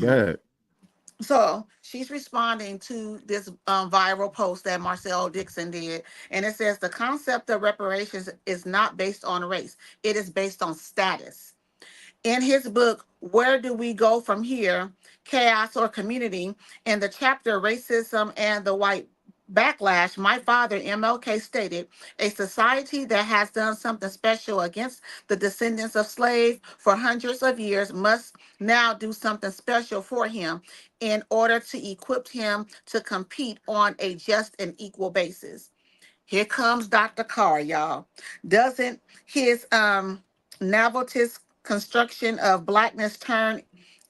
Speaker 2: Go ahead.
Speaker 5: So she's responding to this viral post that Marcel Dixon did. And it says the concept of reparations is not based on race. It is based on status. In his book, Where Do We Go From Here? Chaos or Community, in the chapter Racism and the White Backlash, my father, MLK, stated, a society that has done something special against the descendants of slaves for hundreds of years must now do something special for him in order to equip him to compete on a just and equal basis. Here comes Dr. Carr, y'all. Doesn't his novelist construction of Blackness turn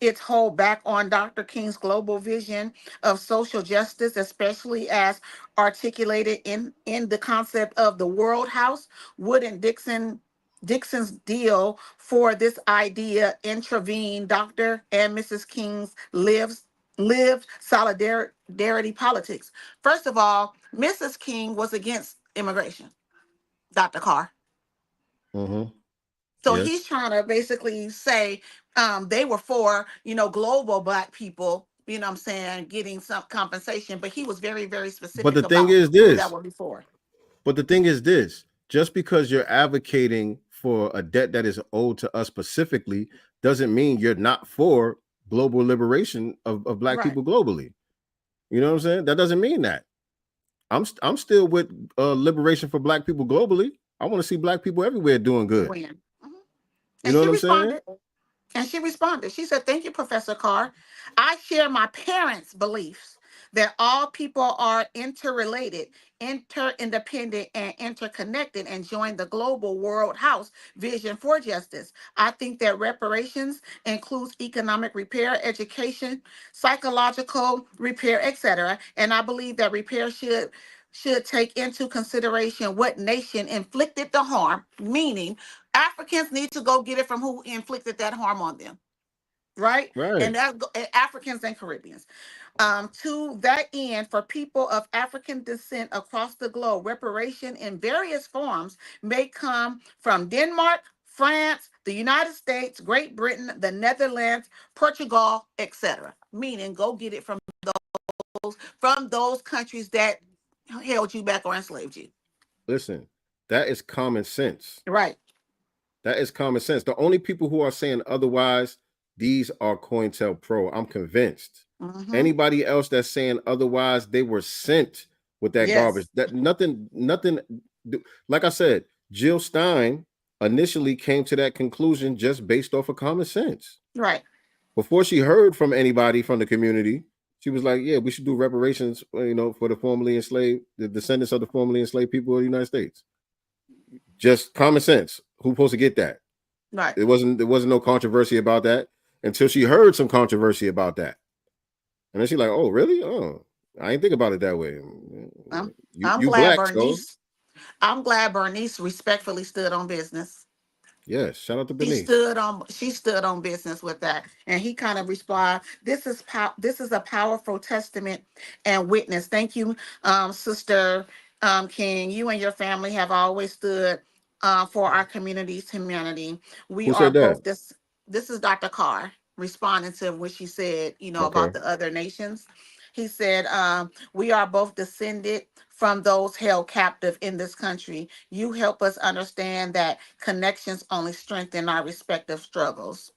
Speaker 5: its whole back on Dr. King's global vision of social justice, especially as articulated in the concept of the World House? Wouldn't Dixon's deal for this idea intervene Dr. and Mrs. King's lived solidarity politics? First of all, Mrs. King was against immigration, Dr. Carr.
Speaker 2: Mm-hmm.
Speaker 5: So
Speaker 2: Yes.
Speaker 5: he's trying to basically say they were for, global Black people, what I'm saying, getting some compensation. But he was very, very specific
Speaker 2: But the thing
Speaker 5: about
Speaker 2: is
Speaker 5: who that
Speaker 2: this.
Speaker 5: were before.
Speaker 2: But the thing is this. Just because you're advocating for a debt that is owed to us specifically doesn't mean you're not for global liberation of Black
Speaker 5: Right.
Speaker 2: people globally. You know what I'm saying? That doesn't mean that. I'm still with liberation for Black people globally. I want to see Black people everywhere doing good.
Speaker 5: When.
Speaker 2: You
Speaker 5: And
Speaker 2: know
Speaker 5: she
Speaker 2: what I'm saying?
Speaker 5: responded. She said, thank you, Professor Carr. I share my parents' beliefs that all people are interrelated, interdependent, and interconnected, and join the global world house vision for justice. I think that reparations includes economic repair, education, psychological repair, etc. And I believe that repair should should take into consideration what nation inflicted the harm, meaning Africans need to go get it from who inflicted that harm on them, right?
Speaker 2: Right.
Speaker 5: And that Africans and Caribbeans. To that end, for people of African descent across the globe, reparation in various forms may come from Denmark, France, the United States, Great Britain, the Netherlands, Portugal, etc. Meaning, go get it from those countries that held you back or enslaved you.
Speaker 2: Listen, that is common sense.
Speaker 5: Right.
Speaker 2: That is common sense. The only people who are saying otherwise, these are COINTELPRO. I'm convinced.
Speaker 5: Mm-hmm.
Speaker 2: Anybody else that's saying otherwise, they were sent with that garbage. That nothing. Like I said, Jill Stein initially came to that conclusion just based off of common sense.
Speaker 5: Right.
Speaker 2: Before she heard from anybody from the community, she was like, "Yeah, we should do reparations, for the formerly enslaved, the descendants of the formerly enslaved people of the United States." Just common sense. Who's supposed to get that?
Speaker 5: Right.
Speaker 2: There wasn't no controversy about that until she heard some controversy about that. And then she's like, "Oh, really? Oh, I didn't think about it that way."
Speaker 5: I'm
Speaker 2: you
Speaker 5: glad
Speaker 2: black,
Speaker 5: Bernice. I'm glad Bernice respectfully stood on business.
Speaker 2: Yes, shout out to
Speaker 5: She
Speaker 2: Bernice.
Speaker 5: stood on business with that, and he kind of responded. This is a powerful testament and witness. Thank you, Sister King. You and your family have always stood for our community's humanity. We
Speaker 2: Who
Speaker 5: are
Speaker 2: said that?
Speaker 5: both this. This is Dr. Carr responding to what she said.
Speaker 2: Okay.
Speaker 5: About the other nations. He said, we are both descended from those held captive in this country. You help us understand that connections only strengthen our respective struggles.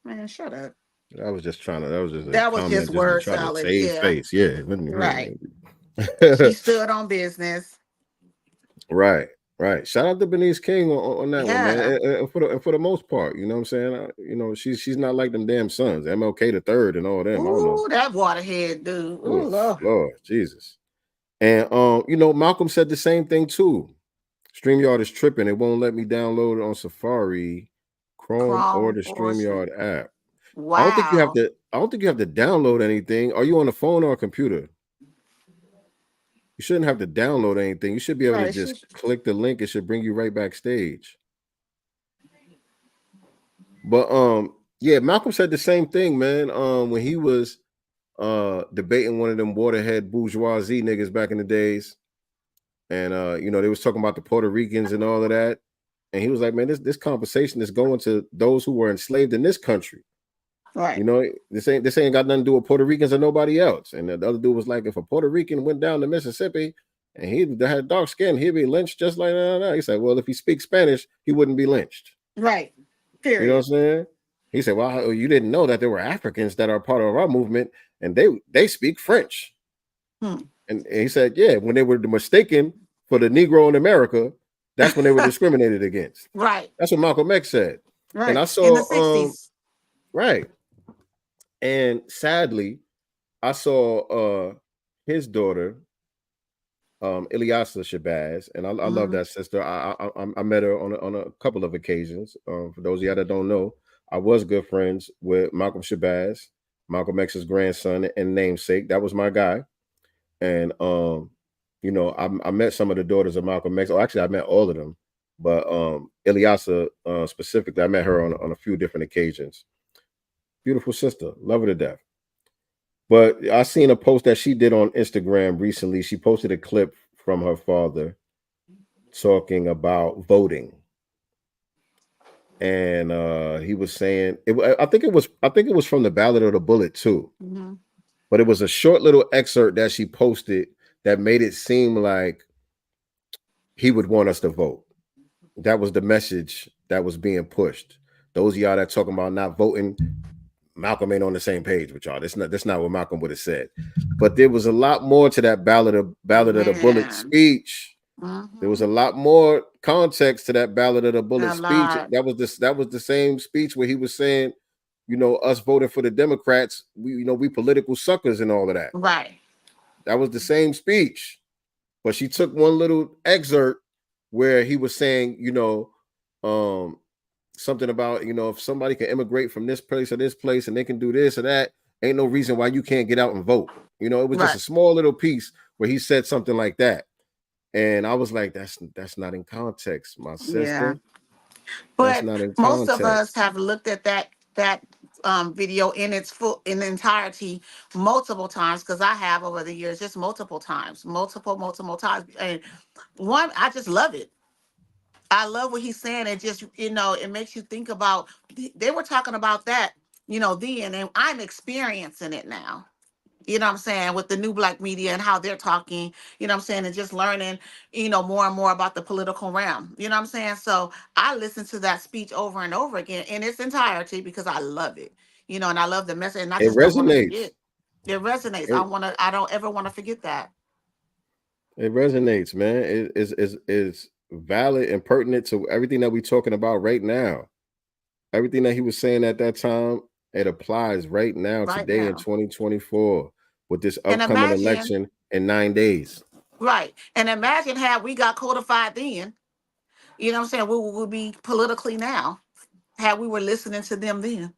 Speaker 5: Man, shut up.
Speaker 2: That was just a
Speaker 5: That was
Speaker 2: comment
Speaker 5: just
Speaker 2: just to
Speaker 5: word
Speaker 2: try to
Speaker 5: salad.
Speaker 2: save
Speaker 5: Yeah.
Speaker 2: face. Yeah.
Speaker 5: Right. She stood on business.
Speaker 2: Right. Shout out to Bernice King on that one, man.
Speaker 5: Yeah.
Speaker 2: And for the most part, you know what I'm saying? She's not like them damn sons, MLK the third and all them. I don't know.
Speaker 5: Ooh, that waterhead dude. Ooh,
Speaker 2: Oof, Lord Jesus. And Malcolm said the same thing too. StreamYard is tripping. It won't let me download it on Safari, Chrome or the StreamYard app.
Speaker 5: Wow.
Speaker 2: I don't think you have to download anything. Are you on a phone or a computer? You shouldn't have to download anything. You should be able to just click the link. It should bring you right backstage. But yeah, Malcolm said the same thing, man. When he was debating one of them waterhead bourgeoisie niggas back in the days. And they was talking about the Puerto Ricans and all of that. And he was like, man, this conversation is going to those who were enslaved in this country.
Speaker 5: Right.
Speaker 2: This ain't got nothing to do with Puerto Ricans or nobody else. And the other dude was like, if a Puerto Rican went down to Mississippi and he had dark skin, he'd be lynched just like that. He said, well, if he speaks Spanish, he wouldn't be lynched.
Speaker 5: Right. Period.
Speaker 2: You know what I'm saying? He said, well, you didn't know that there were Africans that are part of our movement and they speak French. And he said, yeah, when they were mistaken for the Negro in America, that's when they were discriminated against.
Speaker 5: Right.
Speaker 2: That's what Malcolm X said.
Speaker 5: Right.
Speaker 2: And I saw
Speaker 5: in the 60s.
Speaker 2: Right. And sadly, I saw his daughter, Ilyasa Shabazz, and I love that sister. I met her on a couple of occasions. For those of y'all that don't know, I was good friends with Malcolm Shabazz, Malcolm X's grandson and namesake. That was my guy. And I met some of the daughters of Malcolm X. Oh, actually, I met all of them, but Ilyasa specifically, I met her on a few different occasions. Beautiful sister, love her to death. But I seen a post that she did on Instagram recently. She posted a clip from her father talking about voting, and he was saying, I think it was from the Ballad of the Bullet too. But it was a short little excerpt that she posted that made it seem like he would want us to vote. That was the message that was being pushed. Those of y'all that talking about not voting, Malcolm ain't on the same page with y'all. That's not what Malcolm would have said. But there was a lot more to that Ballad of the Bullet speech. There was a lot more context to that Ballad of the Bullet speech. That was the same speech where he was saying, us voting for the Democrats, we political suckers and all of that.
Speaker 5: Right.
Speaker 2: That was the same speech. But she took one little excerpt where he was saying, something about, if somebody can immigrate from this place or this place and they can do this or that, ain't no reason why you can't get out and vote. It was just a small little piece where he said something like that. And I was like, that's not in context, my
Speaker 5: Yeah.
Speaker 2: sister. That's
Speaker 5: But
Speaker 2: not in
Speaker 5: most of us
Speaker 2: context.
Speaker 5: have looked at that video in its in entirety multiple times, because I have over the years, just multiple times, multiple times. And one, I just love it. I love what he's saying. It just, it makes you think about, they were talking about that, then, and I'm experiencing it now. You know what I'm saying? With the new black media and how they're talking, what I'm saying? And just learning, more and more about the political realm. You know what I'm saying? So I listen to that speech over and over again in its entirety because I love it. And I love the message, and I
Speaker 2: It
Speaker 5: just don't want to
Speaker 2: resonates.
Speaker 5: forget. It resonates.
Speaker 2: It,
Speaker 5: I don't ever want to forget that.
Speaker 2: it resonates, man. It is valid and pertinent to everything that we're talking about right now. Everything that he was saying at that time, it applies right now,
Speaker 5: Right
Speaker 2: today in
Speaker 5: now.
Speaker 2: 2024, with this
Speaker 5: And
Speaker 2: upcoming
Speaker 5: imagine,
Speaker 2: election in 9 days.
Speaker 5: right. And imagine had we got codified then, what I'm saying? We would be politically now, had we were listening to them then.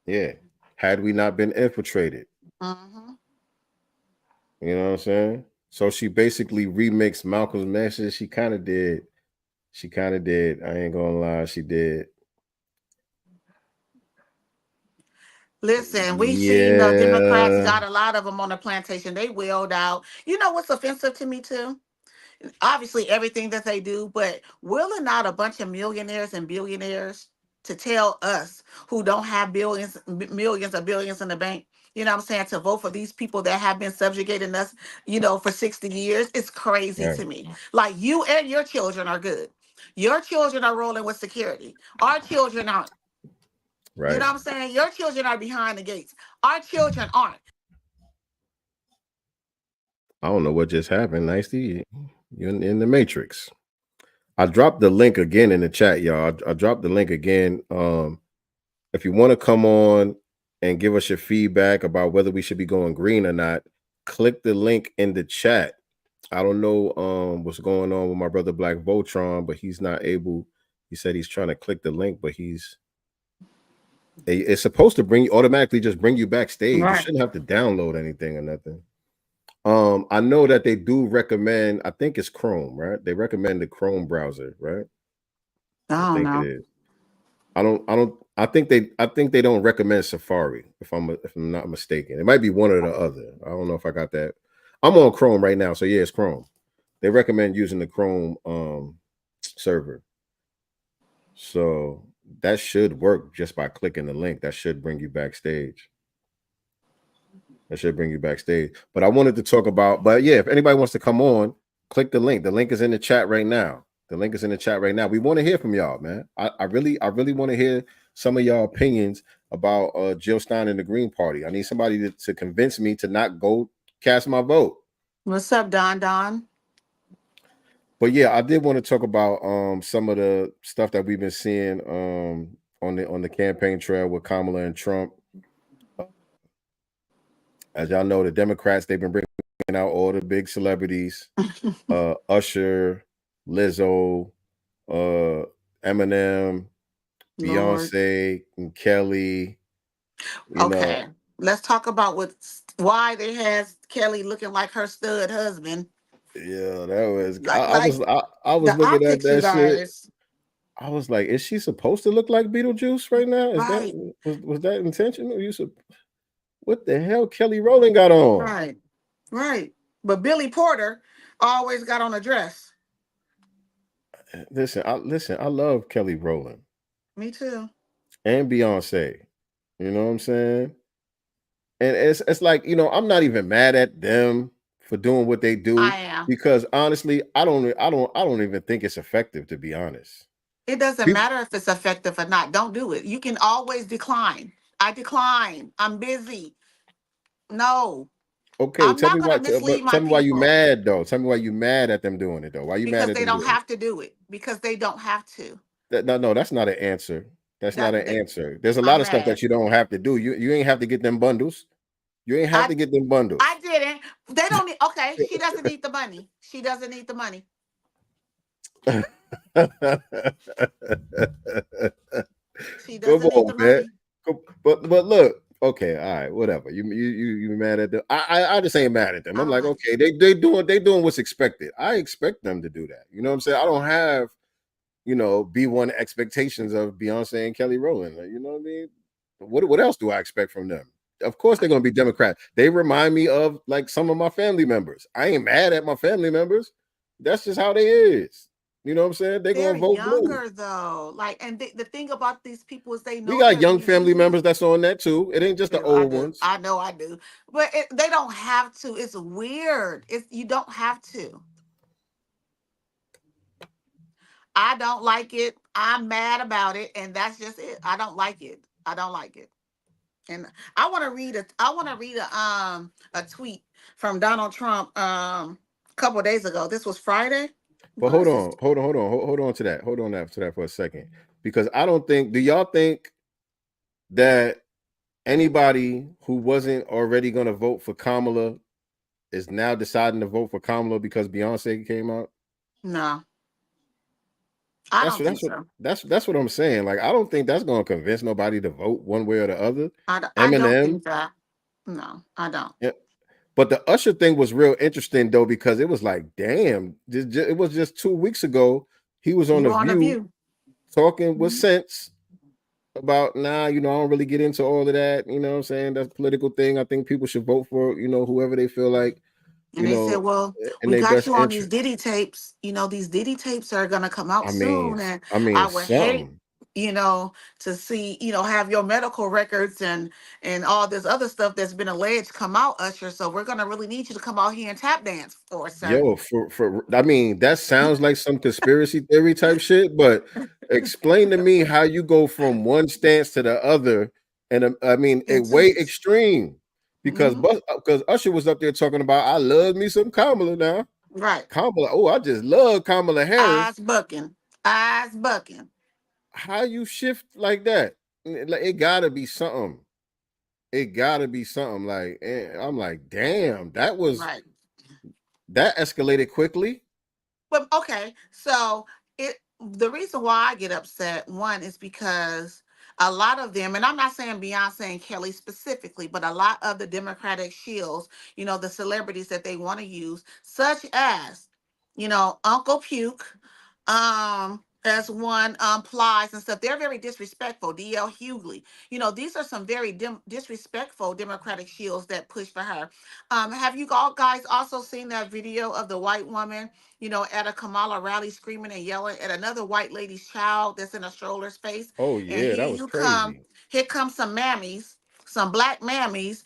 Speaker 2: Yeah. Had we not been infiltrated.
Speaker 5: Mm-hmm.
Speaker 2: You know what I'm saying? So she basically remixed Malcolm's message. She kind of did. She kind of did. I ain't gonna lie, she did.
Speaker 5: Listen, we seen the Democrats
Speaker 2: Yeah.
Speaker 5: got a lot of them on the plantation. They wheeled out. You know what's offensive to me too? Obviously everything that they do, but wheeling out a bunch of millionaires and billionaires to tell us who don't have millions or billions in the bank, what I'm saying, to vote for these people that have been subjugating us, for 60 years. It's crazy
Speaker 2: Right.
Speaker 5: to me. Like, you and your children are good. Your children are rolling with security. Our children aren't. You
Speaker 2: Right.
Speaker 5: know what I'm saying? Your children are behind the gates. Our children aren't.
Speaker 2: I don't know what just happened. Nice to you. You're in the matrix. I dropped the link again in the chat, y'all. I dropped the link again. If you want to come on and give us your feedback about whether we should be going green or not, click the link in the chat. I don't know what's going on with my brother Black Voltron, but he's not able. He said he's trying to click the link, but it's supposed to automatically just bring you backstage. You
Speaker 5: Right.
Speaker 2: shouldn't have to download anything or nothing. I know that they do recommend, I think it's Chrome, right? They recommend the Chrome browser, right?
Speaker 5: I don't know.
Speaker 2: It is. I think they don't recommend Safari, if I'm not mistaken. It might be one or the other. I don't know if I got that. I'm on Chrome right now, so yeah, it's Chrome. They recommend using the Chrome server. So that should work just by clicking the link. That should bring you backstage. But I wanted to talk about, but yeah, if anybody wants to come on, click the link. The link is in the chat right now. We want to hear from y'all, man. I really want to hear some of y'all opinions about Jill Stein and the Green Party. I need somebody to convince me to not go cast my vote.
Speaker 5: What's up, Don?
Speaker 2: But yeah, I did want to talk about some of the stuff that we've been seeing on the campaign trail with Kamala and Trump. As y'all know, the Democrats, they've been bringing out all the big celebrities, Usher, Lizzo, Eminem, Beyonce, and Kelly.
Speaker 5: Okay, let's talk about why they has Kelly looking like her stud husband.
Speaker 2: Yeah, that was. I was
Speaker 5: the
Speaker 2: looking at
Speaker 5: optics, you
Speaker 2: that shit.
Speaker 5: guys.
Speaker 2: I was like, is she supposed to look like Beetlejuice right now? Is
Speaker 5: Right.
Speaker 2: was that intentional? What the hell Kelly Rowland got on?
Speaker 5: Right. But Billy Porter always got on a dress.
Speaker 2: Listen, I love Kelly Rowland.
Speaker 5: Me too.
Speaker 2: And Beyonce. You know what I'm saying? And it's like, I'm not even mad at them for doing what they do.
Speaker 5: I am.
Speaker 2: Because honestly, I don't even think it's effective, to be honest.
Speaker 5: It doesn't matter if it's effective or not. Don't do it. You can always decline. I decline. I'm busy. No.
Speaker 2: Okay,
Speaker 5: I'm
Speaker 2: tell
Speaker 5: not
Speaker 2: me
Speaker 5: going
Speaker 2: why.
Speaker 5: to mislead
Speaker 2: Tell
Speaker 5: my
Speaker 2: me why you
Speaker 5: people.
Speaker 2: mad though. Tell me why you mad at them doing it though. Why you mad
Speaker 5: Because
Speaker 2: at
Speaker 5: they
Speaker 2: them
Speaker 5: don't
Speaker 2: doing
Speaker 5: have to do it. Because they don't have to.
Speaker 2: No, that's not an answer. That's not an answer. There's a
Speaker 5: I'm
Speaker 2: lot of stuff
Speaker 5: mad.
Speaker 2: that you don't have to do. You ain't have to get them bundles. You ain't have to get them bundles.
Speaker 5: I didn't. They don't need. Okay, she doesn't need the money. She doesn't need the money.
Speaker 2: Come on, man. But look, Okay, all right, whatever. You mad at them? I just ain't mad at them. I'm
Speaker 5: I
Speaker 2: like,
Speaker 5: like
Speaker 2: okay, they doing what's expected. I expect them to do that. You know what I'm saying? I don't have B1 expectations of Beyonce and Kelly Rowland. Like, you know what I mean? What else do I expect from them? Of course they're gonna be Democrat. They remind me of like some of my family members. I ain't mad at my family members. That's just how they is. You know what I'm saying? They're
Speaker 5: they're
Speaker 2: gonna vote blue.
Speaker 5: younger though. Like, and the thing about these people is they
Speaker 2: We
Speaker 5: know
Speaker 2: got
Speaker 5: they're
Speaker 2: young family
Speaker 5: easy.
Speaker 2: members that's on that too. It ain't just the
Speaker 5: I
Speaker 2: old
Speaker 5: do.
Speaker 2: ones.
Speaker 5: I know I do. But they don't have to. It's weird. You don't have to. I don't like it. I'm mad about it, and that's just it. I don't like it. I don't like it. And I want to read a tweet from Donald Trump a couple of days ago. This was Friday.
Speaker 2: But
Speaker 5: Was this?
Speaker 2: hold on to that. Hold on to that for a second. Because I don't think, do y'all think that anybody who wasn't already going to vote for Kamala is now deciding to vote for Kamala because Beyonce came out?
Speaker 5: No, I
Speaker 2: That's
Speaker 5: don't think
Speaker 2: that's what
Speaker 5: so.
Speaker 2: that's what I'm saying. Like, I don't think that's going to convince nobody to vote one way or the other.
Speaker 5: I don't
Speaker 2: Eminem,
Speaker 5: think that. No, I don't.
Speaker 2: yeah. But the Usher thing was real interesting though, because it was like, damn, it was just 2 weeks ago. He was on
Speaker 5: You
Speaker 2: The
Speaker 5: on the
Speaker 2: View
Speaker 5: view?
Speaker 2: talking with
Speaker 5: Mhm.
Speaker 2: sense about, I don't really get into all of that. You know what I'm saying? That's a political thing. I think people should vote for, whoever they feel like,
Speaker 5: And they said, "Well,
Speaker 2: in
Speaker 5: we
Speaker 2: their
Speaker 5: got
Speaker 2: best
Speaker 5: you on these
Speaker 2: interest.
Speaker 5: Diddy tapes. These Diddy tapes are gonna come out
Speaker 2: I mean,
Speaker 5: soon, and
Speaker 2: I mean
Speaker 5: I would hate,
Speaker 2: something.
Speaker 5: to see, have your medical records and all this other stuff that's been alleged come out, Usher. So we're gonna really need you to come out here and tap dance for us, sir."
Speaker 2: Yo, I mean, that sounds like some conspiracy theory type shit, but explain to me how you go from one stance to the other, and I mean,
Speaker 5: In two
Speaker 2: way
Speaker 5: weeks.
Speaker 2: extreme, because
Speaker 5: Hmm.
Speaker 2: Usher was up there talking about, I love me some Kamala now.
Speaker 5: Right.
Speaker 2: Kamala, oh, I just love Kamala Harris.
Speaker 5: Eyes bucking. Eyes bucking.
Speaker 2: How you shift like that? Like, it gotta be something. It gotta be something. Like, I'm like, damn,
Speaker 5: Right.
Speaker 2: that escalated quickly.
Speaker 5: But okay, so the reason why I get upset, one, is because a lot of them, and I'm not saying Beyonce and Kelly specifically, but a lot of the Democratic shields, the celebrities that they want to use, such as, Uncle Puke, as one, Plies and stuff, they're very disrespectful. DL Hughley, these are some very disrespectful Democratic shields that push for her. Have you all guys also seen that video of the white woman, at a Kamala rally screaming and yelling at another white lady's child that's in a stroller's face?
Speaker 2: Oh
Speaker 5: And
Speaker 2: yeah, that was crazy.
Speaker 5: here come some mammies, some black mammies,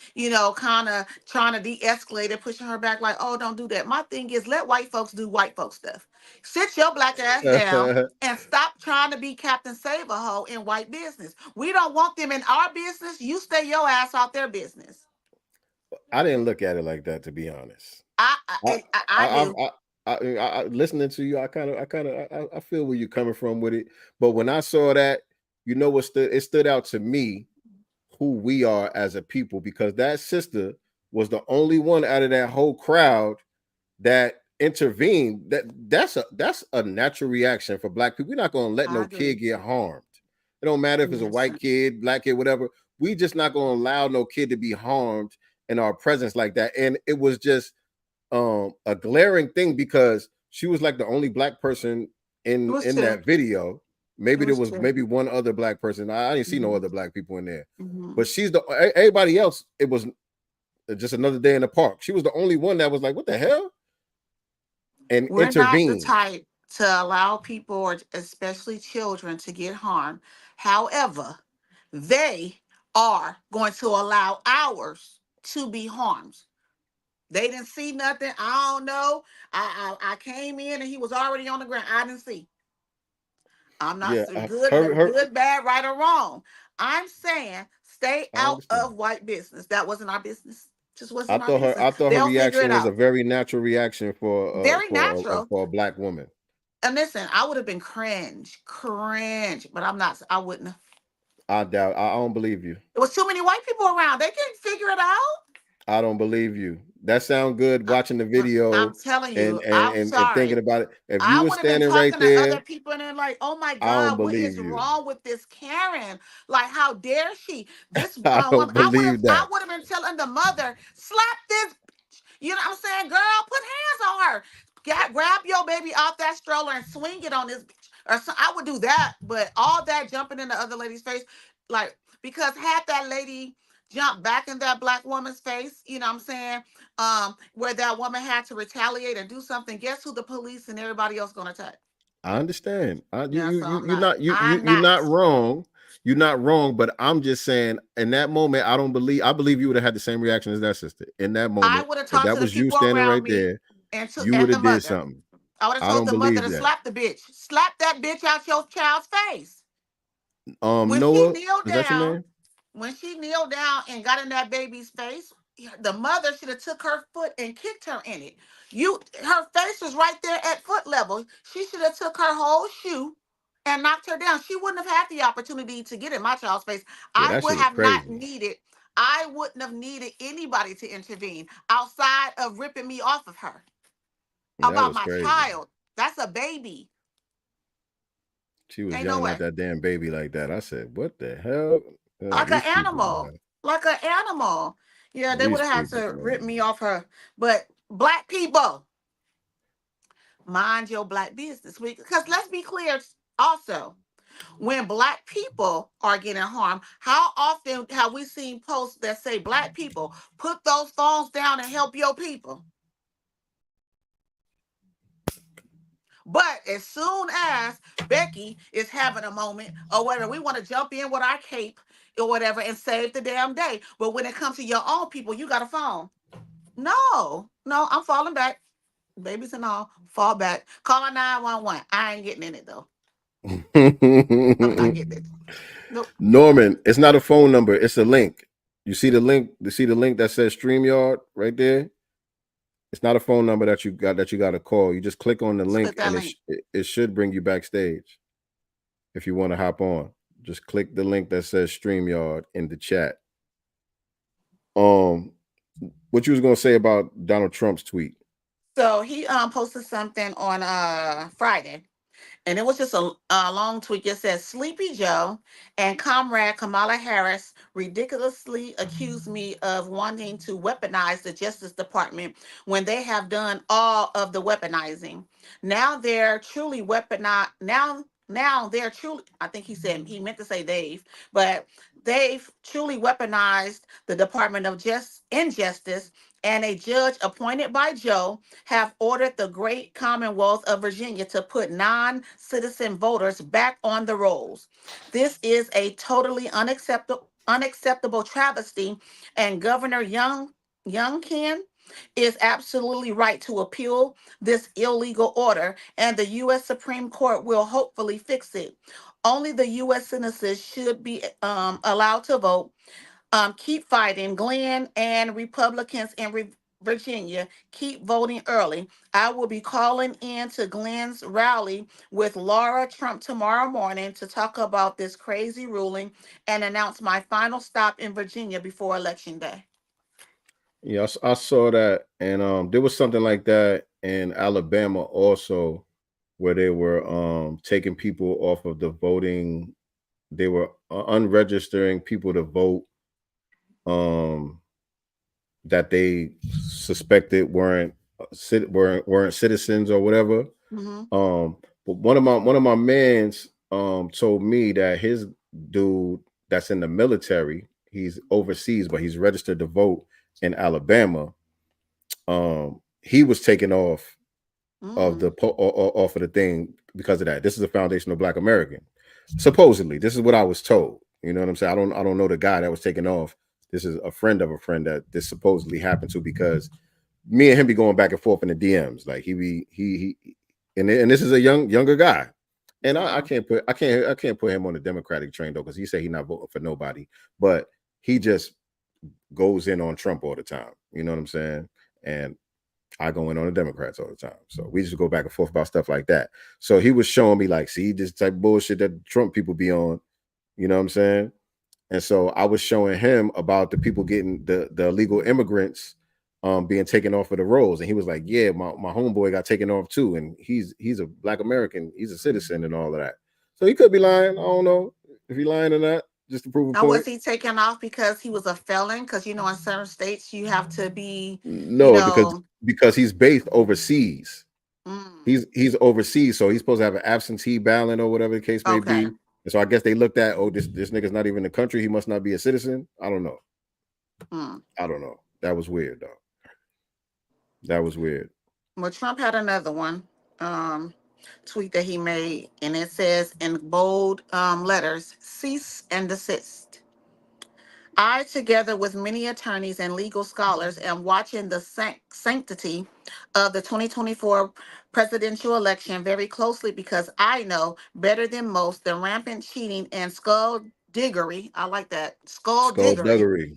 Speaker 5: kind of trying to de-escalate it, pushing her back like, oh, don't do that. My thing is, let white folks do white folks stuff. Sit your black ass down and stop trying to be Captain Save-A-Ho in white business. We don't want them in our business. You stay your ass out their business.
Speaker 2: I didn't look at it like that, to be honest.
Speaker 5: I
Speaker 2: I
Speaker 5: I, I,
Speaker 2: I
Speaker 5: I
Speaker 2: I,
Speaker 5: do.
Speaker 2: listening to you, I feel where you're coming from with it. But when I saw that, what stood out to me, who we are as a people, because that sister was the only one out of that whole crowd that intervened. That's a natural reaction for black people. We're not going to let
Speaker 5: I
Speaker 2: no
Speaker 5: agree.
Speaker 2: kid get harmed. It don't matter if it's a white
Speaker 5: Listen,
Speaker 2: kid, black kid, whatever. We just not going to allow no kid to be harmed in our presence like that. And it was just a glaring thing, because she was like the only black person
Speaker 5: it was
Speaker 2: in
Speaker 5: two.
Speaker 2: that video.
Speaker 5: It
Speaker 2: Maybe there
Speaker 5: was
Speaker 2: was
Speaker 5: two.
Speaker 2: maybe one other black person. I didn't see no
Speaker 5: Hmm.
Speaker 2: other black people in there.
Speaker 5: Hmm.
Speaker 2: But everybody else, it was just another day in the park. She was the only one that was like, what the hell? And
Speaker 5: We're not the
Speaker 2: intervened.
Speaker 5: type to allow people, or especially children, to get harmed. However, they are going to allow ours to be harmed. They didn't see nothing. I don't know. I came in and he was already on the ground. I didn't see. I'm not
Speaker 2: Yeah,
Speaker 5: good, bad, right or wrong. I'm saying stay
Speaker 2: I
Speaker 5: out
Speaker 2: understand.
Speaker 5: of white business. That wasn't our business. Just
Speaker 2: I
Speaker 5: wasn't our
Speaker 2: thought her
Speaker 5: business.
Speaker 2: I thought her
Speaker 5: They'll figure
Speaker 2: reaction
Speaker 5: it
Speaker 2: was a
Speaker 5: out.
Speaker 2: very natural reaction
Speaker 5: Very natural.
Speaker 2: for a black woman.
Speaker 5: And listen, I would have been cringe, but I'm not. I wouldn't have.
Speaker 2: I doubt. I don't believe you.
Speaker 5: There was too many white people around. They couldn't figure it out.
Speaker 2: I don't believe you. That sound good watching the video
Speaker 5: I'm telling
Speaker 2: and
Speaker 5: you,
Speaker 2: and
Speaker 5: I'm
Speaker 2: and, and thinking
Speaker 5: sorry.
Speaker 2: about it. If you
Speaker 5: I
Speaker 2: were
Speaker 5: would have been
Speaker 2: standing right
Speaker 5: talking to other
Speaker 2: there,
Speaker 5: people and they're like, oh my
Speaker 2: I don't
Speaker 5: God, what
Speaker 2: believe
Speaker 5: is
Speaker 2: you.
Speaker 5: wrong with this Karen? Like, how dare she? This
Speaker 2: I
Speaker 5: woman,
Speaker 2: don't believe
Speaker 5: I
Speaker 2: that.
Speaker 5: would have been telling the mother, slap this. You know what I'm saying? Girl, put hands on her. Grab your baby off that stroller and swing it on this bitch. Or so, I would do that, but all that jumping in the other lady's face, like, because had that lady jump back in that black woman's face, you know what I'm saying? Where that woman had to retaliate and do something, guess who the police and everybody else gonna attack?
Speaker 2: I understand.
Speaker 5: Yeah, so I'm
Speaker 2: You're
Speaker 5: not.
Speaker 2: not wrong. You're not wrong, but I'm just saying in that moment, I believe you would have had the same reaction as that sister. In that
Speaker 5: I
Speaker 2: moment,
Speaker 5: would have
Speaker 2: if
Speaker 5: talked
Speaker 2: that
Speaker 5: to the
Speaker 2: was you
Speaker 5: people
Speaker 2: standing
Speaker 5: around
Speaker 2: right
Speaker 5: me
Speaker 2: there,
Speaker 5: and
Speaker 2: you would
Speaker 5: and the
Speaker 2: have did
Speaker 5: mother.
Speaker 2: something.
Speaker 5: I would have
Speaker 2: I
Speaker 5: told
Speaker 2: don't
Speaker 5: the mother
Speaker 2: believe
Speaker 5: to
Speaker 2: that.
Speaker 5: slap the bitch. Slap that bitch out your child's face. When she
Speaker 2: Noah,
Speaker 5: kneeled
Speaker 2: is that your
Speaker 5: down,
Speaker 2: name?
Speaker 5: and got in that baby's face, the mother should have took her foot and kicked her in it. Her face was right there at foot level. She should have took her whole shoe and knocked her down. She wouldn't have had the opportunity to get in my child's face.
Speaker 2: Yeah,
Speaker 5: I
Speaker 2: that
Speaker 5: would
Speaker 2: shit was
Speaker 5: have not
Speaker 2: crazy.
Speaker 5: needed. I wouldn't have needed anybody to intervene outside of ripping me off of her
Speaker 2: That
Speaker 5: about
Speaker 2: was
Speaker 5: my
Speaker 2: crazy.
Speaker 5: child. That's a baby.
Speaker 2: She was
Speaker 5: Ain't no
Speaker 2: yelling at
Speaker 5: way.
Speaker 2: that damn baby like that. I said, "What the hell?
Speaker 5: Like an
Speaker 2: These people,
Speaker 5: animal.
Speaker 2: man.
Speaker 5: Like an animal. Yeah, they would
Speaker 2: These
Speaker 5: have had
Speaker 2: people,
Speaker 5: to rip
Speaker 2: man."
Speaker 5: me off her. But black people, mind your black business. Because let's be clear also, when black people are getting harmed, how often have we seen posts that say black people put those phones down and help your people? But as soon as Becky is having a moment or whatever, we want to jump in with our cape or whatever and save the damn day. But when it comes to your own people, you got a phone. No, I'm falling back. Babies and all, fall back. Call a 911. I ain't getting in it though. I'm not getting it. Nope.
Speaker 2: Norman, it's not a phone number, it's a link. You see the link? You see the link that says StreamYard right there? It's not a phone number that you got to call. You just click on the
Speaker 5: Let's click
Speaker 2: link
Speaker 5: that
Speaker 2: and
Speaker 5: link.
Speaker 2: it should bring you backstage. If you want to hop on, just click the link that says StreamYard in the chat. What you was gonna say about Donald Trump's tweet?
Speaker 5: So he posted something on Friday. And it was just a long tweet. It says, Sleepy Joe and comrade Kamala Harris ridiculously accused me of wanting to weaponize the Justice Department when they have done all of the weaponizing. Now they're truly weaponized. Now they're truly, I think he meant to say but they've truly weaponized the Department of Injustice, and a judge appointed by Joe have ordered the great Commonwealth of Virginia to put non-citizen voters back on the rolls. This is a totally unacceptable travesty, and Governor Youngkin is absolutely right to appeal this illegal order, and the U.S. Supreme Court will hopefully fix it. Only the U.S. citizens should be allowed to vote. Keep fighting, Glenn, and Republicans in Virginia. Keep voting early. I will be calling in to Glenn's rally with Laura Trump tomorrow morning to talk about this crazy ruling and announce my final stop in Virginia before Election Day.
Speaker 2: Yes, I saw that, and there was something like that in Alabama also, where they were taking people off of the voting. They were unregistering people to vote that they suspected weren't citizens or whatever.
Speaker 5: Mm-hmm.
Speaker 2: But one of my mans told me that his dude that's in the military, he's overseas, but he's registered to vote in Alabama. He was taken off of the off of the thing because of that. This is a foundational Black American. Supposedly, this is what I was told. You know what I'm saying? I don't know the guy that was taken off. This is a friend of a friend that this supposedly happened to, because me and him be going back and forth in the DMs. Like he and this is a younger guy. And I can't put him on the Democratic train though, because he said he's not voting for nobody, but he just goes in on Trump all the time. You know what I'm saying? And I go in on the Democrats all the time. So we just go back and forth about stuff like that. So he was showing me like, see, this type of bullshit that Trump people be on. You know what I'm saying? And so I was showing him about the people getting the illegal immigrants being taken off of the rolls, and he was like, "Yeah, my homeboy got taken off too, and he's a Black American, he's a citizen, and all of that." So he could be lying. I don't know if he lying or not, just to prove a
Speaker 5: Now, was
Speaker 2: point.
Speaker 5: he taken off because he was a felon? Because in certain states you have to be, you
Speaker 2: No,
Speaker 5: know.
Speaker 2: because he's based overseas.
Speaker 5: Mm,
Speaker 2: He's overseas, so he's supposed to have an absentee ballot or whatever the case may be.
Speaker 5: okay.
Speaker 2: And so I guess they looked at, oh, this nigga's not even in the country. He must not be a citizen. I don't know.
Speaker 5: Mm.
Speaker 2: I don't know. That was weird, though. That was weird.
Speaker 5: Well, Trump had another one tweet that he made, and it says in bold letters, "Cease and desist." I, together with many attorneys and legal scholars, am watching the sanctity of the 2024 presidential election very closely because I know better than most the rampant cheating and skullduggery. I like that. Skullduggery.
Speaker 2: Skullduggery.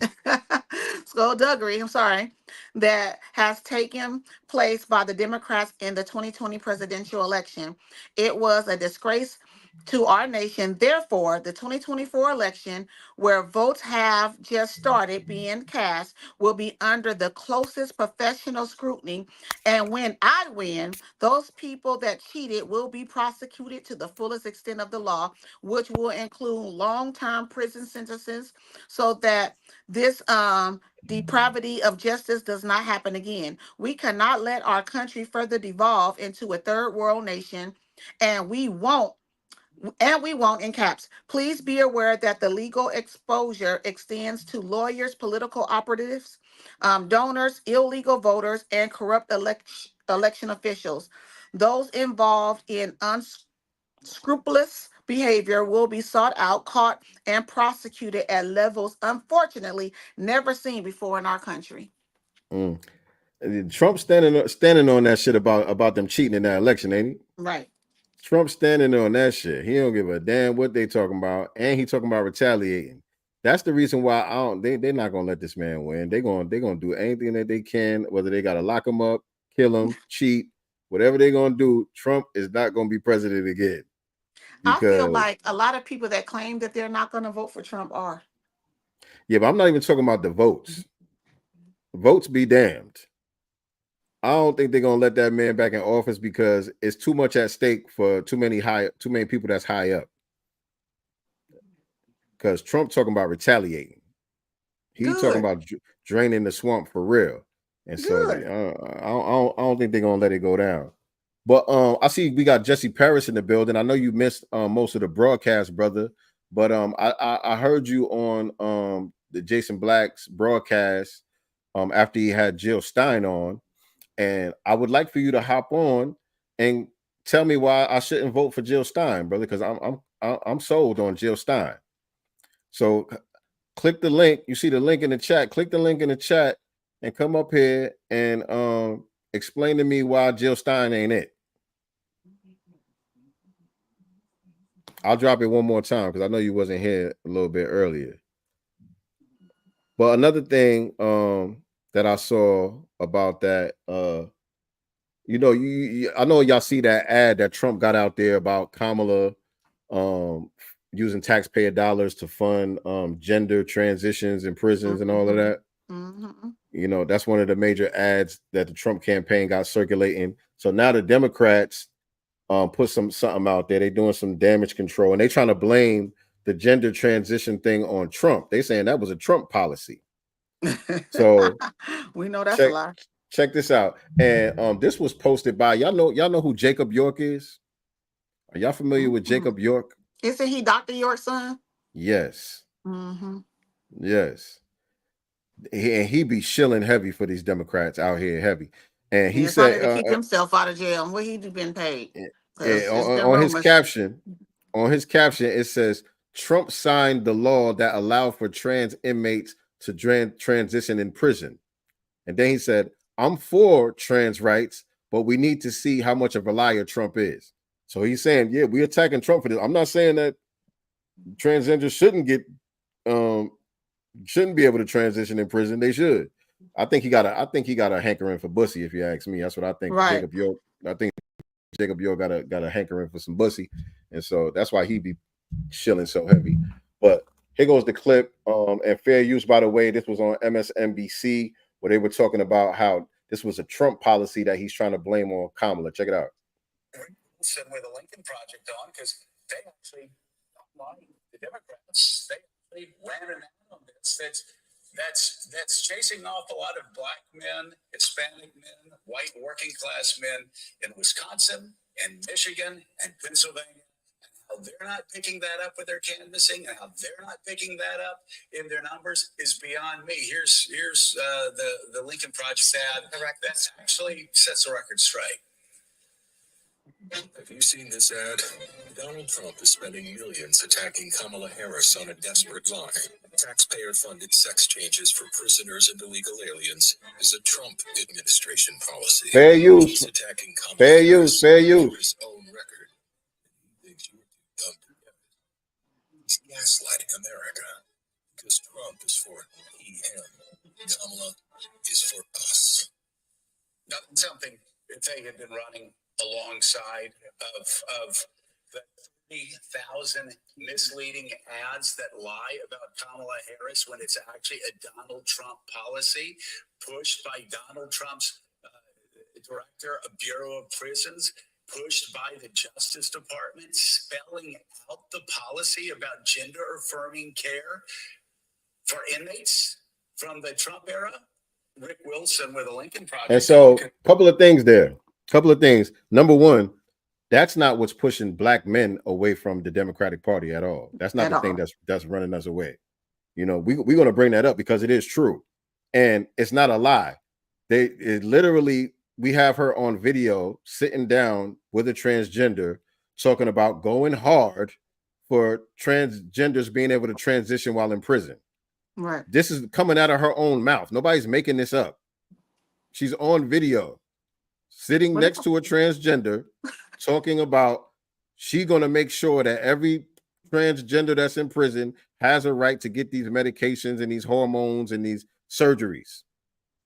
Speaker 5: Skullduggery, I'm sorry, that has taken place by the Democrats in the 2020 presidential election. It was a disgrace to our nation. Therefore, the 2024 election, where votes have just started being cast, will be under the closest professional scrutiny. And when I win, those people that cheated will be prosecuted to the fullest extent of the law, which will include long-term prison sentences, so that this depravity of justice does not happen again. We cannot let our country further devolve into a third world nation, and we won't in caps. Please be aware that the legal exposure extends to lawyers, political operatives, donors, illegal voters, and corrupt election officials. Those involved in unscrupulous behavior will be sought out, caught, and prosecuted at levels unfortunately never seen before in our country.
Speaker 2: Mm. Trump standing on that shit about them cheating in that election, ain't he?
Speaker 5: Right.
Speaker 2: Trump standing on that shit. He don't give a damn what they talking about, and he talking about retaliating. That's the reason why they're not gonna let this man win. They're gonna do anything that they can, whether they gotta lock him up, kill him, cheat, whatever they're gonna do. Trump is not gonna be president again.
Speaker 5: I feel
Speaker 2: Because
Speaker 5: like a lot of people that claim that they're not going to vote for Trump are.
Speaker 2: yeah, but I'm not even talking about the votes. Votes be damned. I don't think they're gonna let that man back in office because it's too much at stake for too many people that's high up. Because Trump talking about retaliating. He talking
Speaker 5: Good.
Speaker 2: about draining the swamp for real. And so
Speaker 5: Good.
Speaker 2: I don't think they're gonna let it go down. But I see we got Jesse Paris in the building. I know you missed most of the broadcast, brother. But I heard you on the Jason Black's broadcast after he had Jill Stein on. And I would like for you to hop on and tell me why I shouldn't vote for Jill Stein, brother, because I'm sold on Jill Stein. So click the link. You see the link in the chat. Click the link in the chat and come up here and explain to me why Jill Stein ain't it. I'll drop it one more time because I know you wasn't here a little bit earlier. But another thing that I saw about that, I know y'all see that ad that Trump got out there about Kamala using taxpayer dollars to fund gender transitions in prisons and all of that.
Speaker 5: Mm-hmm.
Speaker 2: That's one of the major ads that the Trump campaign got circulating. So now the Democrats put something out there. They're doing some damage control, and they're trying to blame the gender transition thing on Trump. They saying that was a Trump policy. So
Speaker 5: we know that's a lie.
Speaker 2: Check this out. And this was posted by y'all know who Jacob York is? Are y'all familiar with Jacob York?
Speaker 5: Isn't he Dr. York's son?
Speaker 2: Yes.
Speaker 5: Mm-hmm.
Speaker 2: Yes. He be shilling heavy for these Democrats out here heavy. And he
Speaker 5: He's
Speaker 2: said
Speaker 5: to keep himself out of jail. What he been paid?
Speaker 2: On his caption, it says Trump signed the law that allowed for trans inmates to transition in prison. And then he said, I'm for trans rights, but we need to see how much of a liar Trump is. So he's saying, yeah, we're attacking Trump for this. I'm not saying that transgenders shouldn't be able to transition in prison. They should. I think he got a hankering for bussy, if you ask me. That's what I think.
Speaker 5: Right.
Speaker 2: Jacob York got a hankering for some bussy. And so that's why he be shilling so heavy. But here goes the clip. And fair use, by the way, this was on MSNBC where they were talking about how this was a Trump policy that he's trying to blame on Kamala. Check it out.
Speaker 6: With the Lincoln Project on, because they actually, like the Democrats, they ran an ad on this that's chasing off a lot of black men, Hispanic men, white working class men in Wisconsin and Michigan and Pennsylvania. How they're not picking that up with their canvassing, and how they're not picking that up in their numbers is beyond me. Here's the Lincoln Project ad that actually sets the record straight.
Speaker 3: Have you seen this ad? Donald Trump is spending millions attacking Kamala Harris on a desperate lie. Taxpayer-funded sex changes for prisoners and illegal aliens is a Trump administration policy.
Speaker 2: Fair use.
Speaker 3: He's attacking Kamala
Speaker 2: Fair
Speaker 3: Harris
Speaker 2: use. Fair
Speaker 3: for
Speaker 2: use.
Speaker 3: his own record. He thinks you're too dumb to get it. He's gaslighting America because Trump is for he, him. Kamala is for us.
Speaker 6: Not something that they had been running alongside of the 30,000 misleading ads that lie about Kamala Harris when it's actually a Donald Trump policy pushed by Donald Trump's director of Bureau of Prisons, pushed by the Justice Department, spelling out the policy about gender affirming care for inmates from the Trump era. Rick Wilson with the Lincoln Project.
Speaker 2: And so, a couple of things there. Couple of things. Number one, that's not what's pushing black men away from the Democratic Party at all. That's not the thing that's running us away. You know, we're going to bring that up because it is true, and it's not a lie. We have her on video sitting down with a transgender talking about going hard for transgenders being able to transition while in prison.
Speaker 5: Right.
Speaker 2: This is coming out of her own mouth. Nobody's making this up. She's on video sitting next to a transgender talking about she's going to make sure that every transgender that's in prison has a right to get these medications and these hormones and these surgeries.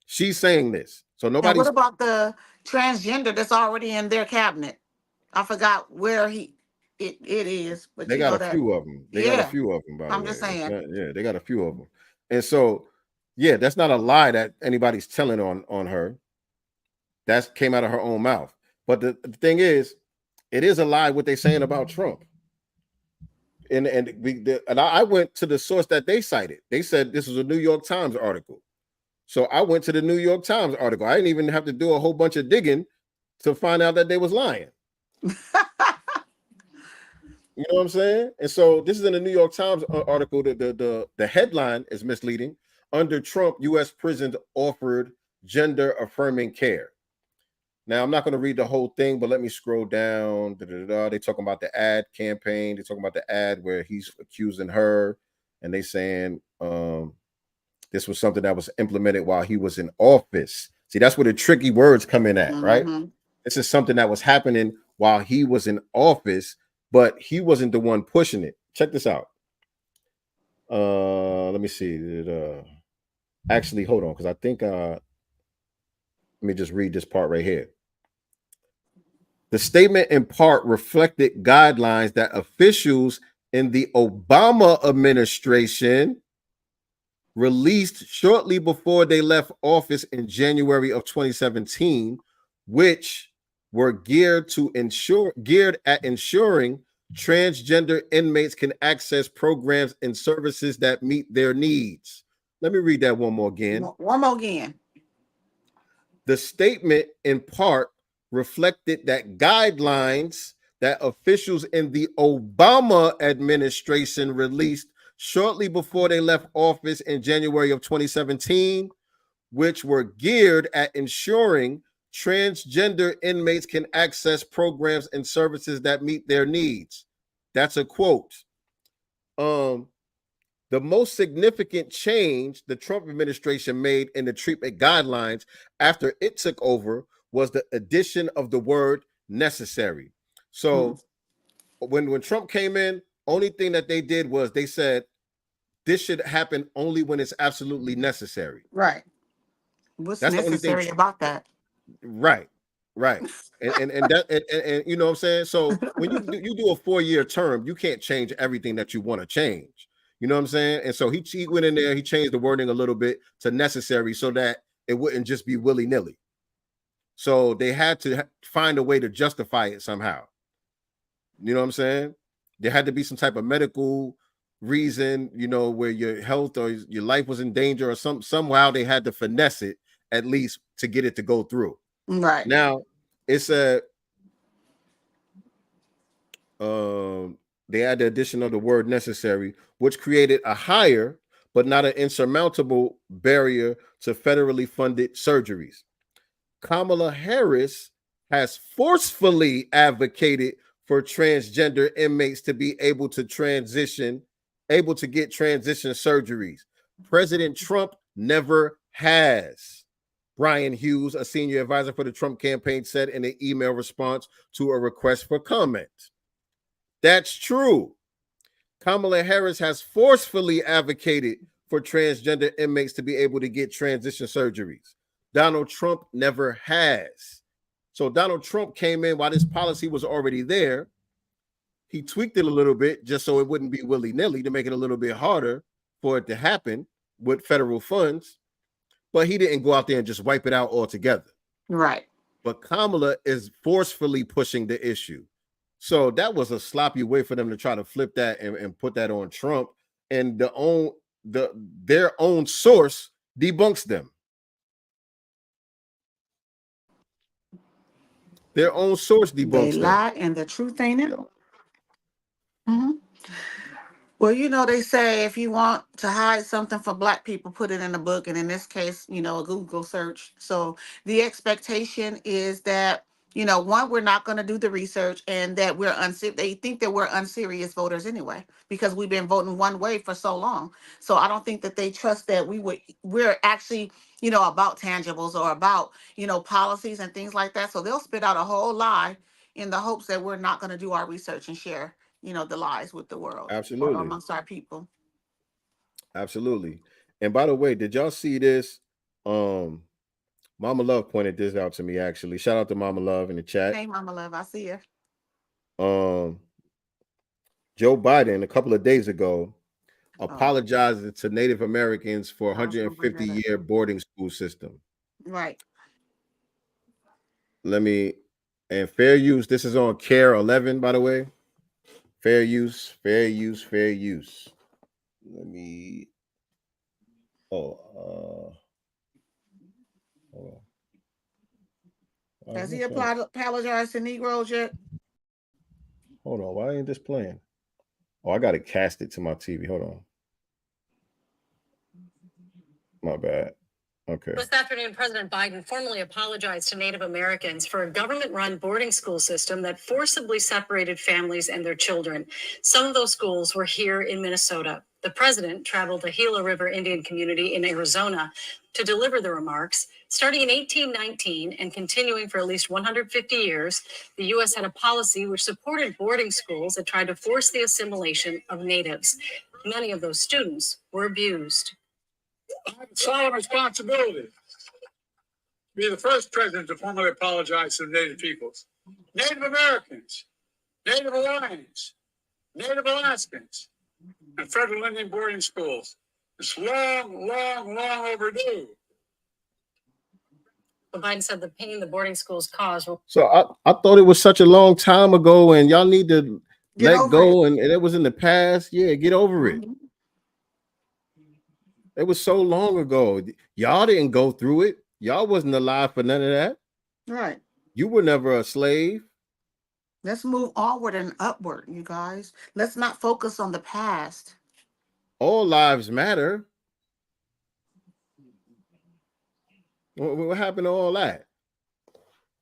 Speaker 2: She's saying this. So nobody.
Speaker 5: What about the transgender that's already in their cabinet? I forgot where it is, but
Speaker 2: they got a few of them. They got a few of them. By the way,
Speaker 5: I'm just saying.
Speaker 2: Yeah, they got a few of them. And so, yeah, that's not a lie that anybody's telling on her. That came out of her own mouth. But the thing is, it is a lie what they're saying about Trump. And I went to the source that they cited. They said this was a New York Times article. So I went to the New York Times article. I didn't even have to do a whole bunch of digging to find out that they was lying. You know what I'm saying? And so this is in the New York Times article. The headline is misleading. Under Trump, U.S. prisons offered gender affirming care. Now, I'm not going to read the whole thing, but let me scroll down. They talking about the ad campaign. They're talking about the ad where he's accusing her, and they saying this was something that was implemented while he was in office. See, that's where the tricky words come in at, right? This is something that was happening while he was in office, but he wasn't the one pushing it. Check this out. Let me see. Actually, hold on, because I think let me just read this part right here. The statement in part reflected guidelines that officials in the Obama administration released shortly before they left office in January of 2017, which were geared at ensuring transgender inmates can access programs and services that meet their needs. Let me read that one more again.
Speaker 5: One more again.
Speaker 2: The statement in part reflected that guidelines that officials in the Obama administration released shortly before they left office in January of 2017, which were geared at ensuring transgender inmates can access programs and services that meet their needs. That's a quote. The most significant change the Trump administration made in the treatment guidelines after it took over was the addition of the word necessary. So when Trump came in, only thing that they did was they said this should happen only when it's absolutely necessary.
Speaker 5: Right. What's necessary about that?
Speaker 2: Right. And you know what I'm saying? So when you do a 4-year term, you can't change everything that you want to change. You know what I'm saying? And so he went in there, he changed the wording a little bit to necessary so that it wouldn't just be willy-nilly. So they had to find a way to justify it somehow. You know what I'm saying? There had to be some type of medical reason, you know, where your health or your life was in danger, or somehow they had to finesse it at least to get it to go through.
Speaker 5: Right.
Speaker 2: Now it's a they add the addition of the word necessary, which created a higher but not an insurmountable barrier to federally funded surgeries. Kamala Harris has forcefully advocated for transgender inmates to be able to get transition surgeries. President Trump never has. Brian Hughes, a senior advisor for the Trump campaign, said in an email response to a request for comment. That's true. Kamala Harris has forcefully advocated for transgender inmates to be able to get transition surgeries. Donald Trump never has. So Donald Trump came in while this policy was already there. He tweaked it a little bit just so it wouldn't be willy-nilly, to make it a little bit harder for it to happen with federal funds. But he didn't go out there and just wipe it out altogether.
Speaker 5: Right.
Speaker 2: But Kamala is forcefully pushing the issue. So that was a sloppy way for them to try to flip that and put that on Trump. And their own source debunks them. Their own source debunks
Speaker 5: They
Speaker 2: them.
Speaker 5: lie and the truth ain't in them. Mm-hmm. Well, you know, they say if you want to hide something from Black people, put it in a book. And in this case, you know, a Google search. So the expectation is that, you know, one, we're not going to do the research, and that we're they think that we're unserious voters anyway, because we've been voting one way for so long. So I don't think that they trust that we're actually, you know, about tangibles or about, you know, policies and things like that. So they'll spit out a whole lie in the hopes that we're not going to do our research and share, you know, the lies with the world.
Speaker 2: Absolutely.
Speaker 5: Or amongst our people.
Speaker 2: Absolutely. And by the way, did y'all see this? Mama Love pointed this out to me, actually. Shout out to Mama Love in the chat.
Speaker 5: Hey, Mama Love, I see her.
Speaker 2: Joe Biden a couple of days ago apologized to Native Americans for 150-year boarding school system.
Speaker 5: Right.
Speaker 2: And fair use. This is on CARE 11, by the way. Fair use, fair use, fair use.
Speaker 5: Has he apologized to Negroes yet?
Speaker 2: Hold on, why ain't this playing? Oh, I got to cast it to my TV. Hold on. My bad. Okay.
Speaker 7: This afternoon, President Biden formally apologized to Native Americans for a government-run boarding school system that forcibly separated families and their children. Some of those schools were here in Minnesota. The president traveled to Gila River Indian community in Arizona to deliver the remarks. Starting in 1819 and continuing for at least 150 years, the U.S. had a policy which supported boarding schools that tried to force the assimilation of natives. Many of those students were abused.
Speaker 8: I have a solemn responsibility to be the first president to formally apologize to the Native peoples, Native Americans, Native Hawaiians, Native Alaskans, and federal Indian boarding schools. It's long, long, long overdue.
Speaker 7: But Biden said the pain the boarding schools caused will.
Speaker 2: So I thought it was such a long time ago, and y'all need to let go, and it was in the past. Yeah, get over it. It was so long ago. Y'all didn't go through it. Y'all wasn't alive for none of that.
Speaker 5: Right.
Speaker 2: You were never a slave.
Speaker 5: Let's move onward and upward, you guys. Let's not focus on the past.
Speaker 2: All lives matter. What happened to all that?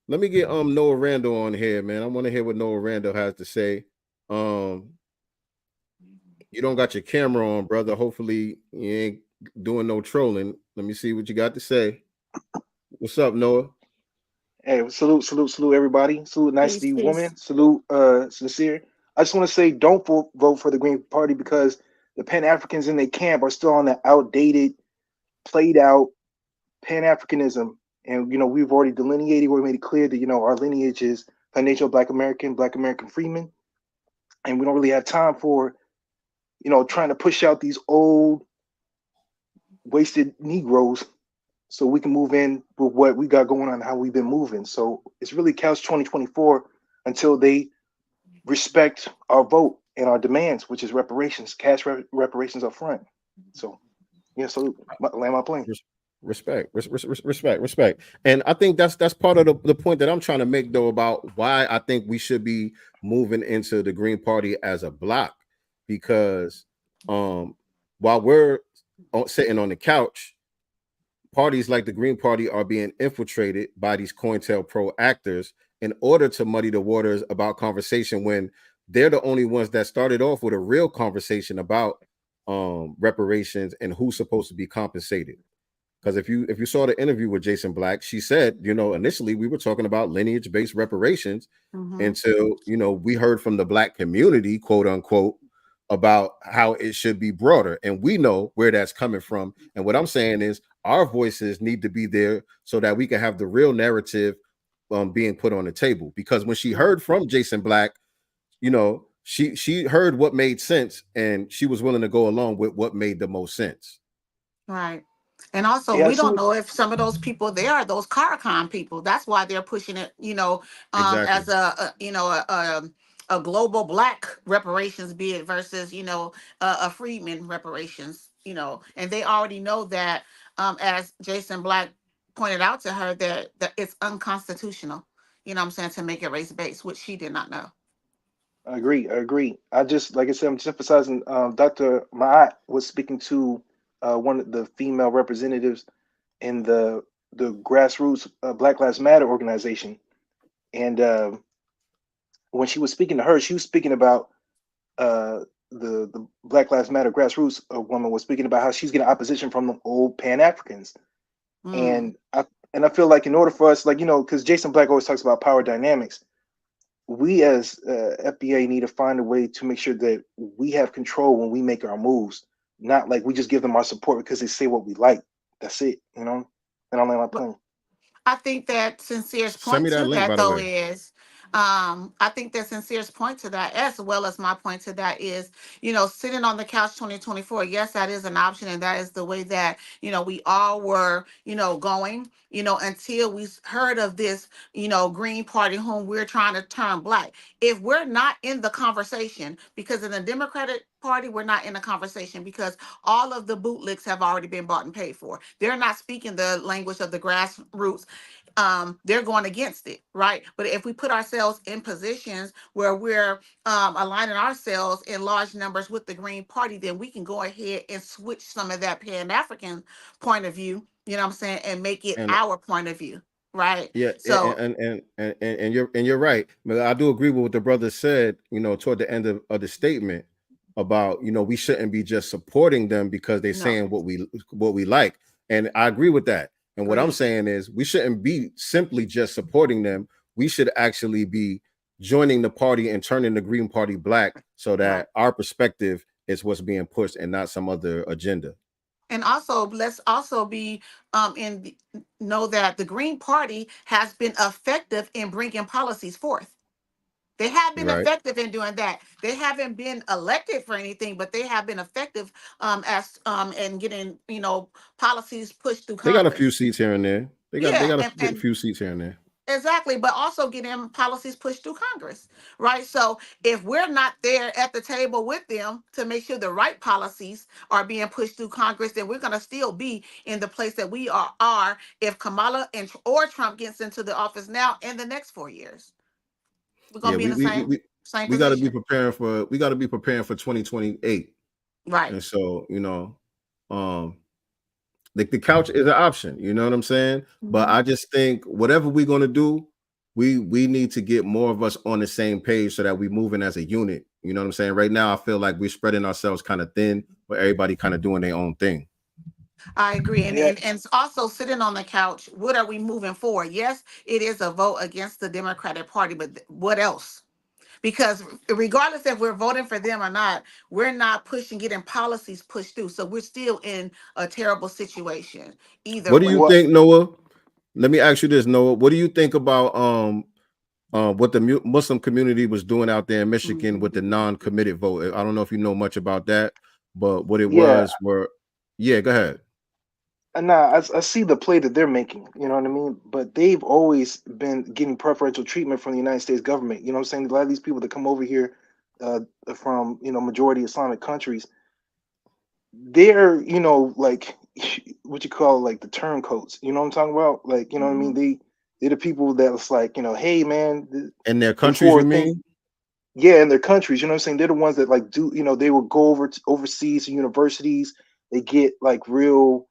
Speaker 2: Let me get Noah Randall on here, man. I want to hear what Noah Randall has to say. You don't got your camera on, brother. Hopefully you ain't doing no trolling. Let me see what you got to say. What's up, Noah?
Speaker 9: Hey, salute everybody. Salute Nicety Woman. Salute Sincere. I just want to say, don't vote for the Green Party, because the Pan-Africans in their camp are still on the outdated, played out Pan-Africanism. And, you know, we've already delineated, we made it clear that, you know, our lineage is financial Black American freemen. And we don't really have time for, you know, trying to push out these old, wasted Negroes so we can move in with what we got going on, how we've been moving. So it's really couch 2024 until they respect our vote and our demands, which is reparations, reparations up front. So yeah, so land my plane.
Speaker 2: Respect. And I think that's part of the point that I'm trying to make, though, about why I think we should be moving into the Green Party as a block, because while we're sitting on the couch, parties like the Green Party are being infiltrated by these COINTELPRO actors in order to muddy the waters about conversation, when they're the only ones that started off with a real conversation about reparations and who's supposed to be compensated. Because if you saw the interview with Jason Black, she said, initially we were talking about lineage-based reparations until, we heard from the Black community, quote unquote, about how it should be broader. And we know where that's coming from. And what I'm saying is our voices need to be there so that we can have the real narrative being put on the table. Because when she heard from Jason Black, she heard what made sense, and she was willing to go along with what made the most sense.
Speaker 5: Right. And also,
Speaker 9: Yeah,
Speaker 5: we don't
Speaker 9: absolutely.
Speaker 5: know if some of those people there are those CARICOM people. That's why they're pushing it,
Speaker 2: Exactly.
Speaker 5: as a global Black reparations bid versus, a freedman reparations, and they already know that, as Jason Black pointed out to her, that it's unconstitutional, what I'm saying, to make it race based, which she did not know.
Speaker 9: I agree. I just, like I said, I'm just emphasizing. Dr. Ma'at was speaking to one of the female representatives in the grassroots Black Lives Matter organization, and when she was speaking to her, she was speaking about the Black Lives Matter grassroots woman was speaking about how she's getting opposition from the old Pan Africans, and I feel like in order for us, because Jason Black always talks about power dynamics, we as FBA need to find a way to make sure that we have control when we make our moves, not like we just give them our support because they say what we like. That's it, And I'll land my plane.
Speaker 5: I think that Sincere's
Speaker 2: Send
Speaker 5: point
Speaker 2: me that
Speaker 5: to
Speaker 2: link,
Speaker 5: that,
Speaker 2: by the
Speaker 5: though,
Speaker 2: way.
Speaker 5: is I think that Sincere's point to that, as well as my point to that, is, sitting on the couch 2024. Yes, that is an option, and that is the way that, we all were, going, until we heard of this, Green Party, whom we're trying to turn Black. If we're not in the conversation, because in the Democratic Party, we're not in the conversation because all of the bootlicks have already been bought and paid for. They're not speaking the language of the grassroots. They're going against it, right? But if we put ourselves in positions where we're aligning ourselves in large numbers with the Green Party, then we can go ahead and switch some of that Pan-African point of view, what I'm saying, and make it
Speaker 2: And
Speaker 5: our point of view, right?
Speaker 2: yeah,
Speaker 5: So
Speaker 2: and you're right. But I do agree with what the brother said, toward the end of the statement about, we shouldn't be just supporting them because they're
Speaker 5: no,
Speaker 2: saying what we like. And I agree with that. And what I'm
Speaker 5: agreed.
Speaker 2: saying is we shouldn't be simply just supporting them. We should actually be joining the party and turning the Green Party Black so that
Speaker 5: Right.
Speaker 2: our perspective is what's being pushed and not some other agenda.
Speaker 5: And also, let's also be know that the Green Party has been effective in bringing policies forth. They have been
Speaker 2: Right.
Speaker 5: effective in doing that. They haven't been elected for anything, but they have been effective as in getting policies pushed through
Speaker 2: They got a few
Speaker 5: Congress.
Speaker 2: seats here and there. They
Speaker 5: Yeah,
Speaker 2: got a
Speaker 5: and
Speaker 2: few seats here and there.
Speaker 5: exactly, but also getting policies pushed through Congress, right? So if we're not there at the table with them to make sure the right policies are being pushed through Congress, then we're going to still be in the place that we are if Kamala or Trump gets into the office now in the next 4 years. We're going
Speaker 2: Yeah,
Speaker 5: to be in the same
Speaker 2: we got to be
Speaker 5: position.
Speaker 2: preparing for 2028.
Speaker 5: Right.
Speaker 2: And so, the couch is an option, you know what I'm saying? But I just think whatever we're going to do, we need to get more of us on the same page so that we moving as a unit. You know what I'm saying? Right now, I feel like we're spreading ourselves kind of thin, but everybody kind of doing their own thing.
Speaker 5: I agree. And,
Speaker 9: Yeah,
Speaker 5: and also sitting on the couch, what are we moving forward? Yes, it is a vote against the Democratic Party, but what else? Because regardless if we're voting for them or not, we're not getting policies pushed through. So we're still in a terrible situation either
Speaker 2: What do you
Speaker 5: way.
Speaker 9: well,
Speaker 2: think, Noah? Let me ask you this, Noah. What do you think about what the Muslim community was doing out there in Michigan with the non-committed vote? I don't know if you know much about that, but what it
Speaker 9: yeah,
Speaker 2: was were, yeah, go ahead.
Speaker 9: Nah, I see the play that they're making, you know what I mean? But they've always been getting preferential treatment from the United States government. You know what I'm saying? A lot of these people that come over here uh, from, majority Islamic countries, they're, like what you call like the turncoats. You know what I'm talking about? Like, you know what I mean? They're the people that's like, hey man,
Speaker 2: In their countries,
Speaker 9: before
Speaker 2: you
Speaker 9: things,
Speaker 2: mean?
Speaker 9: yeah, in their countries, you know what I'm saying? They're the ones that like do, they will go over to overseas to universities. They get like real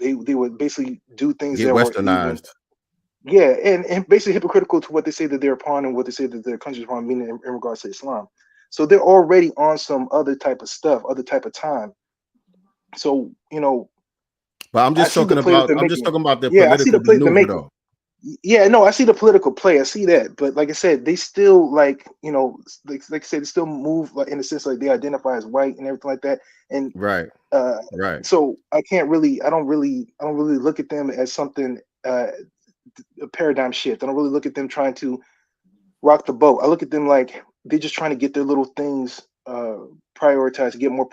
Speaker 9: they would basically do things
Speaker 2: Get
Speaker 9: that were even,
Speaker 2: westernized.
Speaker 9: yeah, and basically hypocritical to what they say that they're upon and what they say that their country's upon, meaning in regards to Islam. So they're already on some other type of stuff, other type of time. So,
Speaker 2: But I'm
Speaker 9: I
Speaker 2: just
Speaker 9: see the
Speaker 2: talking
Speaker 9: play that
Speaker 2: about
Speaker 9: they're making.
Speaker 2: the
Speaker 9: Yeah, I see
Speaker 2: political
Speaker 9: the play that they're
Speaker 2: maneuver
Speaker 9: making.
Speaker 2: though.
Speaker 9: Yeah, no, I see the political play. I see that, but like I said, they still like, like I said, they still move like in the sense like they identify as white and everything like that. And
Speaker 2: Right.
Speaker 9: uh,
Speaker 2: Right.
Speaker 9: so I don't really look at them as something a paradigm shift. I don't really look at them trying to rock the boat. I look at them like they're just trying to get their little things prioritized to get more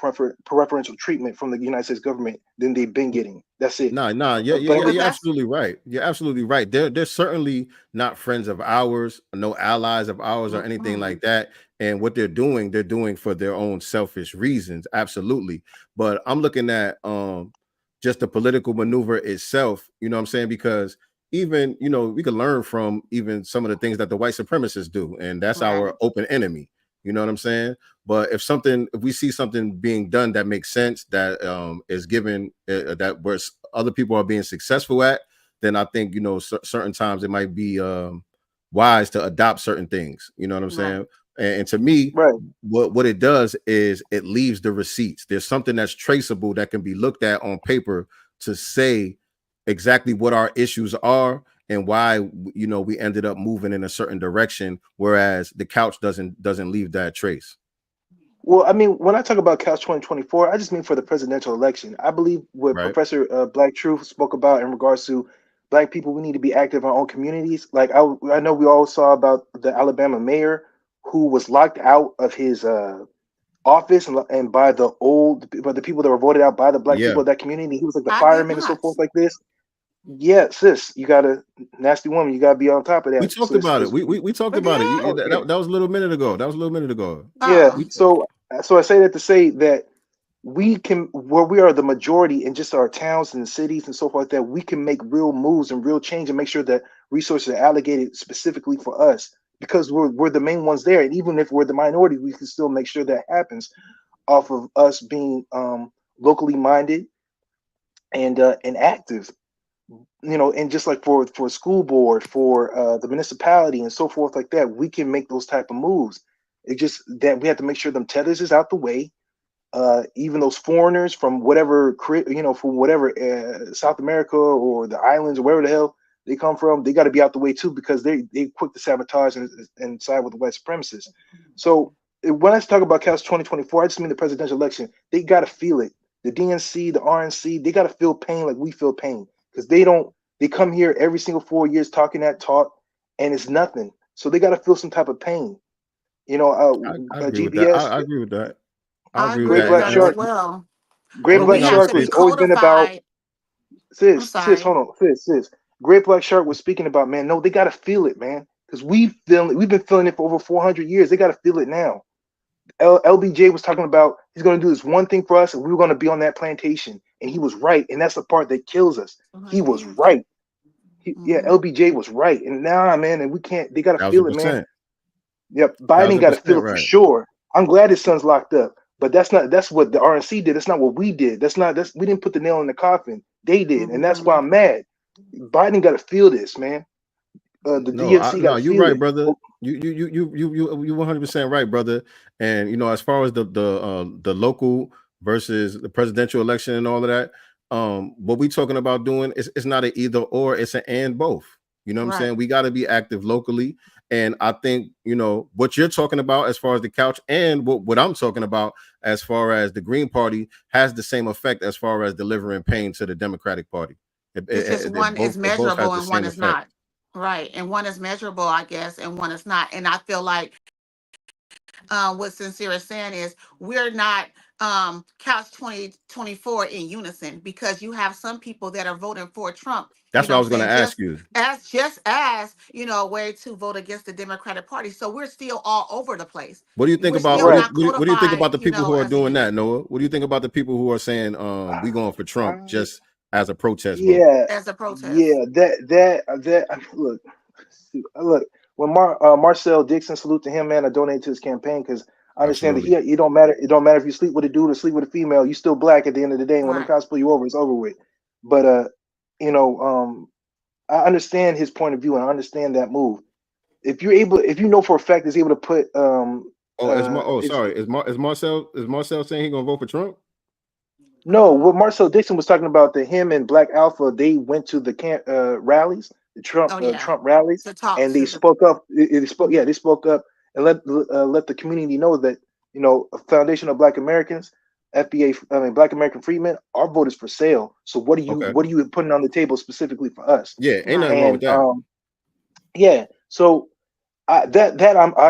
Speaker 9: preferential treatment from the United States government than they've been getting. That's it.
Speaker 2: No,
Speaker 9: But at the,
Speaker 2: you're absolutely right. You're absolutely right. They're certainly not friends of ours, no allies of ours, or anything like that. And what they're doing for their own selfish reasons. Absolutely. But I'm looking at just the political maneuver itself. You know what I'm saying? Because even we can learn from even some of the things that the white supremacists do, and that's our open enemy. You know what I'm saying? But if we see something being done that makes sense, that is given that where other people are being successful at, then I think certain times it might be wise to adopt certain things. You know what I'm saying? And to me,
Speaker 9: right.
Speaker 2: what it does is it leaves the receipts. There's something that's traceable that can be looked at on paper to say exactly what our issues are and why we ended up moving in a certain direction, whereas the couch doesn't leave that trace.
Speaker 9: Well, I mean, when I talk about Couch 2024, I just mean for the presidential election. I believe what
Speaker 2: Right.
Speaker 9: Professor Black Truth spoke about in regards to Black people, we need to be active in our own communities. Like I know we all saw about the Alabama mayor who was locked out of his office and by the people that were voted out by the Black people
Speaker 2: Yeah.
Speaker 9: of that community. He was like the
Speaker 5: I did
Speaker 9: fireman and so
Speaker 5: not.
Speaker 9: forth like this. Yeah, sis, you gotta, nasty woman, you gotta be on top of
Speaker 2: We
Speaker 9: that,
Speaker 2: talked
Speaker 9: sis.
Speaker 2: about it.
Speaker 9: 'Cause
Speaker 2: We talked
Speaker 5: We
Speaker 2: about it.
Speaker 5: did?
Speaker 9: oh yeah,
Speaker 2: That was a little minute ago.
Speaker 9: yeah.
Speaker 5: Oh.
Speaker 9: So I say that to say that we can, where we are the majority in just our towns and cities and so forth, that we can make real moves and real change and make sure that resources are allocated specifically for us because we're the main ones there. And even if we're the minority, we can still make sure that happens off of us being locally minded and active. And just like for school board, for the municipality and so forth like that, we can make those type of moves. It's just that we have to make sure them tethers is out the way. Even those foreigners from whatever, from whatever South America or the islands or wherever the hell they come from, they got to be out the way too because they quick to sabotage and side with the white supremacists. So when I talk about Cal 2024, I just mean the presidential election. They got to feel it. The DNC, the RNC, they got to feel pain like we feel pain because they don't. They come here every single 4 years talking that talk, and it's nothing. So they got to feel some type of pain.
Speaker 2: I agree with that.
Speaker 9: GBS,
Speaker 2: I agree with that. I
Speaker 5: I
Speaker 2: agree with
Speaker 5: agree
Speaker 9: Great
Speaker 5: with
Speaker 2: that.
Speaker 9: Black
Speaker 5: that as
Speaker 9: Shark.
Speaker 5: well.
Speaker 9: Great
Speaker 5: But
Speaker 9: Black
Speaker 5: we have
Speaker 9: Shark
Speaker 5: to be
Speaker 9: was always been about
Speaker 5: codified. I'm
Speaker 9: sis,
Speaker 5: sorry.
Speaker 9: hold on, sis. Great Black Shark was speaking about, man, no, they gotta feel it, man. Because we've been feeling it for over 400 years. They gotta feel it now. LBJ was talking about he's gonna do this one thing for us, and we were gonna be on that plantation. And he was right, and that's the part that kills us. He
Speaker 5: 200
Speaker 9: was
Speaker 5: years.
Speaker 9: right. Yeah,
Speaker 5: Mhm.
Speaker 9: LBJ was right. And now, man, and we can't, they gotta feel it, man.
Speaker 2: 1,000%.
Speaker 9: Yep, Biden got to
Speaker 2: 1,000%
Speaker 9: feel it for
Speaker 2: right.
Speaker 9: sure. I'm glad his son's locked up, but that's what the RNC did. That's not what we did. We didn't put the nail in the coffin. They did, and that's why
Speaker 5: Mhm.
Speaker 9: I'm mad. Biden got to feel this, man. The DNC got
Speaker 2: No,
Speaker 9: to
Speaker 2: you're
Speaker 9: feel
Speaker 2: right,
Speaker 9: it.
Speaker 2: brother. You 100% right, brother. And as far as the local versus the presidential election and all of that, what we talking about doing is it's not an either or, it's an and both. You know what I'm
Speaker 5: Right.
Speaker 2: saying? We got to be active locally. And I think, what you're talking about as far as the couch and what I'm talking about as far as the Green Party has the same effect as far as delivering pain to the Democratic Party.
Speaker 5: It's just one is
Speaker 2: It both has
Speaker 5: measurable
Speaker 2: the
Speaker 5: and one
Speaker 2: same
Speaker 5: is
Speaker 2: effect.
Speaker 5: not. Right. And one is measurable, I guess, and one is not. And I feel like what Sincere is saying is we're not couch 2024 in unison, because you have some people that are voting for Trump.
Speaker 2: That's what I was going to ask you.
Speaker 5: Just as a way to vote against the Democratic Party. So we're still all over the place.
Speaker 2: What do you think
Speaker 5: We're
Speaker 2: about
Speaker 5: still not
Speaker 2: what do you think about the
Speaker 5: codified,
Speaker 2: people who are
Speaker 5: as a
Speaker 2: doing that,
Speaker 5: unit.
Speaker 2: Noah? What do you think about the people who are saying we going for Trump just as a protest vote?
Speaker 9: Yeah,
Speaker 5: As a protest.
Speaker 9: yeah, look, when Marcel Dixon, salute to him, man. I donated to his campaign because I understand that
Speaker 2: Absolutely.
Speaker 9: he don't matter. It don't matter if you sleep with a dude or sleep with a female. You still black at the end of the day. And when them
Speaker 5: Right.
Speaker 9: cops pull you over, it's over with. But I understand his point of view and I understand that move. If you know for a fact is able to put
Speaker 2: is Marcel saying he gonna vote for Trump?
Speaker 9: No, what Marcel Dixon was talking about, that him and Black Alpha, they went to the rallies, the Trump rallies,
Speaker 5: To talk
Speaker 9: and they
Speaker 5: to
Speaker 9: spoke up. They spoke up and let the community know that a foundation of Black Americans, Black American freedmen, our vote is for sale. So what are you putting on the table specifically for us?
Speaker 2: Yeah, ain't nothing wrong with that.
Speaker 9: Yeah, so I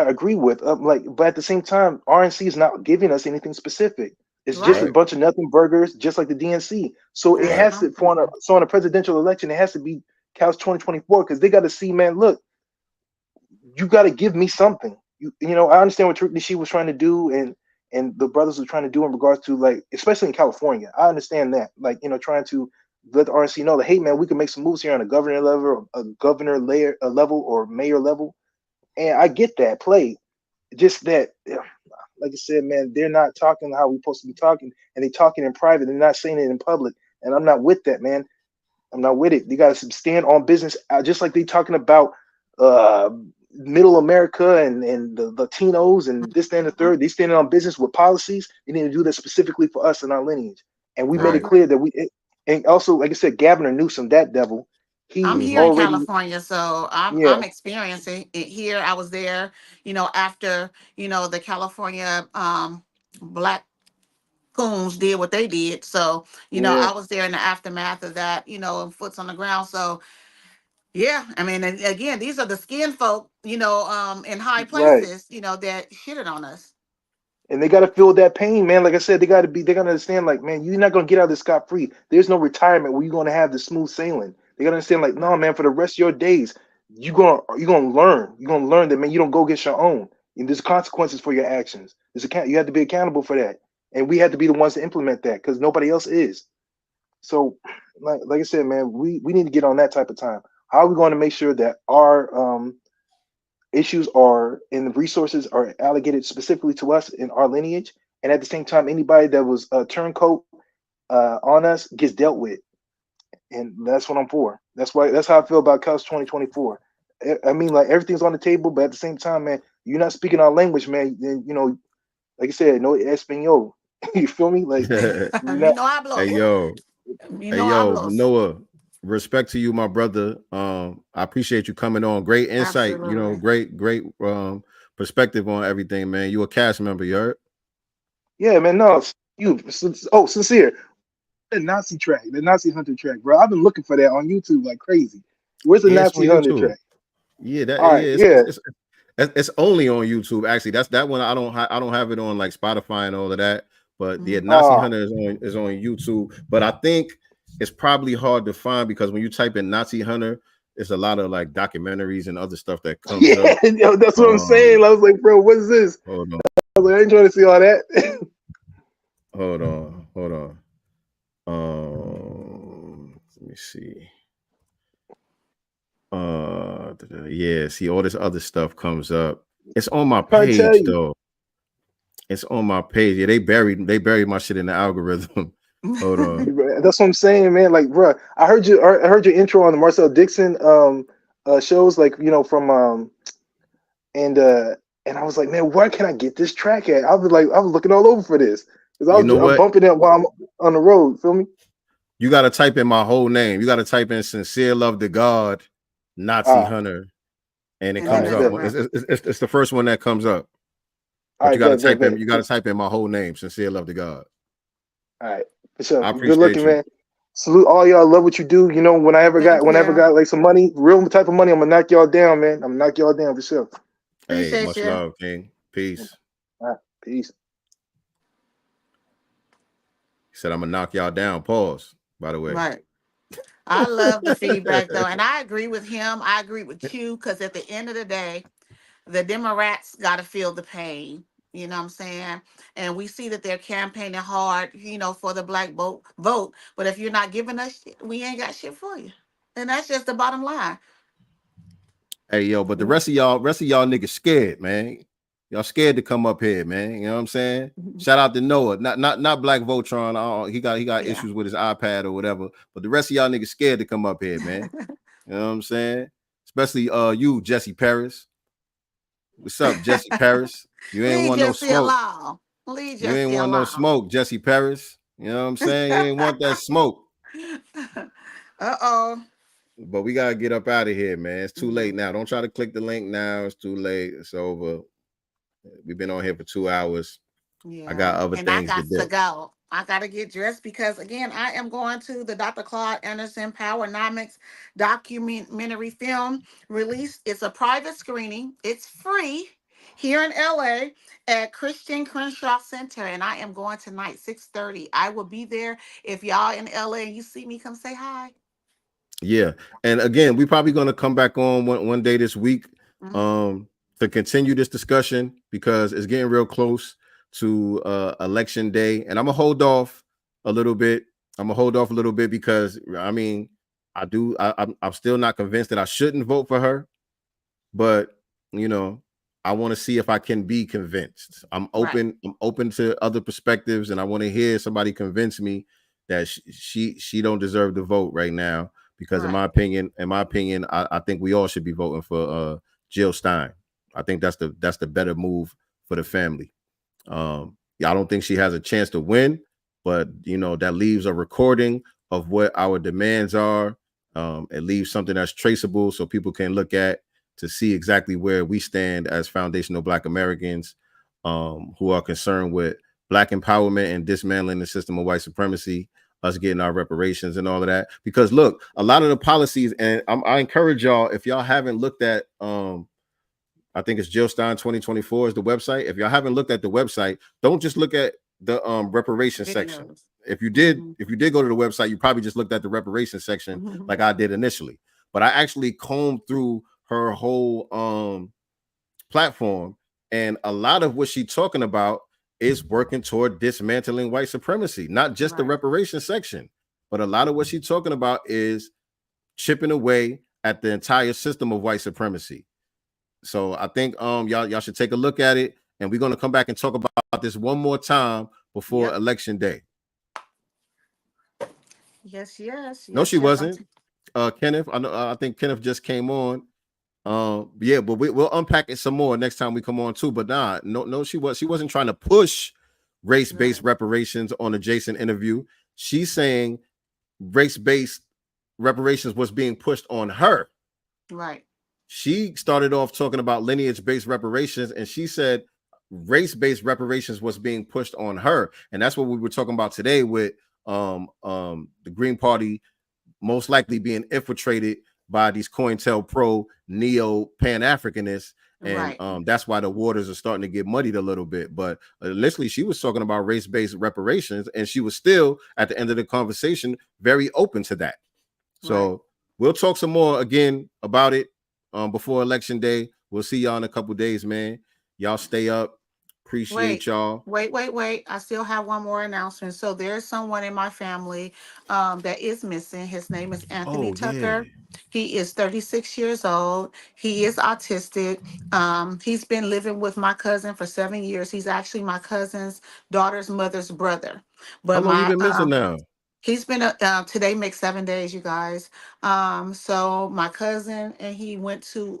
Speaker 9: agree with. But at the same time, RNC is not giving us anything specific. It's just a bunch of nothing burgers, just like the DNC. So it has to on a presidential election, it has to be couch 2024, because they got to see, man, look, you got to give me something. I understand what she was trying to do, and the brothers were trying to do in regards to, like, especially in California. I understand that, like, trying to let the RNC know that, hey, man, we can make some moves here on a governor level or mayor level, and I get that play. Just that, like I said, man, they're not talking how we're supposed to be talking, and they're talking in private. They're not saying it in public, and I'm not with that, man. I'm not with it. They got to stand on business, just like they talking about Middle America and the Latinos and this, that, and the third. They standing on business with policies. They need to do that specifically for us and our lineage. And we made it clear that and also, like I said, Governor Newsom, that devil.
Speaker 5: I'm here in California, so I'm experiencing it here. I was there, after the California Black coons did what they did. So I was there in the aftermath of that. Foot's on the ground. So yeah, I mean, and again, these are the skin folk, in high places, that shitted on us.
Speaker 9: And they got to feel that pain, man. Like I said, they got to understand, like, man, you're not going to get out of this scot free. There's no retirement where you're going to have the smooth sailing. They got to understand, like, no, man, for the rest of your days, you're going to learn. You're going to learn that, man, you don't go get your own. And there's consequences for your actions. You have to be accountable for that. And we have to be the ones to implement that, because nobody else is. So, like I said, man, we need to get on that type of time. How are we going to make sure that our issues and the resources are allocated specifically to us in our lineage, and at the same time, anybody that was a turncoat on us gets dealt with? And that's what I'm for. That's how I feel about couch 2024. I mean, like, everything's on the table, but at the same time, man, you're not speaking our language, man. Then like I said, no Espanol. You feel me? Like,
Speaker 2: hey yo, Noah. Respect to you, my brother. I appreciate you coming on. Great insight.
Speaker 5: Absolutely.
Speaker 2: Great perspective on everything, man. You a cast member, you heard?
Speaker 9: Yeah, man. No, Sincere. The Nazi track, the Nazi Hunter track, bro. I've been looking for that on YouTube like crazy. Where's the Nazi Hunter track?
Speaker 2: Yeah,
Speaker 9: that
Speaker 2: it's only on YouTube. Actually, that one I don't have it on like Spotify and all of that. But the Nazi Hunter is on YouTube. But I think it's probably hard to find, because when you type in Nazi Hunter, it's a lot of like documentaries and other stuff that comes up.
Speaker 9: Yo, that's what I'm saying. I was like, bro, what is this?
Speaker 2: Hold on.
Speaker 9: I was like, I ain't trying to see all that.
Speaker 2: Hold on. Let me see. Yeah, see, all this other stuff comes up. It's on my page though. It's on my page. Yeah, they buried my shit in the algorithm. Hold on.
Speaker 9: That's what I'm saying, man. Like, bro, I heard your intro on the Marcel Dixon shows, like, from and I was like, man, where can I get this track at? I was looking all over for this, because I'm bumping it while I'm on the road. Feel me?
Speaker 2: You got to type in my whole name. You got to type in Sincere Love to God, Nazi Hunter, and it comes up. It's the first one that comes up. But you got to type in my whole name, Sincere Love to God.
Speaker 9: All right, for sure.
Speaker 2: I appreciate
Speaker 9: Good looking, man. Salute all y'all. Love what you do. Whenever got like some money, real type of money, I'm gonna knock y'all down, man. I'm gonna knock y'all down for sure.
Speaker 2: Hey, much love, King. Peace.
Speaker 9: All right, peace.
Speaker 2: He said, I'm gonna knock y'all down. Pause, by the way.
Speaker 5: Right. I love the feedback though, and I agree with him. I agree with you because at the end of the day, the Democrats got to feel the pain. You know what I'm saying? And we see that they're campaigning hard, for the black vote. But if you're not giving us shit, we ain't got shit for you. And that's just the bottom line.
Speaker 2: Hey, yo, but the rest of y'all niggas scared, man. Y'all scared to come up here, man. You know what I'm saying? Shout out to Noah, not Black Voltron. He got issues with his iPad or whatever. But the rest of y'all niggas scared to come up here, man. You know what I'm saying? Especially you, Jesse Paris. What's up, Jesse Paris? You ain't want no smoke. You ain't want no smoke, Jesse Paris. You know what I'm saying? You ain't want that smoke.
Speaker 5: Uh-oh.
Speaker 2: But we gotta get up out of here, man. It's too late now. Don't try to click the link now. It's too late. It's over. We've been on here for 2 hours. Yeah. I got other things
Speaker 5: to do. Go. I got to get dressed because, again, I am going to the Dr. Claude Anderson Powernomics documentary film release. It's a private screening. It's free here in LA at Christian Crenshaw Center, and I am going tonight, 6:30. I will be there. If y'all in LA and you see me, come say hi.
Speaker 2: Yeah, and again, we're probably going to come back on one day this week to continue this discussion because it's getting real close to election day, and I'm gonna hold off a little bit. Because I mean, I'm still not convinced that I shouldn't vote for her, but I want to see if I can be convinced. I'm open. I'm open to other perspectives, and I want to hear somebody convince me that she don't deserve to vote right now. Because in my opinion, I think we all should be voting for Jill Stein. I think that's the better move for the family. I don't think she has a chance to win, but that leaves a recording of what our demands are. It leaves something that's traceable so people can look at to see exactly where we stand as foundational Black Americans who are concerned with Black empowerment and dismantling the system of white supremacy, us getting our reparations and all of that. Because look, a lot of the policies, and I encourage y'all, if y'all haven't looked at I think it's Jill Stein 2024 is the website. If y'all haven't looked at the website, don't just look at the reparations section. If you did go to the website, you probably just looked at the reparations section like I did initially. But I actually combed through her whole platform, and a lot of what she's talking about is working toward dismantling white supremacy, not just the reparations section, but a lot of what she's talking about is chipping away at the entire system of white supremacy. So I think y'all should take a look at it, and we're going to come back and talk about this one more time before election day.
Speaker 5: Yes.
Speaker 2: No, she wasn't. Kenneth, I think Kenneth just came on. Yeah, but we'll unpack it some more next time we come on too. But no, she wasn't trying to push race-based reparations on a Jason interview. She's saying race-based reparations was being pushed on her.
Speaker 5: Right.
Speaker 2: She started off talking about lineage-based reparations, and she said race-based reparations was being pushed on her. And that's what we were talking about today with the Green Party most likely being infiltrated by these COINTELPRO neo Pan-Africanists. And that's why the waters are starting to get muddied a little bit. But initially, she was talking about race-based reparations, and she was still, at the end of the conversation, very open to that. So we'll talk some more again about it before Election Day. We'll see y'all in a couple days, man. Y'all stay up. Appreciate y'all.
Speaker 5: Wait. I still have one more announcement. So there's someone in my family that is missing. His name is Anthony Tucker. Yeah. He is 36 years old. He is autistic. He's been living with my cousin for 7 years. He's actually my cousin's daughter's mother's brother. But
Speaker 2: how long you been missing now?
Speaker 5: He's been today makes 7 days, you guys. So my cousin and he went to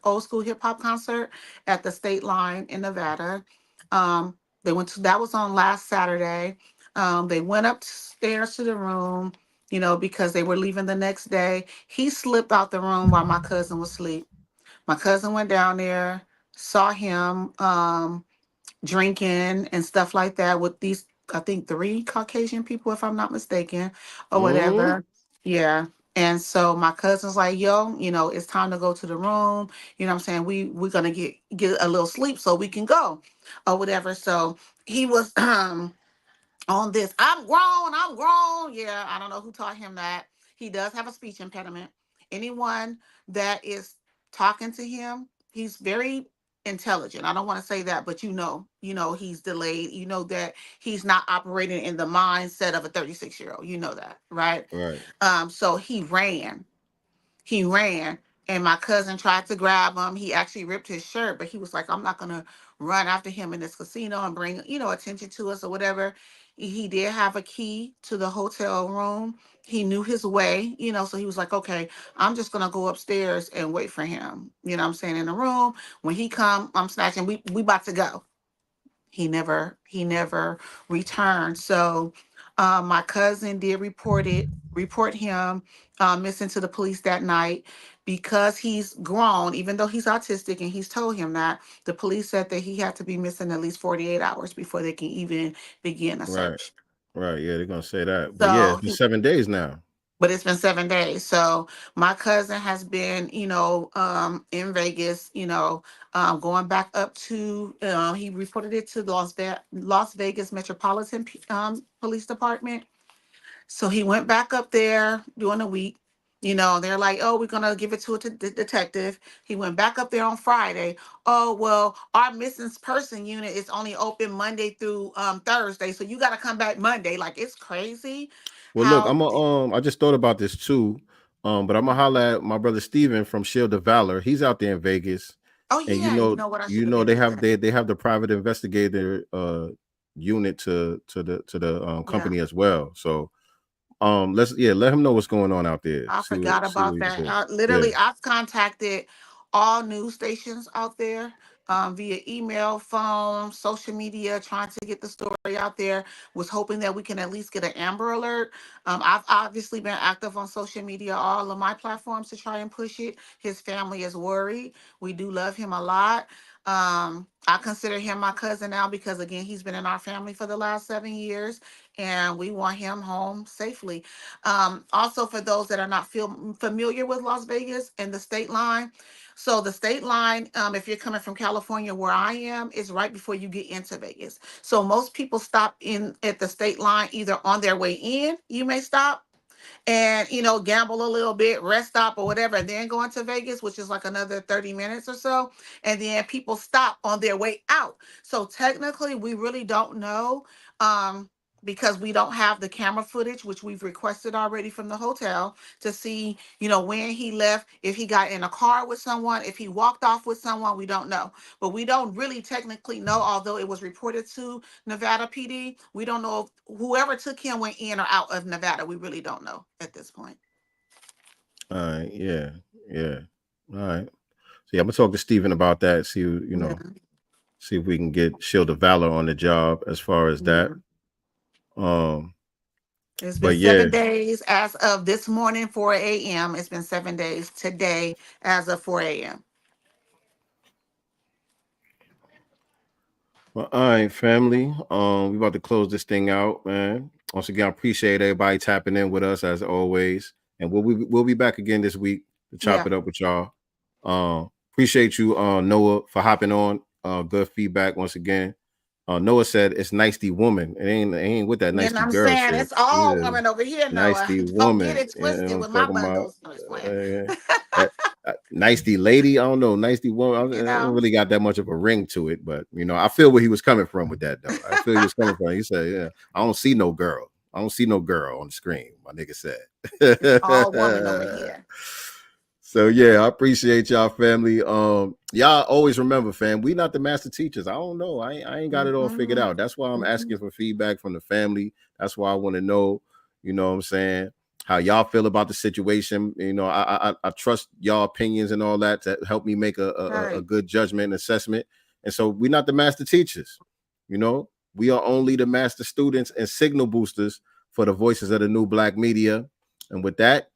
Speaker 5: old school hip hop concert at the State Line in Nevada. They went to that was on last Saturday. They went upstairs to the room, because they were leaving the next day. He slipped out the room while my cousin was asleep. My cousin went down there, saw him drinking and stuff like that with these, I think 3 Caucasian people, if I'm not mistaken, or whatever. Yeah. And so my cousin's like, yo, it's time to go to the room. You know what I'm saying? We're going to get a little sleep so we can go. or whatever. So he was on this. I'm grown. I'm grown. Yeah, I don't know who taught him that. He does have a speech impediment. Anyone that is talking to him, he's very intelligent. I don't want to say that, but he's delayed. You know that he's not operating in the mindset of a 36-year-old. You know that, right?
Speaker 2: Right.
Speaker 5: So he ran, and my cousin tried to grab him. He actually ripped his shirt, but he was like, I'm not gonna run after him in this casino and bring attention to us or whatever. He did have a key to the hotel room. He knew his way, so he was like, okay, I'm just gonna go upstairs and wait for him, what I'm saying, in the room. When he come, I'm snatching. We about to go. He never returned. So my cousin did report him missing to the police that night. Because he's grown, even though he's autistic, and he's told him that, the police said that he had to be missing at least 48 hours before they can even begin a
Speaker 2: Right.
Speaker 5: search.
Speaker 2: Right. Yeah, they're gonna say that. But yeah, it's been 7 days now.
Speaker 5: But it's been 7 days. So my cousin has been, in Vegas, going back up to, he reported it to the Las Vegas Metropolitan Police Department. So he went back up there during the week. They're like, oh, we're going to give it to a detective. He went back up there on Friday. Oh, well, our missing person unit is only open Monday through Thursday. So you got to come back Monday. Like, it's crazy.
Speaker 2: Well, look, I just thought about this too. But I'm gonna holler at my brother Steven from Shield of Valor. He's out there in Vegas.
Speaker 5: Oh,
Speaker 2: And
Speaker 5: yeah. You know what? I should
Speaker 2: they have the private investigator unit to the company as well. So let him know what's going on out there.
Speaker 5: I forgot about that. I've contacted all news stations out there via email, phone, social media, trying to get the story out there. Was hoping that we can at least get an Amber Alert. I've obviously been active on social media, all of my platforms, to try and push it. His family is worried. We do love him a lot. I consider him my cousin now because, again, he's been in our family for the last 7 years, and we want him home safely. Also, for those that are not familiar with Las Vegas and the state line. So the state line, if you're coming from California, where I am, is right before you get into Vegas. So most people stop in at the state line, either on their way in, you may stop, and gamble a little bit, rest stop or whatever, and then go into Vegas, which is like another 30 minutes or so. And then people stop on their way out. So technically, we really don't know, because we don't have the camera footage, which we've requested already from the hotel, to see, when he left, if he got in a car with someone, if he walked off with someone. We don't know. But we don't really technically know, although it was reported to Nevada PD. We don't know if whoever took him went in or out of Nevada. We really don't know at this point.
Speaker 2: All right. Yeah. All right. So yeah, I'm gonna talk to Steven about that. See, see if we can get Shield of Valor on the job as far as that.
Speaker 5: It's been 7 days as of this morning, 4 a.m. It's been 7 days today as of 4 a.m.
Speaker 2: Well, all right, family. We about to close this thing out, man. Once again, I appreciate everybody tapping in with us as always. And we'll be back again this week to chop it up with y'all. Appreciate you, Noah, for hopping on. Good feedback once again. Noah said it's nicey woman. It ain't with that nicey girl.
Speaker 5: Saying, it's all women over here, Noah.
Speaker 2: Nicey
Speaker 5: Don't
Speaker 2: woman.
Speaker 5: get it twisted with my bundles.
Speaker 2: Nicey lady. I don't know. Nicey woman. I don't really got that much of a ring to it, but I feel where he was coming from with that though. I feel he was coming from. He said, yeah, I don't see no girl. I don't see no girl on the screen. My nigga said.
Speaker 5: All woman over here.
Speaker 2: So yeah, I appreciate y'all, family. Y'all always remember, fam, we not the master teachers. I don't know. I ain't got it all figured out. That's why I'm asking for feedback from the family. That's why I want to know, what I'm saying, how y'all feel about the situation. I trust y'all opinions and all that to help me make a good judgment and assessment. And so we're not the master teachers. We are only the master students and signal boosters for the voices of the new Black media. And with that,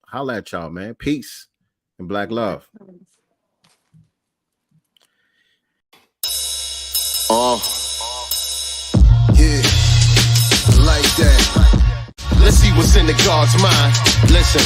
Speaker 2: holla at y'all, man. Peace and Black love.
Speaker 4: Yeah, like that. Let's see what's in the God's mind. Listen.